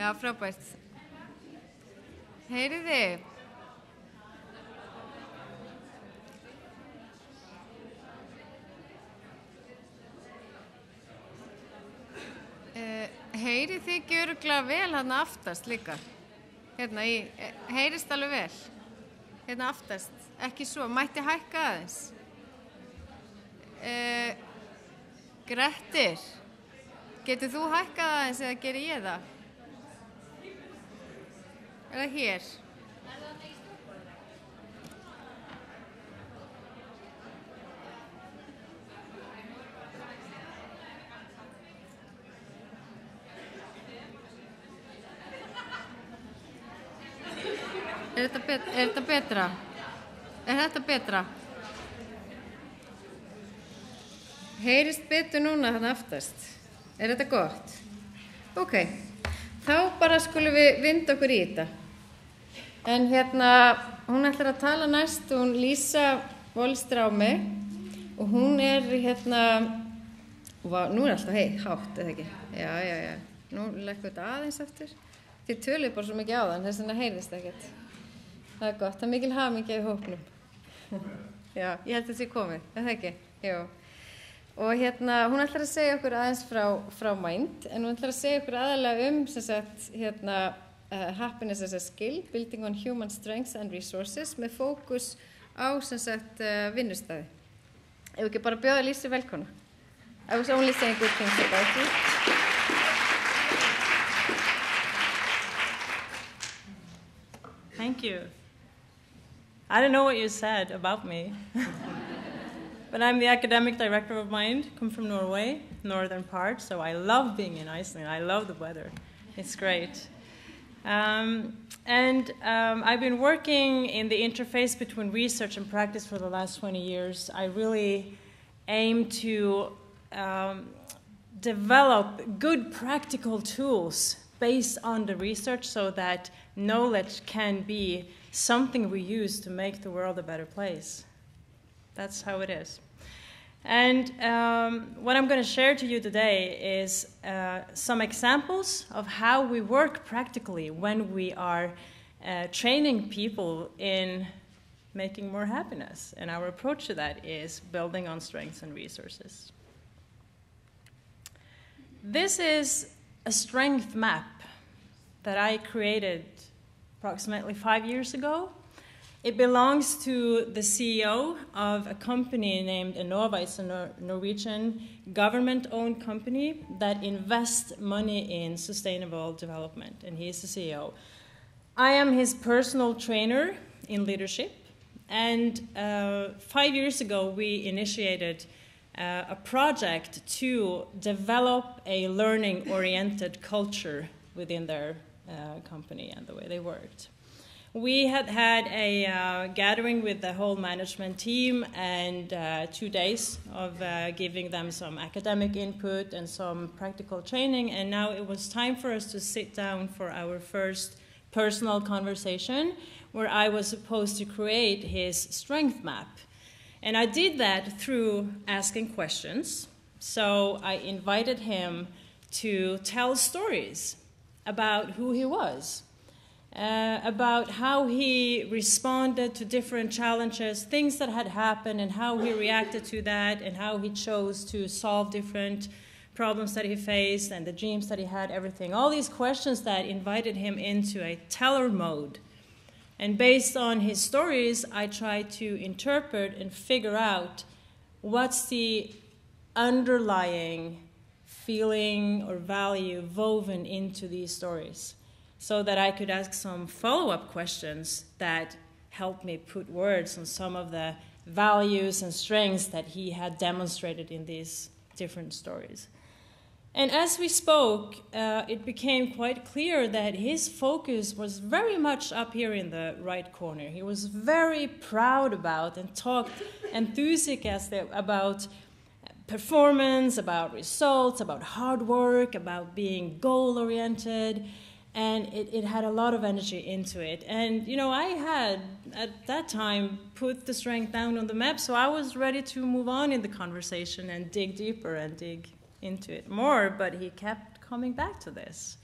Já, frábært. Heyriði. Heyrið þið ekki örugglega vel hérna aftast líka? Hérna heyrist alveg vel? Hérna aftast, ekki svo, mætti hækka aðeins. Grettir, getur þú hækkað aðeins eða geri ég það? Er það hér? Er þetta betra? Er þetta betra? Heyrist betur núna þarna aftast. Er þetta gott? Ok, þá bara skulum við vinda okkur í þetta. En hérna, hún ætlar að tala næst, hún Lísa Volstrámi, og hún er hérna, nú er alltaf hátt, eða ekki? Já, nú leggur þetta aðeins eftir. Þið töluðu bara svo mikið á þann, þess vegna heyrðist ekkert. Það er gott, það er mikil hamingja í hópnum. Já, ég held að það sé komið, er það ekki? Já. Og hérna, hún ætlar að segja okkur aðeins frá Mind, en hún ætlar að segja okkur aðalega sem sagt, hérna, happiness as a skill, building on human strengths and resources, með fókus á, sem sagt, vinnustæði. Ef ekki bara bjóða Lísu velkona. I was only saying good things about you. Thank you. I don't know what you said about me, but I'm the academic director of Mind, come from Norway, northern part, so I love being in Iceland. I love the weather. It's great. I've been working in the interface between research and practice for the last 20 years. I really aim to develop good practical tools based on the research so that knowledge can be something we use to make the world a better place. That's how it is. And what I'm going to share to you today is some examples of how we work practically when we are training people in making more happiness. And our approach to that is building on strengths and resources. This is a strength map that I created approximately 5 years ago. It belongs to the CEO of a company named Enova. It's a Norwegian government-owned company that invests money in sustainable development, and he's the CEO. I am his personal trainer in leadership, and 5 years ago we initiated a project to develop a learning-oriented culture within their company and the way they worked. We had a gathering with the whole management team and 2 days of giving them some academic input and some practical training, and now it was time for us to sit down for our first personal conversation where I was supposed to create his strength map. And I did that through asking questions. So I invited him to tell stories about who he was, about how he responded to different challenges, things that had happened, and how he reacted to that, and how he chose to solve different problems that he faced, and the dreams that he had, everything. All these questions that invited him into a teller mode. And based on his stories, I tried to interpret and figure out what's the underlying feeling or value woven into these stories, so that I could ask some follow-up questions that helped me put words on some of the values and strengths that he had demonstrated in these different stories. And as we spoke, it became quite clear that his focus was very much up here in the right corner. He was very proud about and talked enthusiastically about performance, about results, about hard work, about being goal-oriented, and it had a lot of energy into it. And, you know, I had, at that time, put the strength down on the map, so I was ready to move on in the conversation and dig deeper and dig into it more, but he kept coming back to this.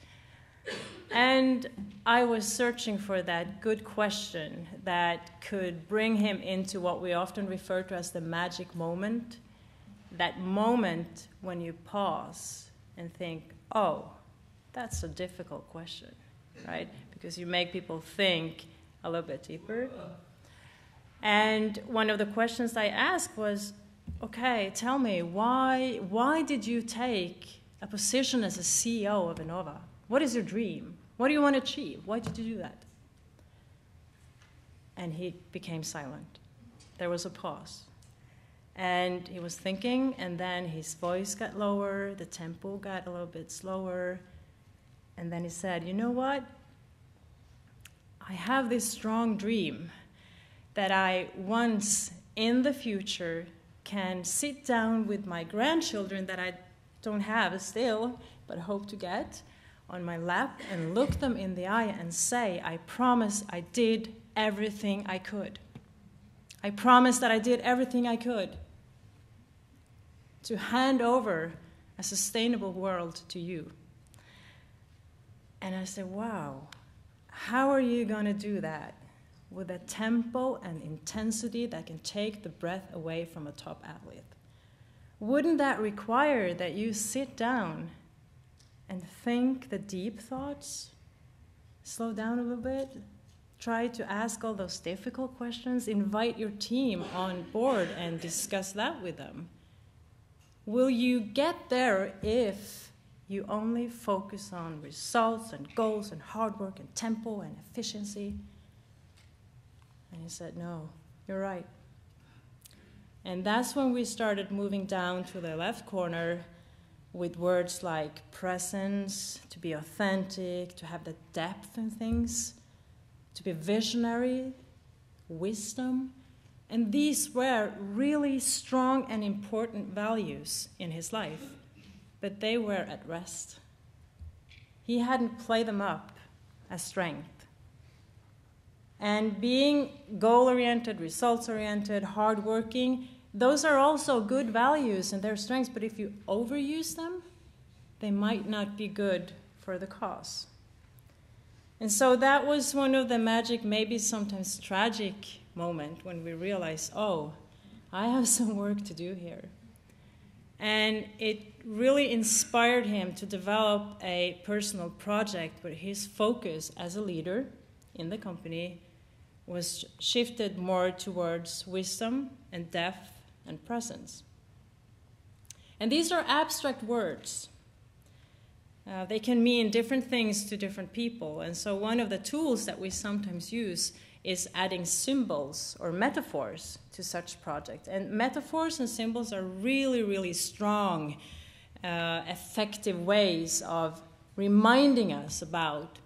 And I was searching for that good question that could bring him into what we often refer to as the magic moment, that moment when you pause and think, oh, that's a difficult question, right? Because you make people think a little bit deeper. And one of the questions I asked was, okay, tell me, why did you take a position as a CEO of Enova? What is your dream? What do you want to achieve? Why did you do that? And he became silent. There was a pause. And he was thinking, and then his voice got lower, the tempo got a little bit slower, and then he said, you know what? I have this strong dream that I once in the future can sit down with my grandchildren that I don't have still, but hope to get, on my lap and look them in the eye and say, I promise I did everything I could. I promise that I did everything I could to hand over a sustainable world to you. And I said, wow, how are you going to do that with a tempo and intensity that can take the breath away from a top athlete? Wouldn't that require that you sit down and think the deep thoughts, slow down a little bit, try to ask all those difficult questions, invite your team on board and discuss that with them? Will you get there if you only focus on results and goals and hard work and tempo and efficiency? And he said, no, you're right. And that's when we started moving down to the left corner with words like presence, to be authentic, to have the depth in things, to be visionary, wisdom. And these were really strong and important values in his life, but they were at rest. He hadn't played them up as strength. And being goal-oriented, results-oriented, hardworking, those are also good values and their strengths, but if you overuse them, they might not be good for the cause. And so that was one of the magic, maybe sometimes tragic moment when we realized, oh, I have some work to do here. And it really inspired him to develop a personal project where his focus as a leader in the company was shifted more towards wisdom and depth and presence. And these are abstract words. They can mean different things to different people. And so one of the tools that we sometimes use is adding symbols or metaphors to such projects. And metaphors and symbols are really, really strong, effective ways of reminding us about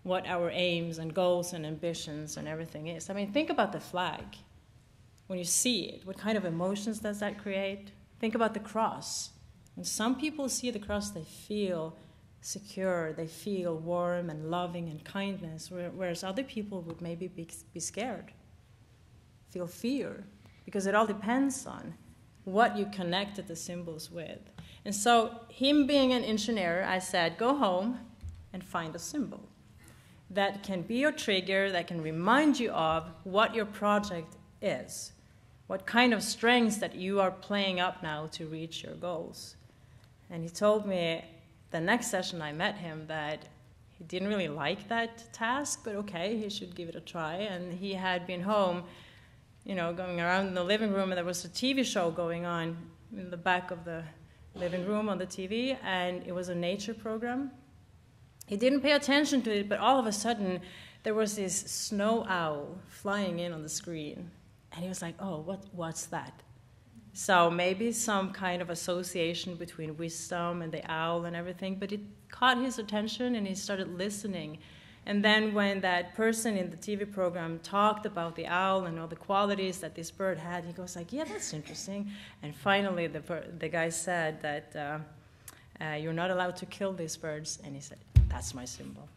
what our aims and goals and ambitions and everything is. I mean, think about the flag. When you see it, what kind of emotions does that create? Think about the cross. When some people see the cross, they feel secure, they feel warm and loving and kindness, whereas other people would maybe be scared, feel fear, because it all depends on what you connected the symbols with. And so, him being an engineer, I said, go home and find a symbol that can be your trigger, that can remind you of what your project is, what kind of strengths that you are playing up now to reach your goals. And he told me the next session I met him that he didn't really like that task, but okay, he should give it a try. And he had been home, you know, going around in the living room, and there was a TV show going on in the back of the living room on the TV, and it was a nature program. He didn't pay attention to it, but all of a sudden, there was this snow owl flying in on the screen. And he was like, oh, what's that? So maybe some kind of association between wisdom and the owl and everything, but it caught his attention and he started listening. And then when that person in the TV program talked about the owl and all the qualities that this bird had, he goes like, yeah, that's interesting. And finally the guy said that you're not allowed to kill these birds. And he said, that's my symbol.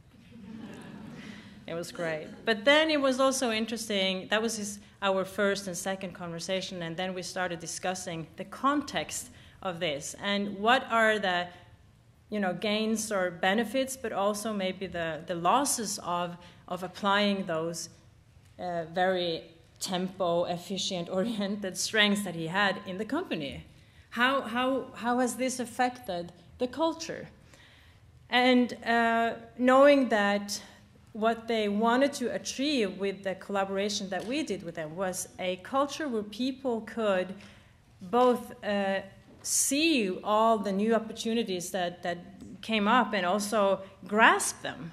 It was great. But then it was also interesting. That was our first and second conversation, and then we started discussing the context of this and what are the gains or benefits, but also maybe the losses of applying those very tempo-efficient-oriented strengths that he had in the company. How has this affected the culture? And knowing that what they wanted to achieve with the collaboration that we did with them was a culture where people could both see all the new opportunities that came up and also grasp them.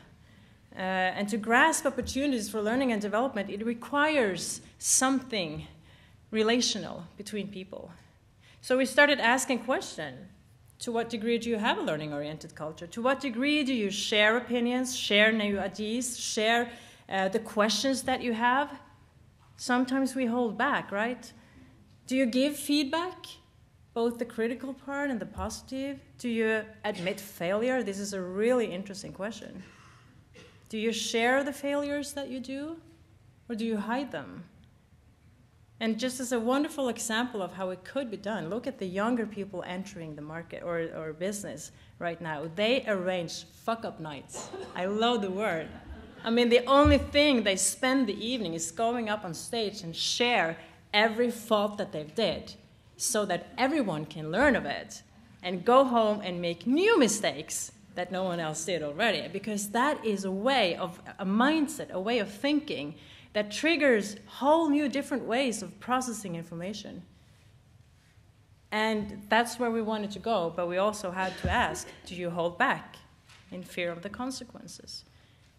And to grasp opportunities for learning and development, it requires something relational between people. So we started asking questions. To what degree do you have a learning-oriented culture? To what degree do you share opinions, share new ideas, share the questions that you have? Sometimes we hold back, right? Do you give feedback, both the critical part and the positive? Do you admit failure? This is a really interesting question. Do you share the failures that you do, or do you hide them? And just as a wonderful example of how it could be done, look at the younger people entering the market or business right now. They arrange fuck-up nights. I love the word. I mean, the only thing they spend the evening is going up on stage and share every fault that they've did so that everyone can learn of it and go home and make new mistakes that no one else did already. Because that is a way of, a mindset, a way of thinking that triggers whole new different ways of processing information. And that's where we wanted to go, but we also had to ask, do you hold back in fear of the consequences?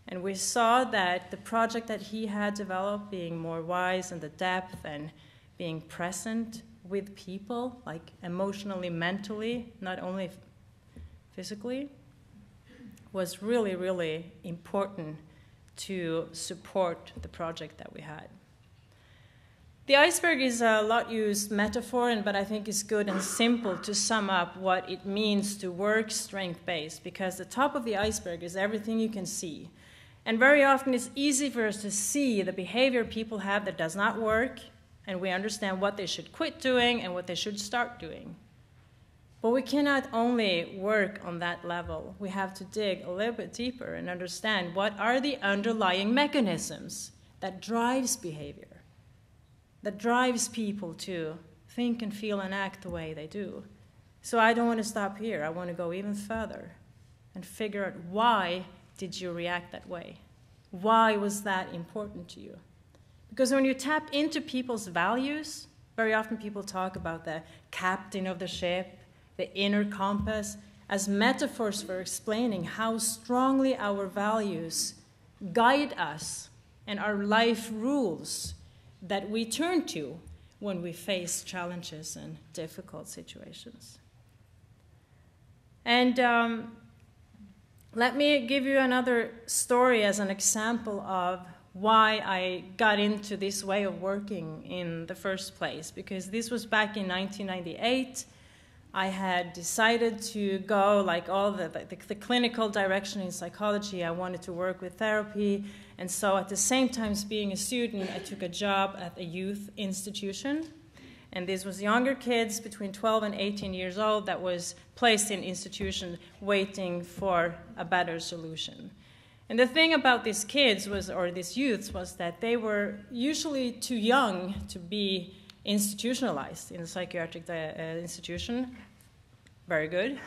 And we saw that the project that he had developed, being more wise in the depth and being present with people, like emotionally, mentally, not only physically, was really, really important to support the project that we had. The iceberg is a lot used metaphor, but I think it's good and simple to sum up what it means to work strength-based, because the top of the iceberg is everything you can see. And very often it's easy for us to see the behavior people have that does not work, and we understand what they should quit doing and what they should start doing. But we cannot only work on that level. We have to dig a little bit deeper and understand what are the underlying mechanisms that drives behavior, that drives people to think and feel and act the way they do. So I don't want to stop here. I want to go even further and figure out, why did you react that way? Why was that important to you? Because when you tap into people's values, very often people talk about the captain of the ship, the inner compass, as metaphors for explaining how strongly our values guide us and our life rules that we turn to when we face challenges and difficult situations. And let me give you another story as an example of why I got into this way of working in the first place, because this was back in 1998. I had decided to go like all the clinical direction in psychology. I wanted to work with therapy. And so at the same time as being a student, I took a job at a youth institution. And this was younger kids between 12 and 18 years old that was placed in institution waiting for a better solution. And the thing about these kids was, or these youths, was that they were usually too young to be institutionalized in a psychiatric institution. Very good.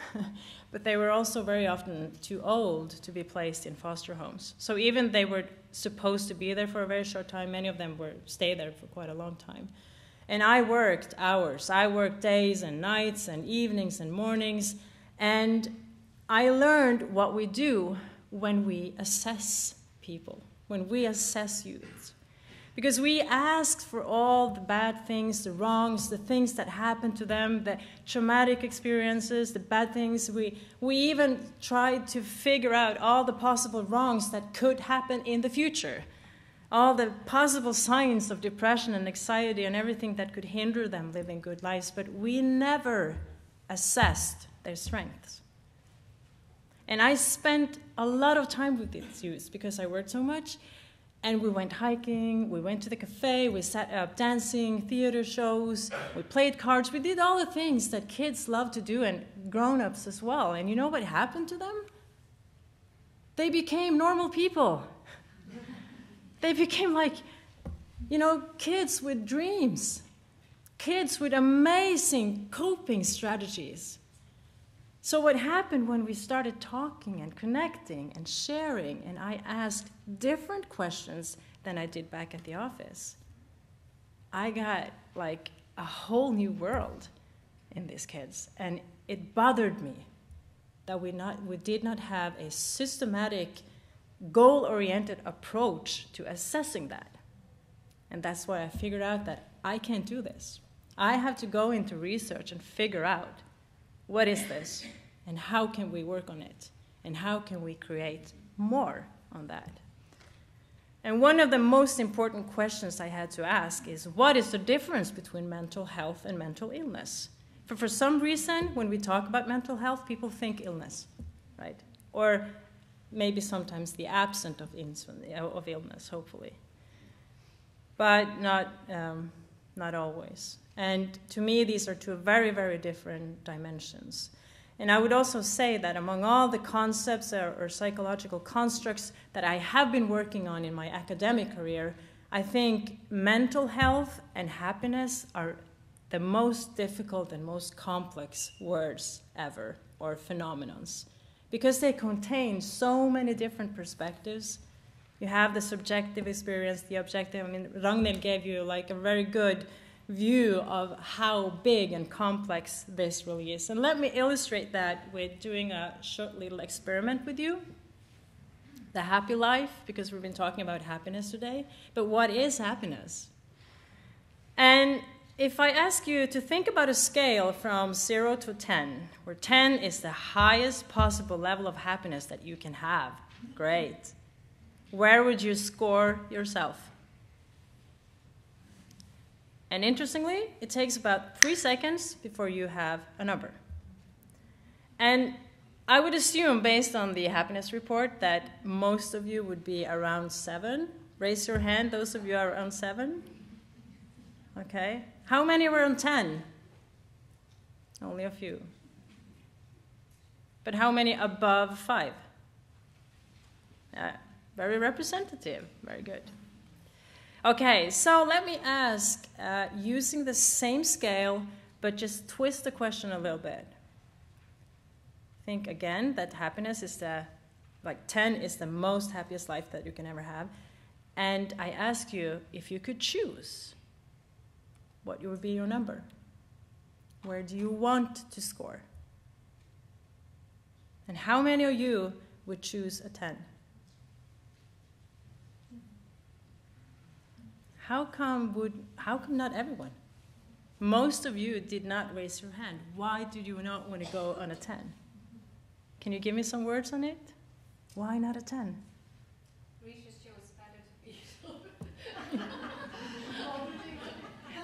But they were also very often too old to be placed in foster homes. So even they were supposed to be there for a very short time, many of them stayed there for quite a long time. And I worked hours. I worked days and nights and evenings and mornings. And I learned what we do when we assess people, when we assess youth. Because we ask for all the bad things, the wrongs, the things that happen to them, the traumatic experiences, the bad things. We even try to figure out all the possible wrongs that could happen in the future, all the possible signs of depression and anxiety and everything that could hinder them living good lives. But we never assessed their strengths. And I spent a lot of time with these youths because I worked so much. And we went hiking, we went to the cafe, we sat up dancing, theater shows, we played cards, we did all the things that kids love to do and grown-ups as well. And you know what happened to them? They became normal people. They became like, you know, kids with dreams, kids with amazing coping strategies. So what happened when we started talking and connecting and sharing, and I asked different questions than I did back at the office, I got like a whole new world in these kids. And it bothered me that we did not have a systematic, goal-oriented approach to assessing that. And that's why I figured out that I can't do this. I have to go into research and figure out, what is this? And how can we work on it? And how can we create more on that? And one of the most important questions I had to ask is, what is the difference between mental health and mental illness? For some reason, when we talk about mental health, people think illness, right? Or maybe sometimes the absence of illness, hopefully. But not always. And to me, these are two very, very different dimensions. And I would also say that among all the concepts or psychological constructs that I have been working on in my academic career, I think mental health and happiness are the most difficult and most complex words ever, or phenomenons, because they contain so many different perspectives. You have the subjective experience, the objective. I mean, Ragnhild gave you like a very good view of how big and complex this really is. And let me illustrate that with doing a short little experiment with you. The happy life, because we've been talking about happiness today. But what is happiness? And if I ask you to think about a scale from 0 to 10, where 10 is the highest possible level of happiness that you can have, great. Where would you score yourself? And interestingly, it takes about 3 seconds before you have a number. And I would assume, based on the happiness report, that most of you would be around 7. Raise your hand, those of you are around 7. Okay. How many were on 10? Only a few. But how many above 5? Very representative. Very good. Okay, so let me ask, using the same scale, but just twist the question a little bit. Think again that happiness is 10 is the most happiest life that you can ever have. And I ask you, if you could choose, what would be your number? Where do you want to score? And how many of you would choose a 10? How come not everyone? Most of you did not raise your hand. Why did you not want to go on a 10? Can you give me some words on it? Why not a 10?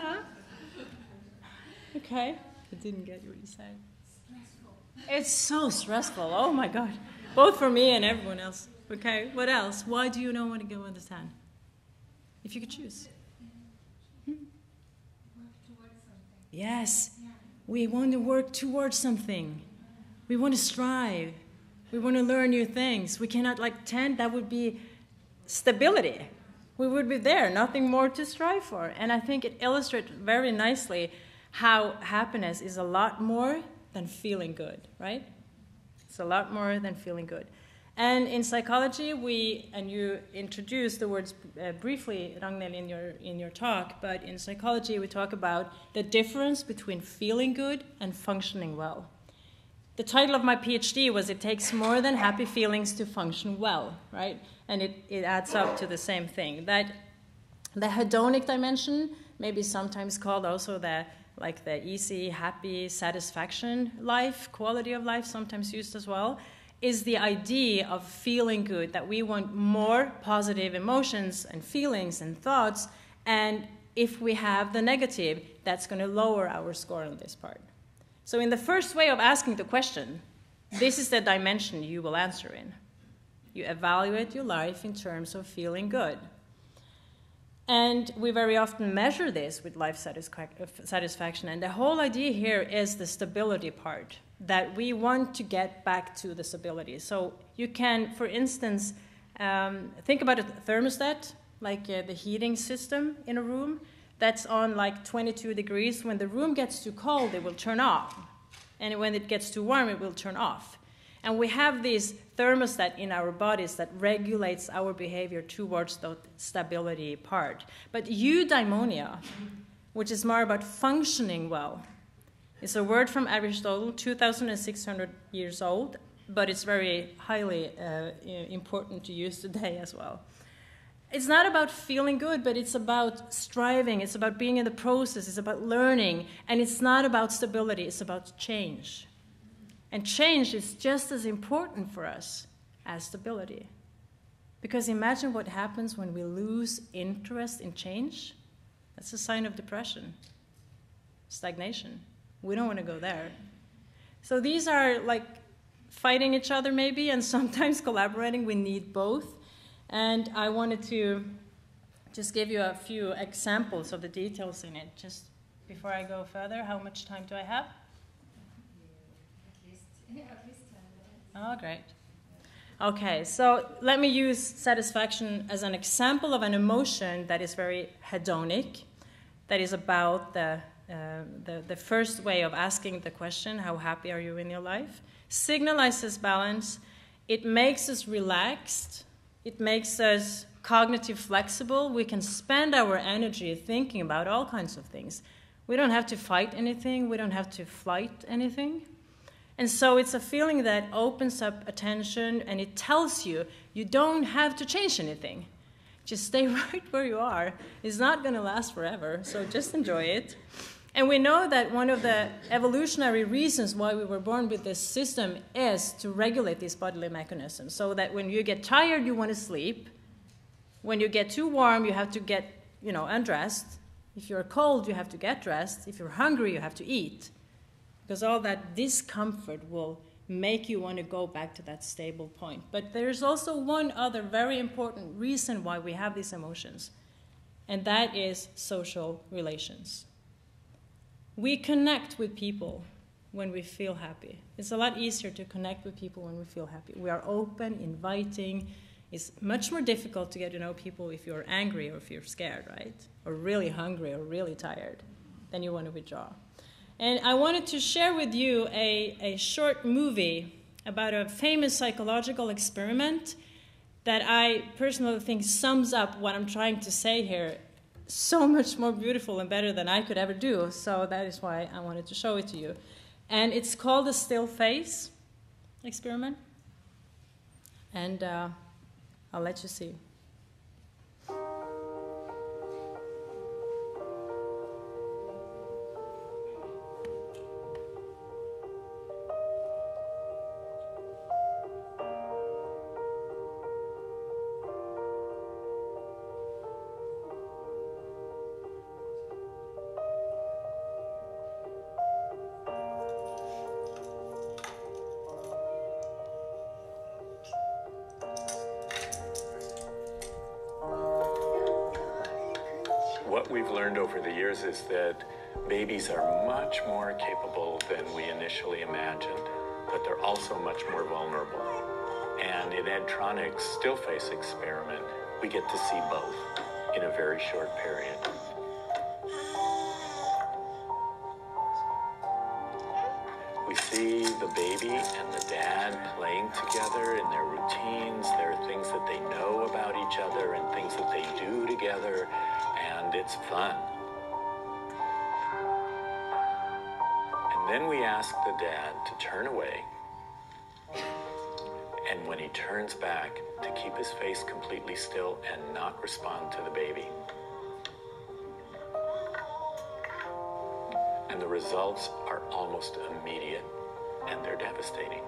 Huh? Okay. I didn't get what you said. Stressful. It's so stressful. Oh my God. Both for me and everyone else. Okay. What else? Why do you not want to go on the 10? If you could choose. Yes, we want to work towards something. We want to strive. We want to learn new things. We cannot, 10, that would be stability. We would be there, nothing more to strive for. And I think it illustrates very nicely how happiness is a lot more than feeling good, right? It's a lot more than feeling good. And in psychology, and you introduced the words briefly, Ragnhild, in your talk, but in psychology we talk about the difference between feeling good and functioning well. The title of my PhD was, "It takes more than happy feelings to function well," right? And it adds up to the same thing. That the hedonic dimension, maybe sometimes called also the easy, happy, satisfaction life, quality of life, sometimes used as well, is the idea of feeling good, that we want more positive emotions and feelings and thoughts, and if we have the negative, that's going to lower our score on this part. So in the first way of asking the question, this is the dimension you will answer in. You evaluate your life in terms of feeling good. And we very often measure this with life satisfaction. And the whole idea here is the stability part, that we want to get back to the stability. So you can, for instance, think about a thermostat, like the heating system in a room. That's on like 22 degrees. When the room gets too cold, it will turn off. And when it gets too warm, it will turn off. And we have this thermostat in our bodies that regulates our behavior towards the stability part. But eudaimonia, which is more about functioning well, is a word from Aristotle, 2,600 years old, but it's very highly important to use today as well. It's not about feeling good, but it's about striving, it's about being in the process, it's about learning, and it's not about stability, it's about change. And change is just as important for us as stability. Because imagine what happens when we lose interest in change. That's a sign of depression, stagnation. We don't want to go there. So these are like fighting each other maybe, and sometimes collaborating. We need both. And I wanted to just give you a few examples of the details in it. Just before I go further, how much time do I have? At least 10 minutes. Oh, great. Okay, so let me use satisfaction as an example of an emotion that is very hedonic, that is about the first way of asking the question, how happy are you in your life? Signalizes balance. It makes us relaxed. It makes us cognitive flexible. We can spend our energy thinking about all kinds of things. We don't have to fight anything. We don't have to flight anything. And so it's a feeling that opens up attention, and it tells you you don't have to change anything. Just stay right where you are. It's not going to last forever, so just enjoy it. And we know that one of the evolutionary reasons why we were born with this system is to regulate these bodily mechanisms, so that when you get tired, you want to sleep. When you get too warm, you have to get, undressed. If you're cold, you have to get dressed. If you're hungry, you have to eat. Because all that discomfort will make you want to go back to that stable point. But there's also one other very important reason why we have these emotions, and that is social relations. We connect with people when we feel happy. It's a lot easier to connect with people when we feel happy. We are open, inviting. It's much more difficult to get to know people if you're angry or if you're scared, right? Or really hungry or really tired. Then you want to withdraw. And I wanted to share with you a short movie about a famous psychological experiment that I personally think sums up what I'm trying to say here so much more beautiful and better than I could ever do. So that is why I wanted to show it to you. And it's called the Still Face experiment. And I'll let you see. What we've learned over the years is that babies are much more capable than we initially imagined, but they're also much more vulnerable. And in Ed Tronick's Still Face experiment, we get to see both in a very short period. We see the baby and the dad playing together in their routines. There are things that they know about each other and things that they do together, and it's fun. And then we ask the dad to turn away, and when he turns back, to keep his face completely still and not respond to the baby. And the results are almost immediate, and they're devastating.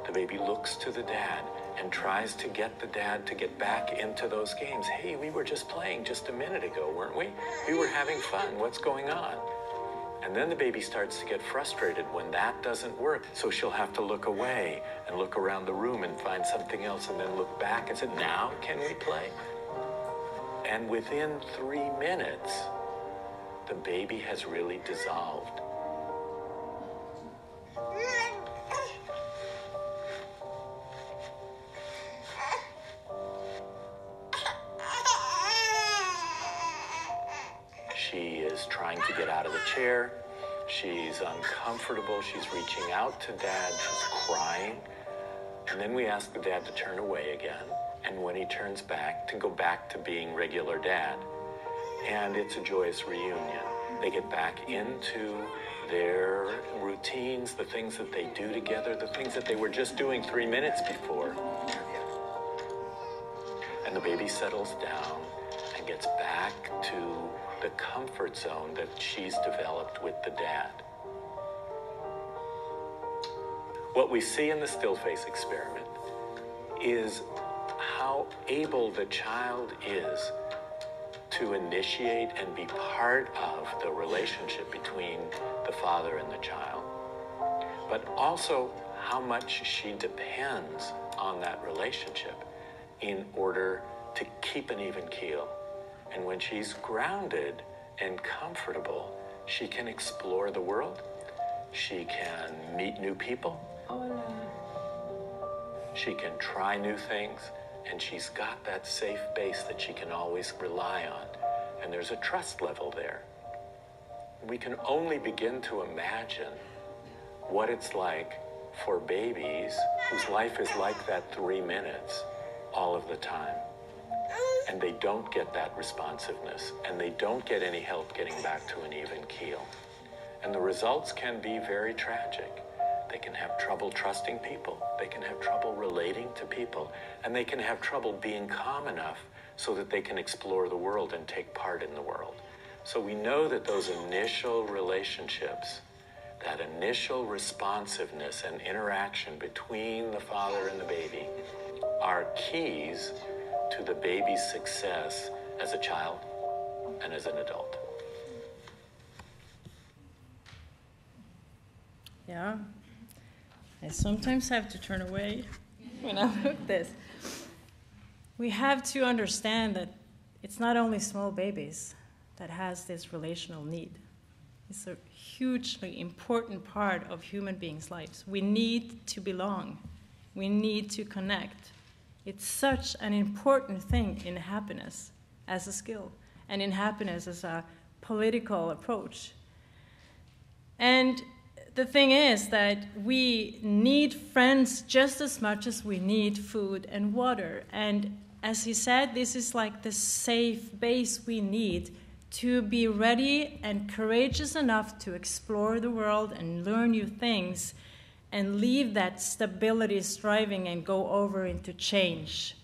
The baby looks to the dad and tries to get the dad to get back into those games. Hey, we were just playing just a minute ago, weren't we? We were having fun. What's going on? And then the baby starts to get frustrated when that doesn't work. So she'll have to look away and look around the room and find something else and then look back and say, now can we play? And within 3 minutes, the baby has really dissolved. She is trying to get out of the chair. She's uncomfortable. She's reaching out to Dad. She's crying. And then we ask the dad to turn away again. And when he turns back, to go back to being regular Dad. And it's a joyous reunion. They get back into their routines, the things that they do together, the things that they were just doing 3 minutes before. And the baby settles down and gets back to the comfort zone that she's developed with the dad. What we see in the still face experiment is how able the child is to initiate and be part of the relationship between the father and the child, but also how much she depends on that relationship in order to keep an even keel. And when she's grounded and comfortable, she can explore the world. She can meet new people. She can try new things. And she's got that safe base that she can always rely on. And there's a trust level there. We can only begin to imagine what it's like for babies whose life is like that 3 minutes all of the time. And they don't get that responsiveness, and they don't get any help getting back to an even keel. And the results can be very tragic. They can have trouble trusting people. They can have trouble relating to people. And they can have trouble being calm enough so that they can explore the world and take part in the world. So we know that those initial relationships, that initial responsiveness and interaction between the father and the baby are keys to the baby's success as a child and as an adult. Yeah. I sometimes have to turn away when I look at this. We have to understand that it's not only small babies that has this relational need. It's a hugely important part of human beings' lives. We need to belong. We need to connect. It's such an important thing in happiness as a skill, and in happiness as a political approach. And the thing is that we need friends just as much as we need food and water. And as he said, this is like the safe base we need to be ready and courageous enough to explore the world and learn new things and leave that stability striving and go over into change,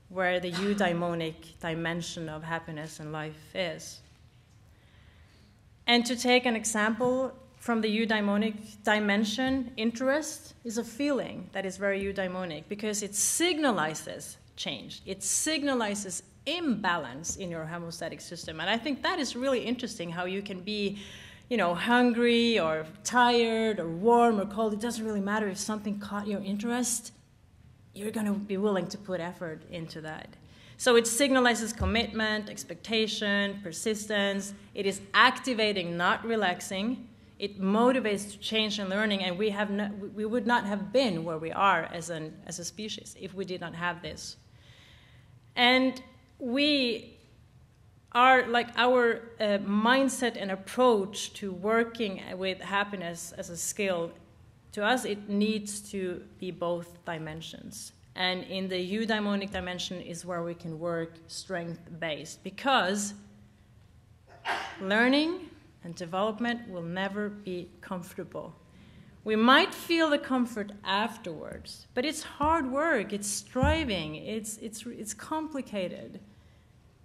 where the eudaimonic dimension of happiness and life is. And to take an example from the eudaimonic dimension, interest is a feeling that is very eudaimonic because it signalizes change. It signalizes imbalance in your homeostatic system. And I think that is really interesting, how you can be, hungry or tired or warm or cold. It doesn't really matter if something caught your interest. You're going to be willing to put effort into that. So it signalizes commitment, expectation, persistence. It is activating, not relaxing. It motivates to change and learning, and we would not have been where we are as a species if we did not have this. And we are, like, our mindset and approach to working with happiness as a skill, to us it needs to be both dimensions. And in the eudaimonic dimension is where we can work strength-based, because learning and development will never be comfortable. We might feel the comfort afterwards, but it's hard work, it's striving, it's complicated.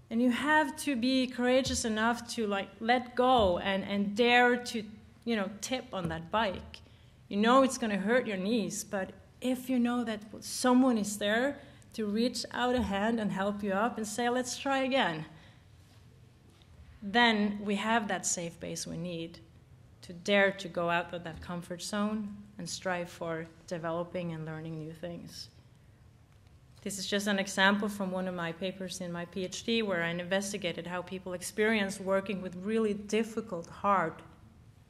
And you have to be courageous enough to let go and dare to tip on that bike. It's going to hurt your knees, but if you know that someone is there to reach out a hand and help you up and say, let's try again, then we have that safe base we need to dare to go out of that comfort zone and strive for developing and learning new things. This is just an example from one of my papers in my PhD where I investigated how people experience working with really difficult, hard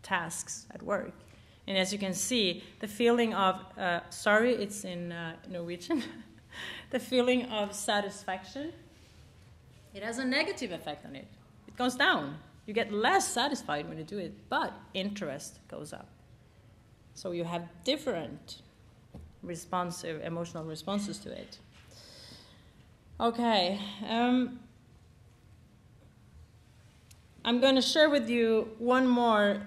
tasks at work. And as you can see, the feeling of, sorry, it's in Norwegian, the feeling of satisfaction, it has a negative effect on it. It goes down. You get less satisfied when you do it, but interest goes up. So you have different emotional responses to it. Okay. I'm going to share with you one more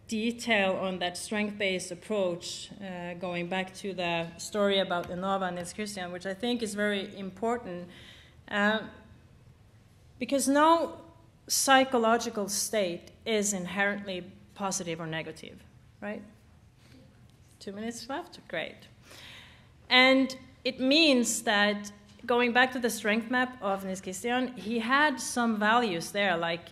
detail on that strength-based approach, going back to the story about Enova and Nils Christian, which I think is very important, because no psychological state is inherently positive or negative, right? 2 minutes left? Great. And it means that, going back to the strength map of Nils Christian, he had some values there, like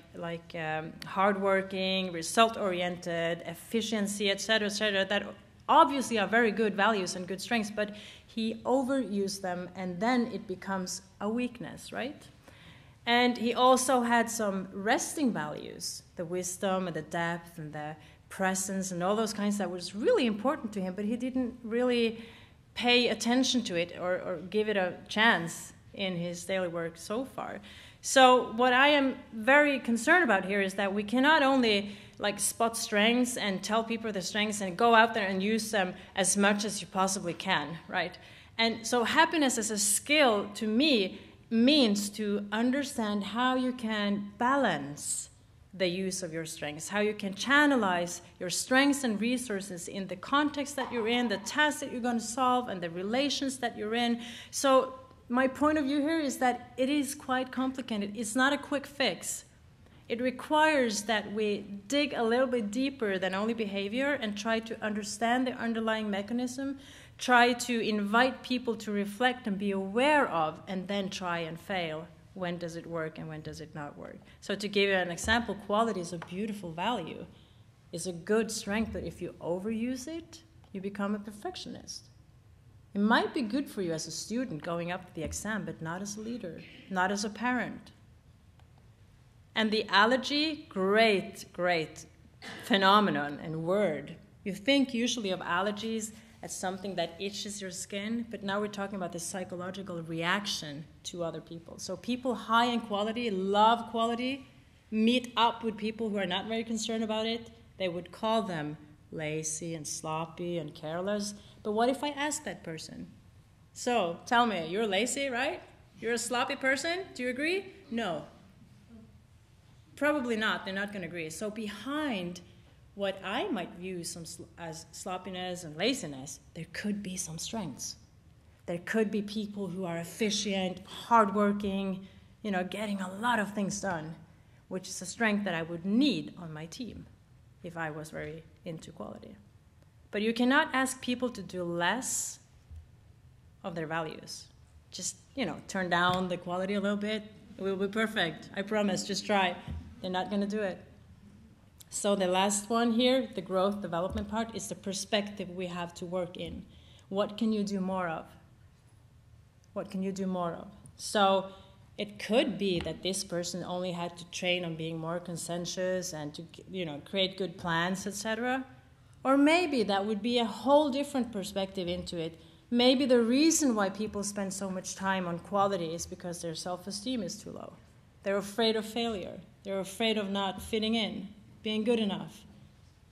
hardworking, result-oriented, efficiency, etc., that obviously are very good values and good strengths, but he overused them, and then it becomes a weakness, right? And he also had some resting values, the wisdom and the depth and the presence and all those kinds that was really important to him, but he didn't really pay attention to it or give it a chance in his daily work so far. So what I am very concerned about here is that we cannot only spot strengths and tell people the strengths and go out there and use them as much as you possibly can, right? And so happiness as a skill, to me, means to understand how you can balance the use of your strengths, how you can channelize your strengths and resources in the context that you're in, the tasks that you're going to solve, and the relations that you're in. So my point of view here is that it is quite complicated. It's not a quick fix. It requires that we dig a little bit deeper than only behavior and try to understand the underlying mechanism, try to invite people to reflect and be aware of, and then try and fail. When does it work and when does it not work? So to give you an example, quality is a beautiful value. It's a good strength, but if you overuse it, you become a perfectionist. It might be good for you as a student going up to the exam, but not as a leader, not as a parent. And the allergy, great phenomenon and word. You think usually of allergies as something that itches your skin, but now we're talking about the psychological reaction to other people. So people high in quality, love quality, meet up with people who are not very concerned about it. They would call them lazy and sloppy and careless. But what if I ask that person? So tell me, you're lazy, right? You're a sloppy person? Do you agree? No. Probably not. They're not going to agree. So behind what I might view as sloppiness and laziness, there could be some strengths. There could be people who are efficient, hardworking, getting a lot of things done, which is a strength that I would need on my team if I was very into quality. But you cannot ask people to do less of their values. Just, turn down the quality a little bit. It will be perfect. I promise. Just try. They're not going to do it. So the last one here, the growth development part, is the perspective we have to work in. What can you do more of? What can you do more of? So it could be that this person only had to train on being more conscientious and to, create good plans, etc. Or maybe that would be a whole different perspective into it. Maybe the reason why people spend so much time on quality is because their self-esteem is too low. They're afraid of failure. They're afraid of not fitting in, being good enough.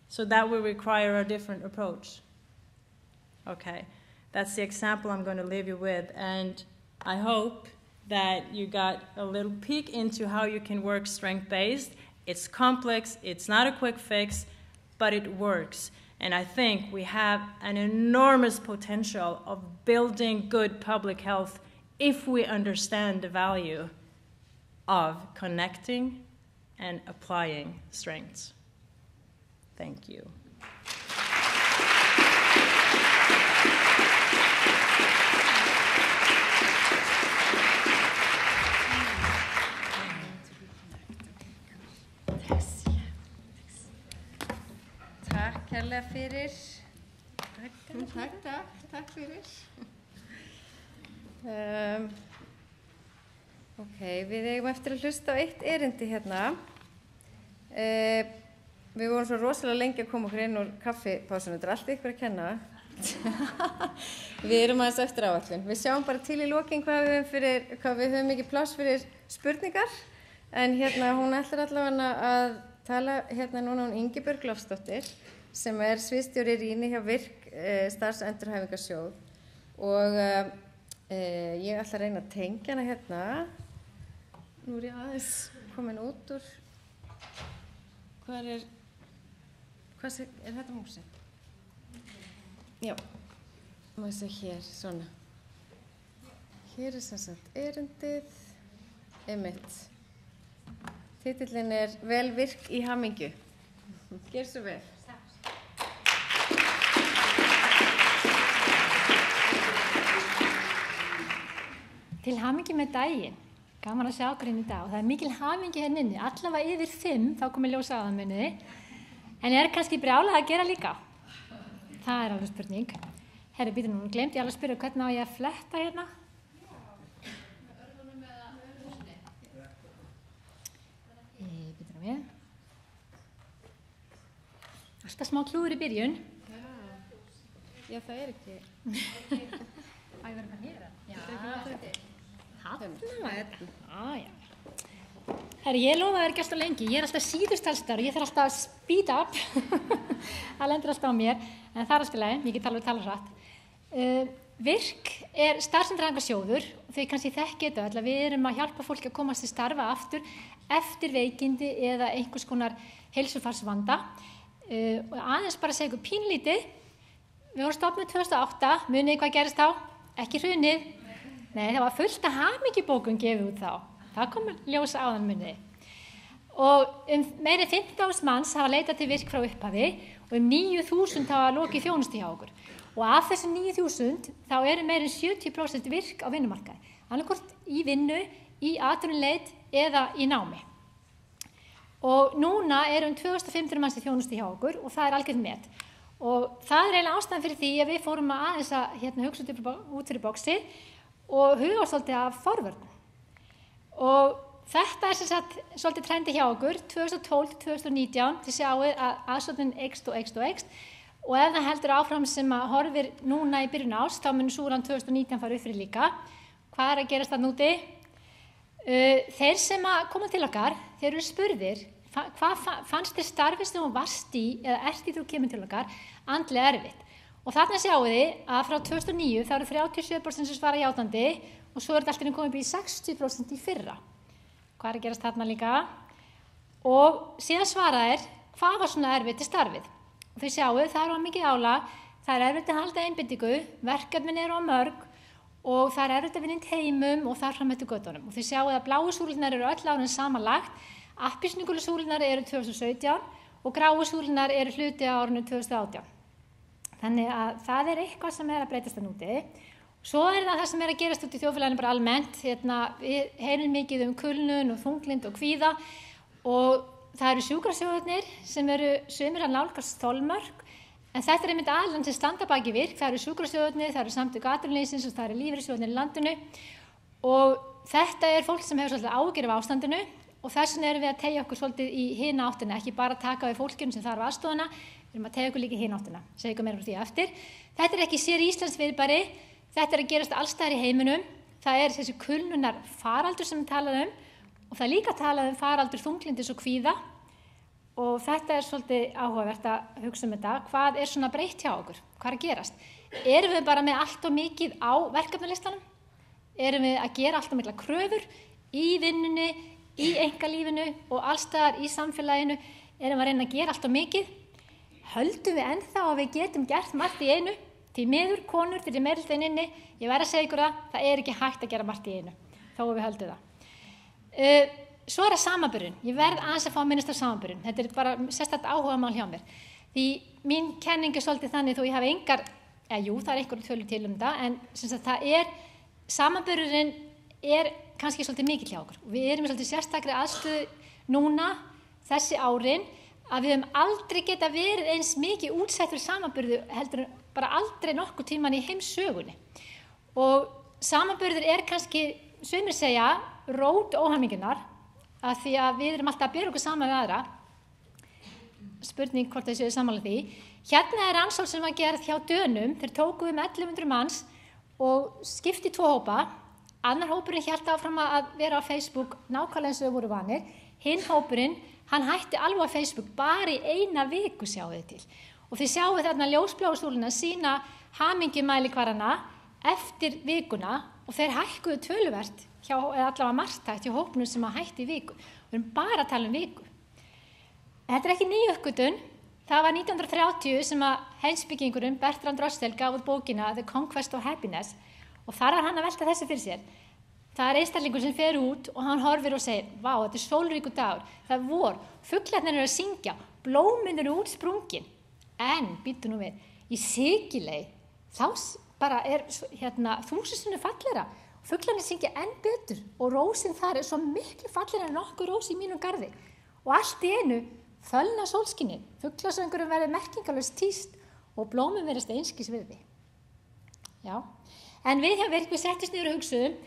So that will require a different approach. Okay, that's the example I'm going to leave you with. And I hope that you got a little peek into how you can work strength-based. It's complex, it's not a quick fix, but it works. And I think we have an enormous potential of building good public health if we understand the value of connecting and applying strengths. Thank you. Takk kærlega fyrir. Takk fyrir fyrir. Ok, við eigum eftir að hlusta á eitt erindi hérna. Við vorum svo rosalega lengi að koma okkur inn úr kaffipásunum, þetta er allt ykkur að kenna. Við erum aðeins eftir áætlun. Við sjáum bara til í lokin hvað við höfum mikið pláss fyrir spurningar. En hérna hún ætlar allavega að tala hérna núna hún Ingibjörg Lofsdóttir sem sviðsstjóri rýni hjá VIRK starfsendurhæfingarsjóð og ég ætla að reyna að tengja hana hérna. Nú ég aðeins komin út úr. Hvað er þetta músið? Já, maður sé hér, svona. Hér sem sagt erindið, einmitt. Titillinn Vel virk í hamingju. Gjör svo vel. Til hamingju með daginn. Gaman að sjá okkur inn í dag og það mikil hamingju hérna inni. Allavega yfir 5, þá komið ljós aðalmunni. En kannski brjálað að gera líka? Það alveg spurning. Herri, býtum nú, glemdi ég alveg að spyrja hvernig á ég að fletta hérna? Býtum við. Alltaf smá klúður í byrjun. Já, það ekki. Æ, verður það hér? Já, Herri, ég lofa að vera ekki alltaf lengi. Ég alltaf síðustalstar og ég þarf alltaf að speed up. Það lendur alltaf á mér, en það alltaf leið. Ég get alveg tala hratt. VIRK starfsendurhæfingarsjóður og þau kannski þekkið þetta öll að við erum að hjálpa fólki að komast til starfa aftur eftir veikindi eða einhvers konar heilsufarsvanda. Og aðeins bara að segja ykkur pínlítið. Við vorum stofnuð 2008, munið hvað gerist þá? Ekki hrunið. Nei, það var fullt af hamingjubókum gefið út þá. Það kom ljósa áðan munið. Og meiri 15.000 manns hafa leitað til VIRK frá upphafi og 9.000 hafa lokið þjónustu hjá okkur. Og af þessum 9.000 þá eru meiri en 70% VIRK á vinnumarkaði. Annarkvort í vinnu, í atvinnuleit eða í námi. Og núna eru 2500 manns í þjónustu hjá okkur og það algjörn met. Og það eiginlega ástæðan fyrir því að við fórum aðeins að hugsa út fyrir boxið og huga svolítið af forvörnum. Og þetta sem sagt svolítið trendi hjá okkur 2012-2019 til sjáið að aðsóknin eykst og og ef það heldur áfram sem að horfir núna í byrjun árs þá mun súran 2019 fara upp fyrir líka. Hvað að gerast þarna úti? Þeir sem að koma til okkar, þeir eru spurðir hvað fannst þér starfið sem þú varst í eða ert í þú kemur til okkar andlega erfitt. Og þarna sjáum við að frá 2009 þá eru 37% sem svara játandi og svo er þetta alltaf komið upp í 60% í fyrra. Hvað að gerast þarna líka? Og síðan svara þeir hvað var svona erfitt í starfið. Og þau sjáum það eru mikið álag, það er erfitt að halda einbindingu, verkefnin eru á mörg og það er erfitt að vinna í teimum og þar fram eftir göttunum. Og þau sjáum að bláu súlurnar eru öll árin samanlagt, appelsínugulu súlurnar eru 2017 og gráu súlurnar eru hluti á árinu 2018. Þannig að það er eitthvað sem er að breytast það núti. Svo er það sem er að gerast út í þjóðfélaginu bara almennt. Við heyrum mikið kulnun og þunglynd og kvíða og það eru sjúkrasjóðirnir sem eru sumir að nálgast þolmörk en þetta er einmitt aðlan sem standa baki VIRK. Það eru sjúkrasjóðirnir, það eru samtök atvinnulífsins og það eru lífeyrissjóðirnir í landinu og þetta er fólk sem hefur svolítið áhyggjur af ástandinu og þess vegna erum við að teygja okkur svolítið í hina áttina, ekki bara taka við fólkinu sem þarf aðstofuna, við erum að teygja okkur líka í hina áttina, segja ykkur meira frá því eftir. Þetta er ekki sér íslensk fyrirbæri, þetta er að gerast alls staðar í heiminum, það er þessi kulnunar faraldur sem við talaðum og það er líka talað faraldur þunglyndis og kvíða og þetta er svolítið áhugavert að hugsa þetta, hvað er svona breytt hjá okkur, hvað er að gerast? Erum við bara með allt og mikið á verkefnalistanum? Erum við að gera allt og mikla kröfur í vinnunni, í einkalífinu og allstaðar í samfélaginu? Erum við að reyna að gera allt og mikið? Höldum við ennþá að við getum gert margt í einu? Því miður konur, þeir eru meirhlutin inni, ég verð að segja ykkur það er ekki hægt að gera margt í einu, þó að við höldum það. Svo er það samanburðin, ég verð aðeins að fá að minnast á samanburðin, þetta er bara sérstakt áhugamál hjá mér. Því mín kenning er svolítið þannig þó ég hafi engar, jú það er einhverju tölur til það, en það samanburðin er kannski svolítið mikill hjá okkur. Við erum í svolítið sérstakri aðstöðu núna, þessi árin, að við höfum aldrei geta verið eins mikið útsettur samanburðu heldur bara aldrei nokkuð tíman í heimssögunni. Og samanburður kannski, sumir segja, rót óhamingjunar, af því að við erum alltaf að bera okkur saman við aðra. Spurning hvort þessu sammála því. Hérna rannsókn sem var gerð hjá Dönum, þeir tóku 1100 manns og skipti 2 hópa. Annar hópurinn hélt áfram að vera á Facebook nákvæmlega eins og þau voru vanir. Hinn hópurinn, hann hætti alveg á Facebook bara í 1 viku, sjáu þið til. Og þið sjáu þarna ljósbláu stúluna sína hamingjumælikvarðana eftir vikuna og þeir hækkuðu töluvert eða allavega marktækt hjá hópnum sem að hætti í viku. Við erum bara að tala viku. Þetta ekki ný uppgötvun. Það var 1930 sem að heimspekingurinn Bertrand Russell gaf út bókina The Conquest of Happiness og þar var hann að velta þessu fyrir sér. Það einstaklingur sem fer út og hann horfir og segir, vá, þetta sólríkur dagur, það er vor, fuglarnir að syngja, blómin útsprungin. En, býttu nú við, í Sikiley, þá bara 1000 fallegra. Fuglarnir syngja enn betur og rósin þar svo miklu fallegra en nokkur rós í mínum garði. Og allt í einu fölna sólskinið, fuglasöngurum verður merkingarlaust tíst og blómin verðast einskis virði. Já, en við hjá Virk, við settist niður og hugsuðum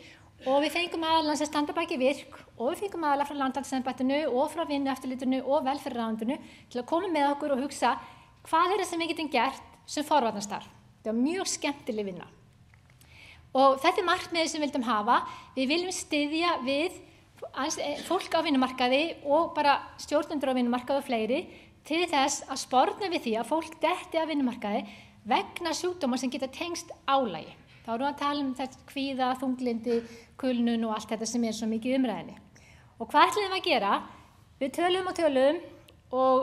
og við fengum aðalans að standa baki Virk og við fengum aðala frá Landhelgisembættinu og frá Vinnueftirlitinu og Velferðarráðuneytinu til að koma með okkur og hugsa hvað það sem við getum gert sem forvarnastarf. Það var mjög skemmtileg vinna. Og þetta markmiðið sem við vildum hafa, við viljum styðja við fólk á vinnumarkaði og bara stjórnendur á vinnumarkaði og fleiri til þess að sporna við því að fólk detti af vinnumarkaði vegna sjúkdóma sem geta tengst álagi. Þá erum við að tala þetta kvíða, þunglindi, kulnun og allt þetta sem svo mikið umræðinni. Og hvað ætlum við að gera? Við tölum og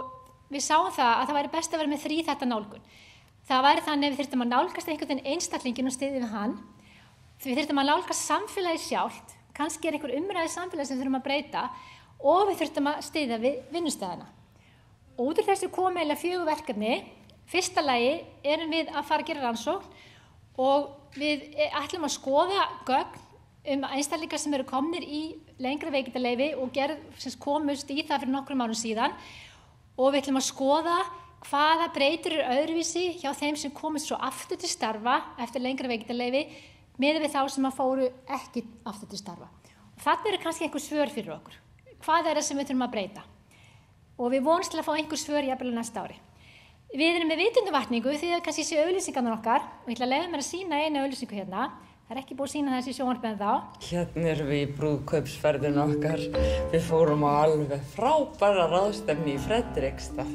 við sáum það væri best að vera með 3 þetta nálgun. Það væri þannig að við þyrftum að nálgast einhvern einstaklingin og styðja við hann. Við þyrftum að nálgast samfélagið sjálft, kannski einhver umræði samfélagi sem við þurfum að breyta og við þurftum að styðja við vinnustæðina. Og út úr þessu kom eiginlega 4 verkefni. Fyrsta lagi erum við að fara að gera rannsókn og við ætlum að skoða gögn einstaklingar sem eru komnir í lengra veikindaleyfi og komust í það fyrir nokkrum árum síðan og við ætlum að skoða hvaða breytur öðruvísi hjá þeim sem komist svo aftur til starfa eftir lengra veikindaleyfi miðað við þá sem að fóru ekki aftur til starfa. Og þarna eru kannski einhver svör fyrir okkur. Hvað það sem við þurfum að breyta? Og við vonumst til að fá einhver svör jafnvel á næsta ári. Við erum með vitundavakningu því að kannski séu auglýsingarnar okkar og ég ætla að leyfa mér að sýna eina auglýsingu hérna. Það ekki búið að sýna þessi sjónvarpið þá. Hérna erum við í brúðkaupsferðinu okkar. Við fórum á alveg frábæra ráðstefnu í Fredrikstad.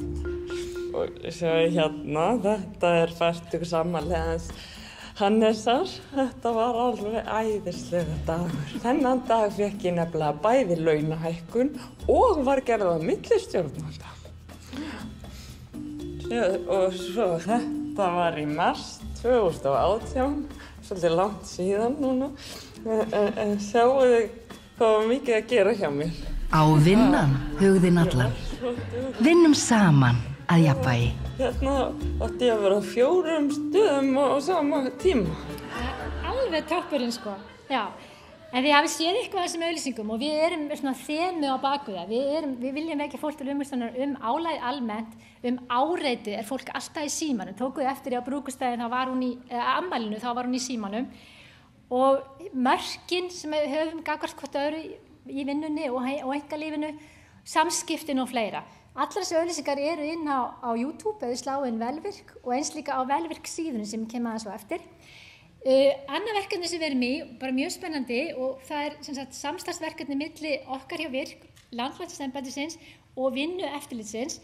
Og svo hérna, þetta er 40 samanlegans Hannesar. Þetta var alveg æðislega dagur. Þennan dag fékk ég nefnilega bæði launahækkun og var gerð á milli stjórnvalda. Og svo þetta var í mars 2018, svolítið langt síðan núna. En sjáu þið hvað var mikið að gera hjá mér. Á vinnan hugðin allar. Vinnum saman að jafnvægi. Hérna átti ég að vera á 4 stöðum á sama tíma. Alveg toppurinn sko. Já. En þið hafið séð eitthvað af þessum auglýsingum og við erum svona þemu á baku það. Við viljum ekki fólk til umhverfisstofnunar álagið almennt, áreiti fólk alltaf í símanum. Tókuð eftir á brúkustæðin, þá var hún afmælinu, þá var hún í símanum. Og mörkin sem við höfum gagnvart hvort öðru í vinnunni og einkalífinu, samskiptin og fleira. Allar þessi auglýsingar eru inn á YouTube eða slá inn Velvirk og eins líka á Velvirk síðunni sem kem aðeins á eftir. Annað verkefni sem við erum í, bara mjög spennandi og það samstarfsverkefni milli okkar hjá Virk, Landlæknisembættisins og Vinnueftirlitsins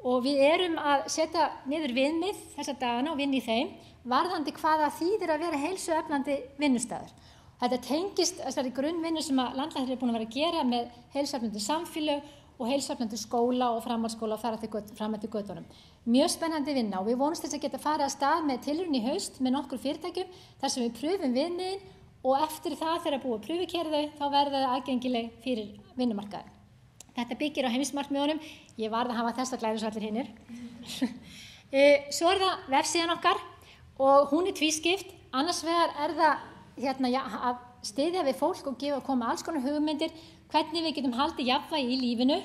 og við erum að setja niður viðmið þessa dagana og vinna í þeim varðandi hvaða þýðir að vera heilsueflandi vinnustaður. Þetta tengist þessari grunnvinnu sem að Landlæknir er búin að vera að gera með heilsueflandi samfélög og heilsueflandi skóla og framhaldsskóla og fram eftir götunum. Mjög spennandi vinna og við vonumst þess að geta farið að stað með tilraun í haust með nokkur fyrirtækjum þar sem við pröfum viðmiðin og eftir það þegar búið að pröfukera þau þá verða þau aðgengileg fyrir vinnumarkaðinn. Þetta byggir á heimsmarkmiðunum, ég varð að hafa þessa glæru svo allir hinnir. Svo það vefsíðan okkar og hún tvískipt, annars vegar það að styðja við fólk og koma alls konar hugmyndir hvernig við getum haldið jafnvægi í lífinu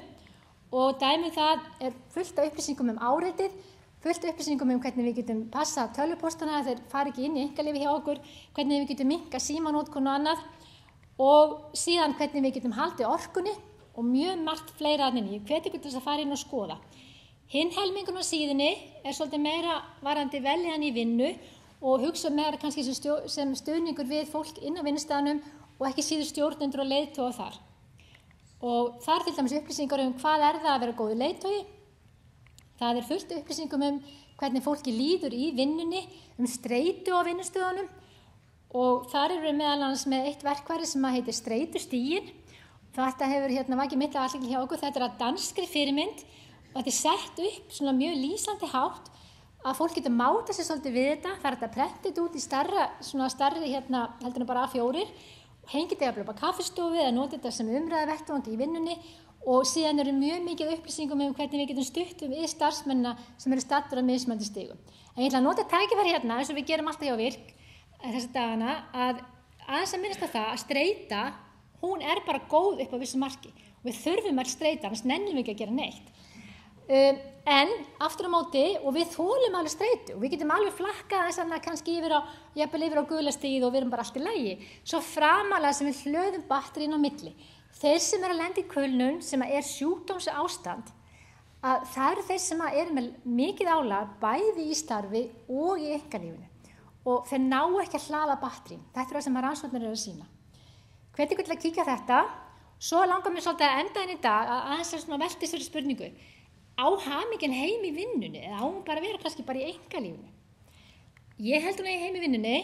og dæmið það fullt af upplýsingum áreitið fullt upplýsingum hvernig við getum passað tölvupóstana, þeir fari ekki inn í einkalífi hjá okkur, hvernig við getum minnka símanótkun og annað og síðan hvernig við getum haldið orkunni og mjög margt fleira aðeins. Ég hveti ykkur til þess að fara inn og skoða. Hinn helmingurinn á síðunni svolítið meira varðandi veljan í vinnu og hugsa meira kannski sem stuðningur við fólk inn á vinnustaðnum og ekki síður stjórnendur og leiðtoga þar. Og þar til dæmis upplýsingar hvað það að vera góður leiðtogi. Það fullt upplýsingum hvernig fólki líður í vinnunni, streitu á vinnustöðunum og þar við meðal annars með eitt verkfæri sem heitir streitustiginn. Þetta hefur vakið mikla athygli hjá okkur. Þetta að danskri fyrirmynd og þetta sett upp svona mjög lýsandi hátt að fólk getur máta sig svolítið við þetta. Það þetta prentið út í stærri heldur bara A4 og hengið þetta upp á kaffistofu eða notið þetta sem umræðuvettvang í vinnunni og síðan mjög mikið upplýsingum hvernig við getum stutt við starfsmennina sem staddir á mismunandi stigum. En ég ætla að nota tækifæri eins og við gerum alltaf hjá Virk þessa dagana að aðeins að minnast á það að streita, hún bara góð upp á vissu marki og við þurfum að streita, annars nennum við ekki að gera neitt. En aftur á móti og við þolum alveg streitu og við getum alveg flakkað kannski yfir á gula stigið og við erum bara allt í lagi. Svo framalega sem við hlöðum batterín á milli. Þeir sem að lenda í kulnun sem sjúkdómsástand, að það þeir sem með mikið álag bæði í starfi og í einkalífinu og þeir ná ekki að hlaða batterín. Þetta það sem rannsóknir að sýna. Hvernig vil að kíkja þetta? Svo langar mér svolítið að enda inn í dag að aðeins velta þessari spurningu. Á hamingjan heim í vinnunni eða á hún bara vera kannski bara í einkalífinu? Ég held hún heim í vinnunni.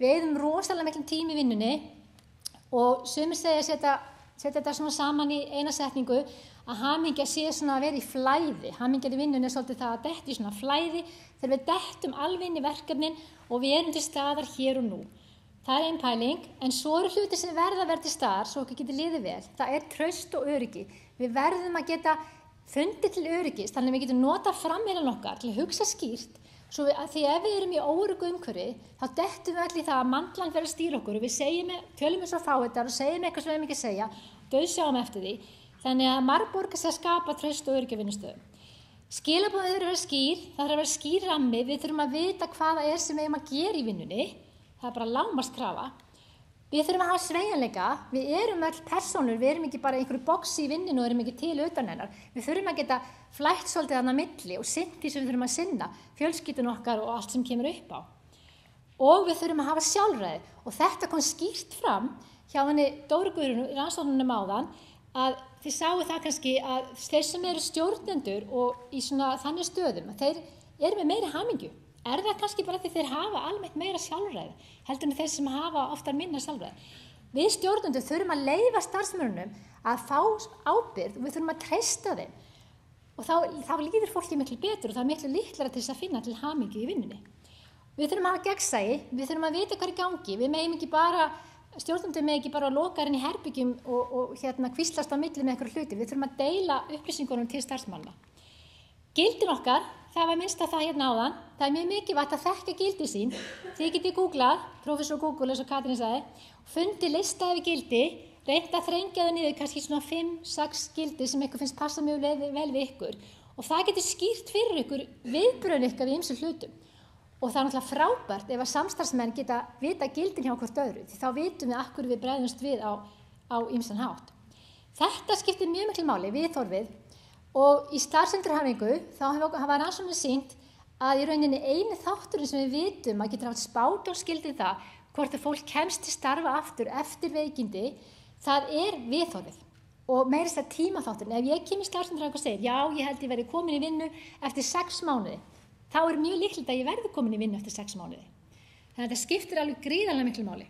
Við eyðum rosalega miklum tíma í vinnunni og sumir segja setja þetta saman í eina setningu að hamingja sé að vera í flæði. Hamingjan í vinnunni svolítið það að detti í flæði þegar við dettum alveg inn í verkefnin og við erum til staðar hér og nú. Það ein pæling, en svo hluti sem verða að vera til staðar svo okkur getur liðið vel. Það traust og öryggi. Við verðum að geta fundið til öryggis, þannig að við getum notað framherjan okkar til að hugsa skýrt, því ef við erum í óryggu umhverfi, þá dettum við allir það að mandlan verður að stýra okkur og við tölum svo fáiðar og segjum eitthvað sem við ekki segja, dauðsjáum eftir því, þannig að margborgar sér að skapa traust og öryggi á vinnustöðum. Skilaboðin þurfa að vera skýr, það þarf að vera skýr rammi, við þurfum að vita hvað það sem við eigum að gera í vinnunni, það bara lágmarkskrafa. Við þurfum að hafa sveigjanleika, við erum öll persónur, við erum ekki bara einhverju boxi í vinninu og erum ekki til utan hennar. Við þurfum að geta flætt svolítið þarna milli og sinnt því sem við þurfum að sinna, fjölskyldun okkar og allt sem kemur upp á. Og við þurfum að hafa sjálfræði og þetta kom skýrt fram hjá henni Dóru Guðrúnu í rannsóknunum áðan að þið sáu það kannski að þeir sem eru stjórnendur og í þannig stöðum, að þeir eru með meiri hamingju. Það kannski bara því þeir hafa almennt meira sjálfræði, heldur en þeir sem hafa oftar minna sjálfræði. Við stjórnendur þurfum að leyfa starfsmönnunum að fá ábyrgð og við þurfum að treysta þeim. Og þá líður fólki miklu betur og það miklu líklara til þess að finna til hamingju í vinnunni. Við þurfum að hafa gegnsæi, við þurfum að vita hvað er í gangi, við megum ekki bara, stjórnendur með ekki bara loka inn í herbyggjum og hvíslast á milli með einhverju hluti. Við þurfum að deila upplýsingunum til starfsmanna. Gildin okkar, það var minnst að það áðan, það mjög mikilvægt að þekka gildi sín. Þið getið googlað, professor Google eins og Katrín sagði, fundið lista yfir gildi, reynt að þrengja það niður kannski 5-6 gildi sem ykkur finnst passa mjög vel við ykkur. Og það getur skýrt fyrir ykkur viðbrögðin ykkar við ýmsum hlutum. Og það náttúrulega frábært ef að samstarfsmenn geta vita gildin hjá hvort öðru, því þá vitum við akkur við bregðumst við á ýmsan hátt. Þetta skiptir mjög miklu máli, viðhorfið. Og í starfsendurhæfingu þá hafa rannsóknir sýnt að í rauninni eini þátturinn sem við vitum að getur haft spát á skildið það hvort að fólk kemst til starfa aftur eftir veikindi, það viðhorfið og meira þess að tímaþátturinn. Ef ég kem í starfsendurhæfingu og segir, já, ég held ég verði komin í vinnu eftir 6 mánuði, þá mjög líklegt að ég verði komin í vinnu eftir 6 mánuði. Þannig að þetta skiptir alveg gríðarlega miklu máli.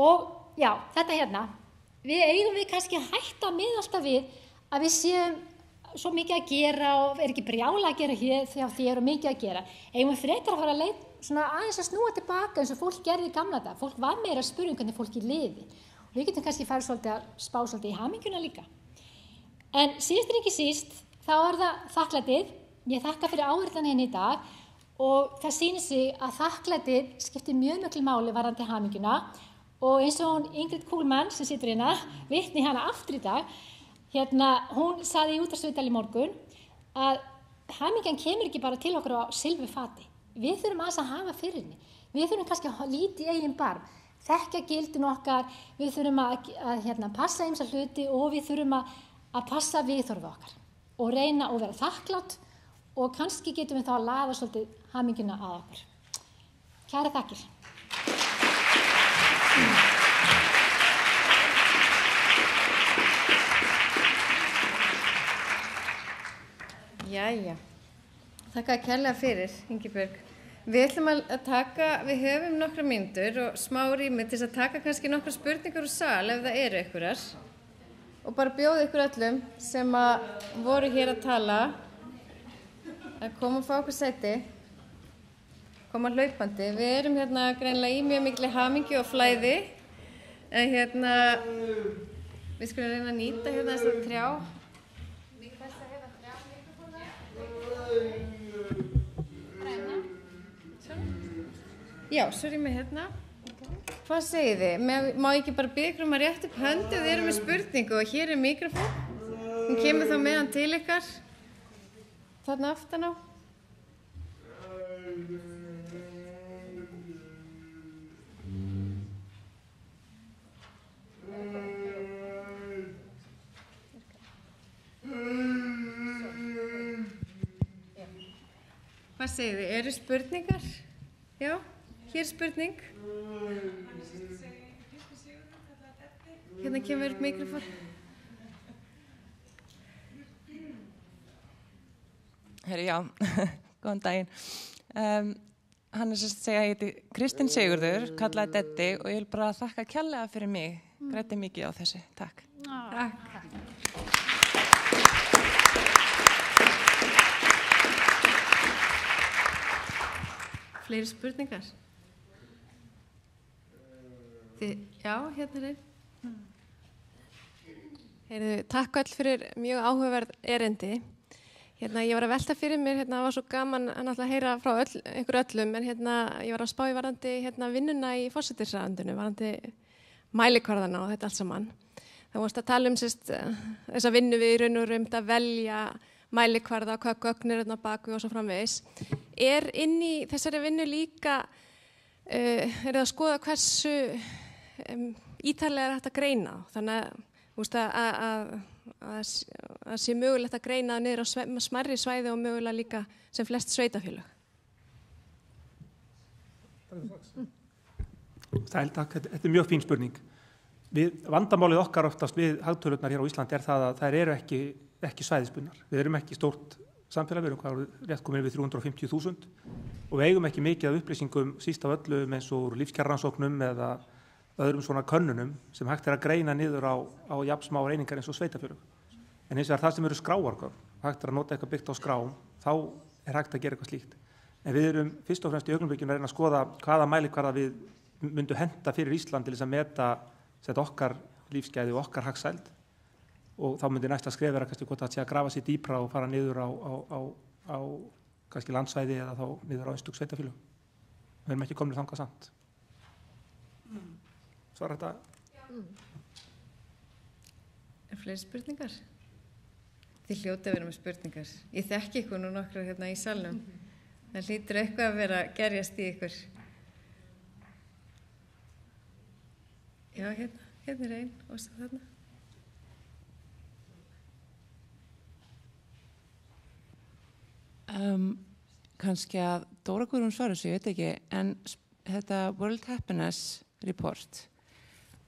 Og já, þetta við eigum kannski að hætta að miða alltaf við að við séum svo mikið að gera og ekki brjála að gera hér þegar þið eru mikið að gera. Eigum við frekar að fara að leita aðeins að snúa tilbaka eins og fólk gerði í gamla daga. Fólk var meira að spyrja hvernig fólki liði. Og við getum kannski farið svolítið að spá svolítið í hamingjuna líka. En síðast en ekki síst, þá það þakklætið. Ég þakka fyrir áheyrðan henni í dag og það sýnir sig að þakklætið skiptir mjög miklu máli varðandi hamingjuna og eins og hún Ingrid Kuhlmann sem situr hérna, vitni hana aftur í dag, hún sagði í útvarpsviðtali í morgun að hamingjan kemur ekki bara til okkur á silfurfati. Við þurfum aðeins að hafa fyrir henni. Við þurfum kannski að líta í eigin barm, þekkja gildin okkar, við þurfum að passa ýmsa hluti og við þurfum að passa viðhorfið okkar og reyna og vera þakklátt og kannski getum við þá að laða svolítið hamingjuna að okkur. Kæra þakkir. Jæja, þakka kærlega fyrir, Ingibjörg. Við ætlum að taka, við höfum nokkra mínútur og smá rými til að taka kannski nokkra spurningar úr sal ef það eru einhverjar og bara bjóða ykkur öllum sem að voru hér að tala að koma og fá okkur sæti, koma hlaupandi. Við erum hérna greinilega í mjög miklu hamingju og flæði en við skulum reyna að nýta hérna þessa trjá. Já, svo er ég með hérna. Hvað segið þið? Má ég ekki bara biðja ykkur að rétta upp hönd ef þið eru með spurningu og hér er mikrofón. Hún kemur þá með hann til ykkar. Þarna aftan á. Hvað segið þið? Eru spurningar? Já, hér er spurning. Hérna kemur upp mikrofón. Herri, já, góðan daginn. Hann er að segja að ég heiti Kristín Sigurður, kallaði Deddi og ég vil bara þakka kærlega fyrir mig. Græddi mikið á þessu. Takk. Takk. Fleiri spurningar? Já, hérna er einn. Heyrðu, takk öll fyrir mjög áhugaverð erindi. Ég var að velta fyrir mér, það var svo gaman að náttúrulega heyra frá einhver öllum, en ég var að spá í varðandi vinnuna í forsætisráðuneytinu, varðandi mælikvarðana og þetta allt saman. Það varst að tala þessa vinnu við í raun og raun að velja mælikvarða, hvað gögn er baku og svo framvegis. Er inn í þessari vinnu líka, er það að skoða hversu ítarlega er hægt að greina, þannig að sé mögulegt að greina niður á smærri svæði og mögulega líka sem flest sveitafélög. Þetta er mjög fín spurning. Vandamálið okkar oftast við hagtölurnar hér á Íslandi er það að þær eru ekki svæðisbundnar. Við erum ekki stórt samfélag, við erum rétt komin við 350.000 og við eigum ekki mikið af upplýsingum síst af öllum eins og lífskjararannsóknum eða öðrum svona könnunum sem hægt er að greina niður á jafn smá einingar eins og sveitafélög. En hins vegar það sem eru skráargögn, hægt er að nota eitthvað byggt á skrám, þá er hægt að gera eitthvað slíkt. En við erum fyrst og fremst í augnablikinu að reyna að skoða hvaða mælikvarða við myndum henta fyrir Ísland til þess að meta okkar lífsgæði og okkar hagsæld. Og þá myndi næsta skref vera kannski hvort að sé að grafa sér dýpra og fara niður á kannski landsvæði eða þá niður á einstök sveitafélög. Við erum ekki komnir þangað samt. Svara þetta? Er fleiri spurningar? Þið hljóta að vera með spurningar. Ég þekki ykkur nú nokkra hérna í salnum. Það hlýtur eitthvað að vera að gerjast í ykkur. Já, hérna er einn og svo þarna. Kannski að Dóra Guðrún svarar sig, ég veit ekki, en þetta World Happiness Report,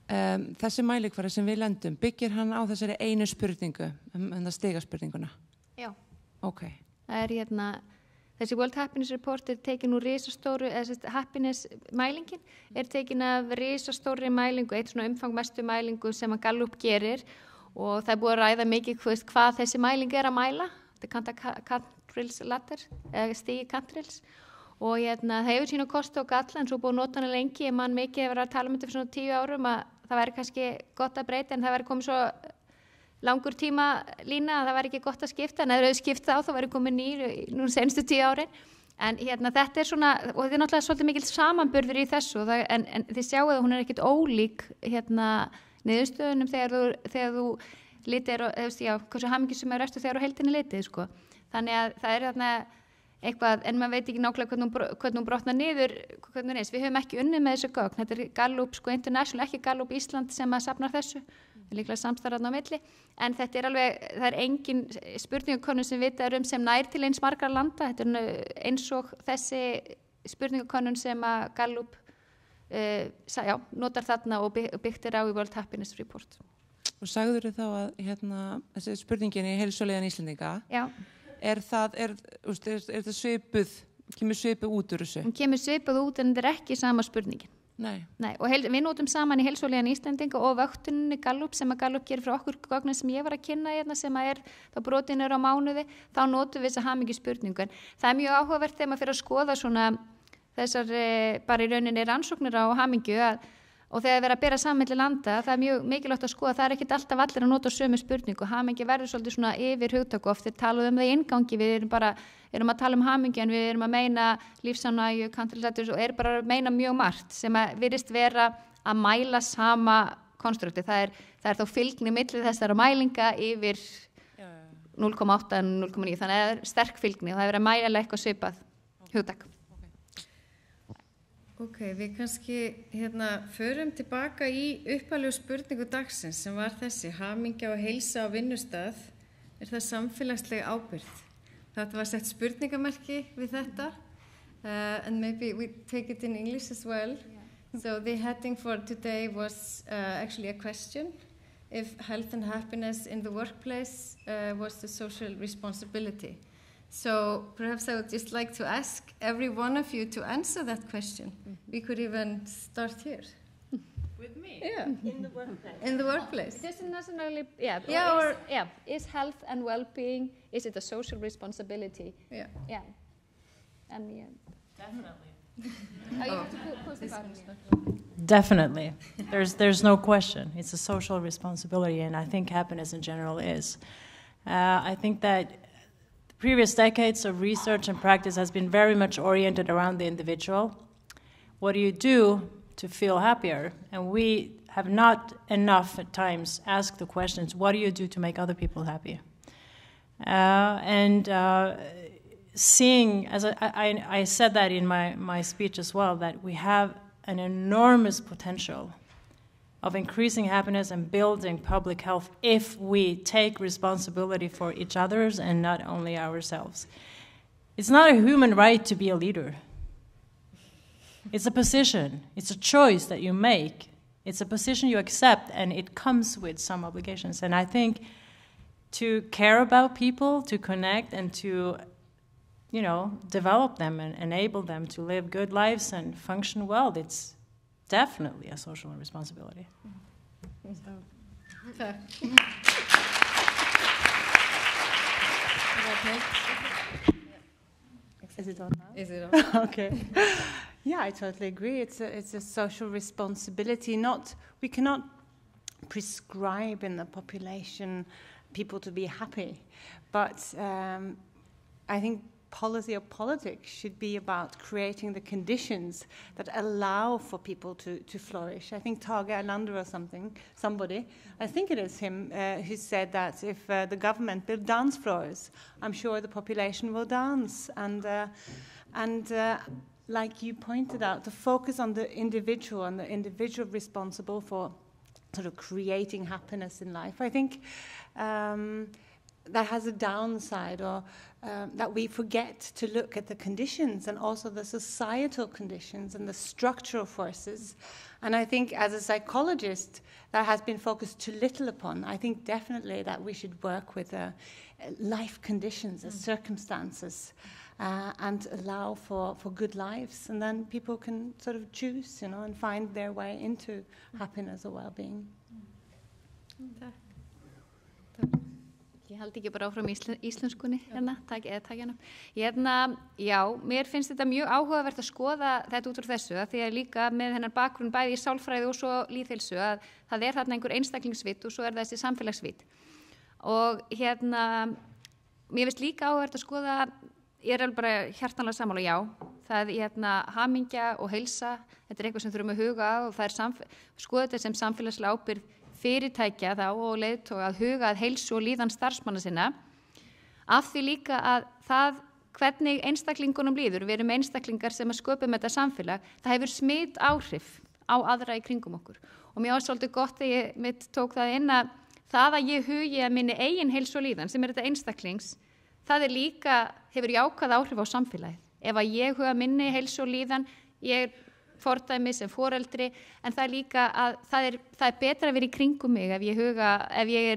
þessi mælikvarði sem við lendum, byggir hann á þessari einu spurningu, stigaspurninguna? Já. Ok. Það er þessi World Happiness Report er tekin úr risastóru, happiness mælingin er tekin af risastóri mælingu, eitt svona umfangmestu mælingu sem að Gallup gerir og það er búið að ræða mikið hvað þessi mæling er að mæla. Þetta er Cantrils ladder, eða stigi Cantrils og það hefur sína kosti og galla en svo búið að nota hana lengi, ég man mikið hefur að tala um þetta fyrir svona 10 árum að það væri kannski gott að breyta en það væri komið svo langur tíma lína að það væri ekki gott að skipta en ef þau skipta þá væri komið nú senstu 10 árin en þetta er svona, og þetta er náttúrulega svolítið mikil samanburður í þessu en þið sjáu að hún er ekkit ólík niðurstöðunum þegar þú litir og hversu hamingjusum er eftir þegar á heildinni litið Þannig að það þarna eitthvað, en maður veit ekki nákvæmlega hvernig hún brotnar niður, hvernig hún við höfum ekki unnið með þessu gögn, þetta Gallup International, ekki Gallup Ísland sem að safnar þessu, líklega samstarfan á milli, en þetta alveg, það engin spurningakönnun sem vitað sem nær til eins margar landa, þetta eins og þessi spurningakönnun sem að Gallup notar þarna og byggt á í World Happiness Report. Og sagður þá að þessi spurningin í heilsulegan Íslendinga, það svipuð, kemur svipuð út úr þessu? Hún kemur svipuð út en þetta ekki sama spurningin. Nei, og við notum saman í heilsulegan Íslendinga og vöktuninni Gallup sem að Gallup gerir frá okkur gögnin sem ég var að kynna sem að þá brotinur á mánuði, þá notum við þessa hamingjuspurningu. En það mjög áhugavert þegar maður fyrir að skoða svona þessar bara í rauninni rannsóknir á hamingju og þegar við erum að bera saman milli landa, það mjög mikilvægt að skoða, það ekkert alltaf allir að nota sömu spurningu. Hamingja verður svolítið svona yfir hugtak oft, þeir tala það í inngangi, við erum að tala hamingju en við erum að meina lífsánægju, kantilsættur og bara að meina mjög margt sem að virðist vera að mæla sama konstrukti. Það er þá fylgni milli þessara mælinga yfir 0,8 en 0,9, þannig að það er sterk fylgni og það er verið að mæla eitthvað svipað hugtak. Ok, við kannski förum tilbaka í upphaflegu spurningu dagsins sem var þessi, hamingja og heilsa á vinnustað, það samfélagsleg ábyrgð? Þetta var sett spurningamerki við þetta, and maybe we take it in English as well. Yeah. So the heading for today was actually a question, if health and happiness in the workplace was the social responsibility. So perhaps I would just like to ask every one of you to answer that question. We could even start here. With me? Yeah. In the workplace? In the workplace. This is nationally, is health and well-being, is it a social responsibility? Yeah. Yeah. And Definitely. You have to push the button. Definitely. There's no question. It's a social responsibility, and I think happiness in general is. I think that previous decades of research and practice has been very much oriented around the individual. What do you do to feel happier? And we have not enough at times asked the questions, what do you do to make other people happy? Seeing, as I said that in my speech as well, that we have an enormous potential of increasing happiness and building public health if we take responsibility for each other's and not only ourselves. It's not a human right to be a leader. It's a position. It's a choice that you make. It's a position you accept, and it comes with some obligations. And I think to care about people, to connect, and to, develop them and enable them to live good lives and function well, it's definitely a social responsibility. Is it on now? Is it on? Okay. Yeah, I totally agree. It's a social responsibility. We cannot prescribe in the population people to be happy, but I think policy or politics should be about creating the conditions that allow for people to flourish. I think Tage Erlander or somebody, I think it is him, who said that if the government build dance floors, I'm sure the population will dance. And like you pointed out, the focus on the individual and the individual responsible for sort of creating happiness in life, I think that has a downside, or that we forget to look at the conditions and also the societal conditions and the structural forces. And I think as a psychologist, that has been focused too little upon. I think definitely that we should work with life conditions as circumstances and allow for good lives. And then people can sort of choose, and find their way into happiness or well-being. Ég haldi ekki bara áfram íslenskunni takk hérna. Já, mér finnst þetta mjög áhugavert að skoða þetta út úr þessu, því að líka með hennar bakgrunn bæði í sálfræði og svo lýðheilsu að það þarna einhver einstaklingsvit og svo þessi samfélagsvit. Og mér finnst líka áhugavert að skoða, ég alveg bara hjartanlega sammála, já, það hamingja og heilsa, þetta eitthvað sem þurfum að huga og það skoða þetta sem samfélagslega ábyrgð fyrirtækja þá og leiðtoga að huga að heilsu og líðan starfsmanna sinna af því líka að það hvernig einstaklingunum líður, við erum einstaklingar sem að sköpum þetta samfélag, það hefur smitt áhrif á aðra í kringum okkur og mér var svolítið gott að ég mitt tók það inn að það að ég hugi að minni eigin heilsu og líðan sem þetta einstaklings, það líka hefur jákvæð áhrif á samfélagið. Ef að ég huga minni heilsu og líðan, ég fordæmi sem foreldri, en það líka að það er betra að vera í kringum mig ef ég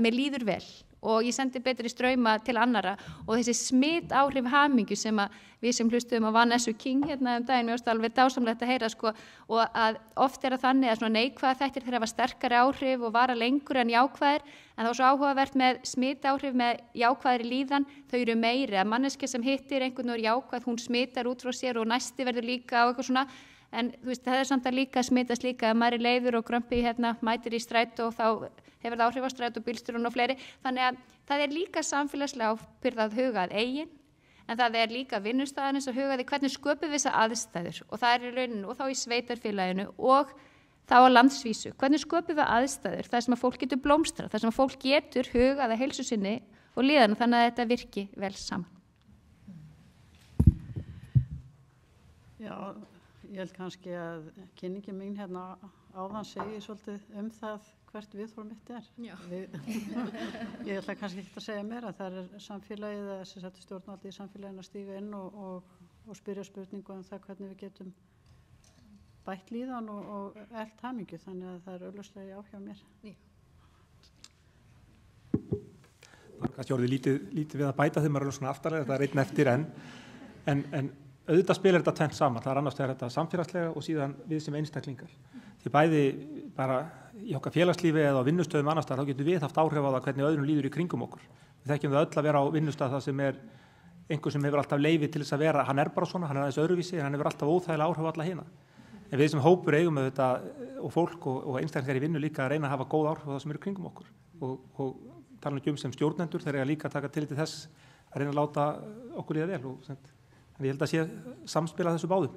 mér líður vel og ég sendi betri strauma til annara og þessi smitt áhrif hamingju sem að við sem hlustuðum á Vanessa King daginn, mér varst alveg dásamlegt að heyra og að oft það þannig að svona neikvæða þættir þeirra var sterkari áhrif og vara lengur en jákvæðir, en það var svo áhugavert með smitt áhrif með jákvæðri líðan, þau eru meiri að manneskja sem hittir einhvern veginn jákvæð, hún smittar út frá sér og næsti verður líka á eitthvað svona, en þú veist það samt að líka smittast líka að maður leiður og grömpi mætir í strætó og þá hefur það áhrif á strætó, bílstjórun og fleiri, þannig að það líka samfélagslega ábyrgð að huga að eigin, en það líka vinnustaðarins að huga því hvernig sköpum við þessa aðstæður og það í rauninu og þá í sveitarfélaginu og þá á landsvísu, hvernig sköpum við aðstæður þar sem að fólk getur blómstra, þar sem að fólk getur hugað að heilsu sinni og líðan þannig að þetta virki vel saman. Já, ég held kannski að kynningi mín áðan segi svolítið það hvert viðhorf mitt ég ætla kannski ekki að segja mér að það samfélagið að stjórnvaldi í samfélaginu að stíga inn og spyrja spurningu það hvernig við getum bætt líðan og elt hamingju, þannig að það augljóslega hjá mér. Það kannski orðið lítið við að bæta þeim að svona aftarlega, það einn eftir en auðvitað spilar þetta tvennt saman, það annars þegar þetta samfélagslega og síðan við sem einstaklingar. Því bæði bara í okkar félagslífi eða á vinnustöðum annars þá getum við haft áhrif á það hvernig öðrum líður í kringum okkur. Við þekkjum það öll að vera á vinnustað það sem einhver sem hefur alltaf leyfi til þess að vera, hann bara svona, hann aðeins öðruvísi, en hann hefur alltaf óþægilega áhrif á alla hina. En við sem hópur eigum með þetta og fólk og einstaklingar í vinnu líka að reyna að hafa góð áhrif á það sem eru kringum okkur. Og tala ekki sem stjórnendur, þeir eiga líka að taka tillit til þess að reyna að láta okkur líða vel. Þannig ég held að sé samspila þessu báðum.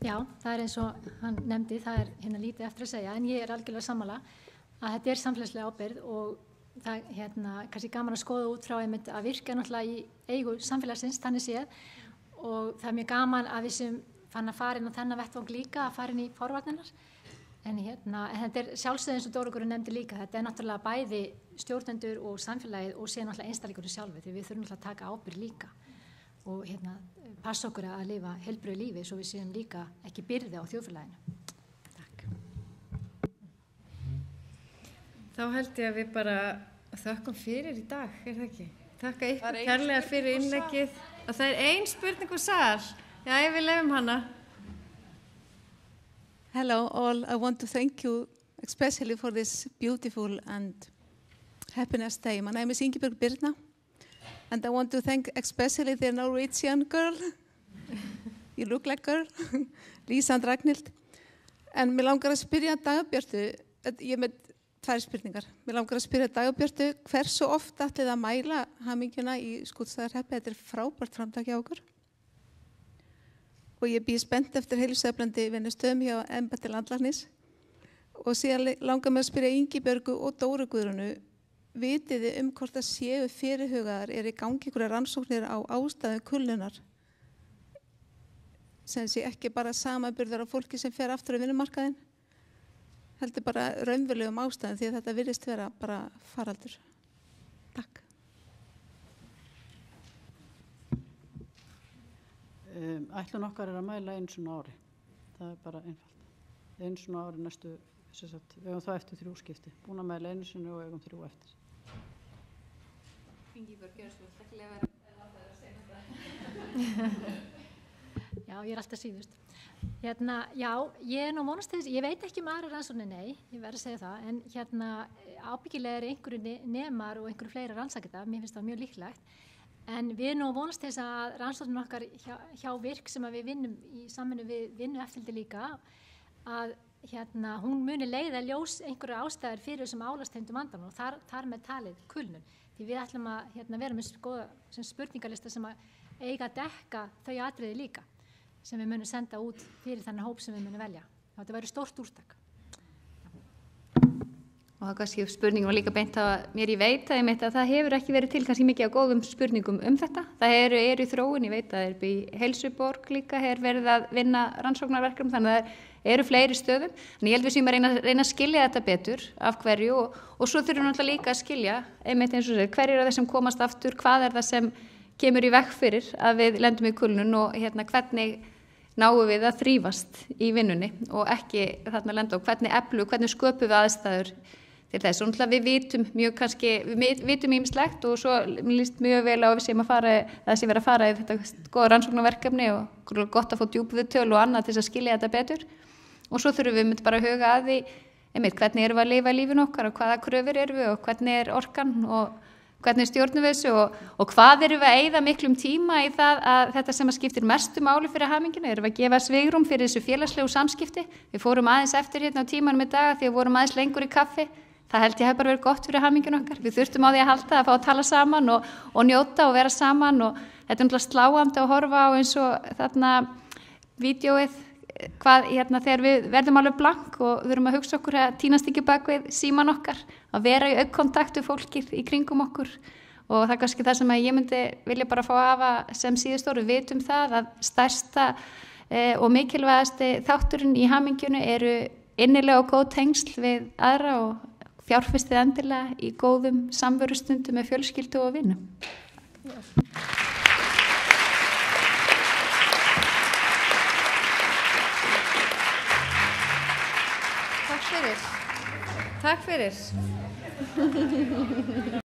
Já, það eins og hann nefndi, það lítið eftir að segja, en ég algjörlega sammála að þetta samfélagslega ábyrgð og það kannski gaman að skoða út frá einmitt að virka náttúrulega í eigu samfélagsins, þannig séð, og það mjög gaman að við sem fann að fara inn á þennan vettvang líka að fara inn í forvarnirnar, en þetta sjálfsögð eins og Dóra nefndi líka, þetta náttúrulega bæði stjórnendur og samfélagið og síðan náttúrulega einstaklingur sjálfi, því við þurfum náttúrulega að taka ábyrgð líka og passa okkur að lifa heilbrigðu lífi svo við séum líka ekki byrði á þjóðfélaginu. Takk. Þá held ég að við bara þökkum fyrir í dag, það ekki? Þakka ykkur kærlega fyrir innleggið. Og það ein spurning úr sal. Já, við lefum hana. Hello all, I want to thank you especially for this beautiful and happiness day. My name is Ingibjörg Birna. And I want to thank especially the Norwegian girl, you look like girl, Lisa and Ragnhild. En mér langar að spyrja Dagbjörtu, ég með tvær spurningar, mér langar að spyrja Dagbjörtu hversu oft ætlið að mæla hamingjuna í Skútustaðahreppi, þetta frábært framtak hjá okkur. Og ég býð spennt eftir heilsueflandi vinnustöðum hjá embætti landlæknis. Og síðan langar mér að spyrja Ingibjörgu og Dóru Guðrúnu, vitiði hvort að séu fyrirhugaðar í gangi einhverjar rannsóknir á ástæðum kulnunar sem sé ekki bara samanburður á fólki sem fer aftur á vinnumarkaðinn heldur bara raunverulegum ástæðum því að þetta virðist vera bara faraldur. Takk. Ætlun okkar að mæla einu svona ári. Það bara einfalt. Einu svona ári næstu, við höfum þá eftir 3 skipti. Búin að mæla einu svona og eigum 3 eftir. Ingibjörg, gerðist þú ekki að vera að segja þetta? Já, ég alltaf síðust. Já, ég nú vonast þess, ég veit ekki aðra rannsóknir, nei, ég verð að segja það, en ábyggilega einhverju nemar og einhverju fleira rannsakenda, mér finnst það mjög líklegt, en við nú vonast þess að rannsóknir okkar hjá virk sem að við vinnum í samvinnu við vinnueftirliti líka, að hún muni leiða ljós einhverju ástæður fyrir þessum álagstengdum vandamálum og þar með talið kulnun. Því við ætlum að vera með spurningalista sem að eiga að dekka þau atriði líka sem við munum senda út fyrir þennan hóp sem við munum velja. Þetta verður stórt úrtak. og það kannski spurningum var líka beint að mér, ég veit að það hefur ekki verið til kannski mikið af góðum spurningum þetta. Það eru í þróun, ég veit að það er í Heilsuborg líka, er verið að vinna rannsóknarverkefnum, þannig að það eru fleiri stöðum. En ég held við séum að reyna að skilja þetta betur af hverju og svo þurfum við náttúrulega líka að skilja, einmitt eins og sér, hverju er það sem komast aftur, hvað er það sem kemur í veg fyrir að við lendum í kulnun og hvernig náum við að þrífast í vinnunni og ekki þarna lenda og hvernig sköpum við aðstæður til þess. Og náttúrulega við vitum ýmislegt og svo líst mjög vel á að við séum að vera að fara í þetta góða rannsóknarverkefni og gott að fá djúpviðtöl og annað til þess að skilja þetta betur. Og svo þurfum við bara að huga að því, hvernig erum við að lifa lífinu okkar og hvaða kröfur erum við og hvernig er orkan og hvernig stjórnum við þessu og hvað erum við að eyða miklum tíma í það að þetta sem að skiptir mestu máli fyrir hamingjuna, erum við að gefa svigrúm fyrir þessu félagslegu samskipti. Við fórum aðeins eftir á tímanum í dag því að vorum aðeins lengur í kaffi. Það held ég hef bara verið gott fyrir hamingjuna okkar. Við þurftum á því að halda að fá að tala saman og njóta og vera saman og þetta er náttúrulega sláandi að horfa á eins og þarna vídeóið þegar við verðum alveg blank og við þurfum að hugsa okkur að tínast ekki bak við síman okkar, að vera í augkontakt við fólkið í kringum okkur og það er kannski það sem að ég myndi vilja bara fá að hafa sem síðustóru. Við vitum það að stærsta og mikilvægasti þátturinn í hamingjunu eru innilega og góð tengsl við aðra og fjárfestið endilega í góðum samverustundum með fjölskyldu og vinum. Takk fyrir.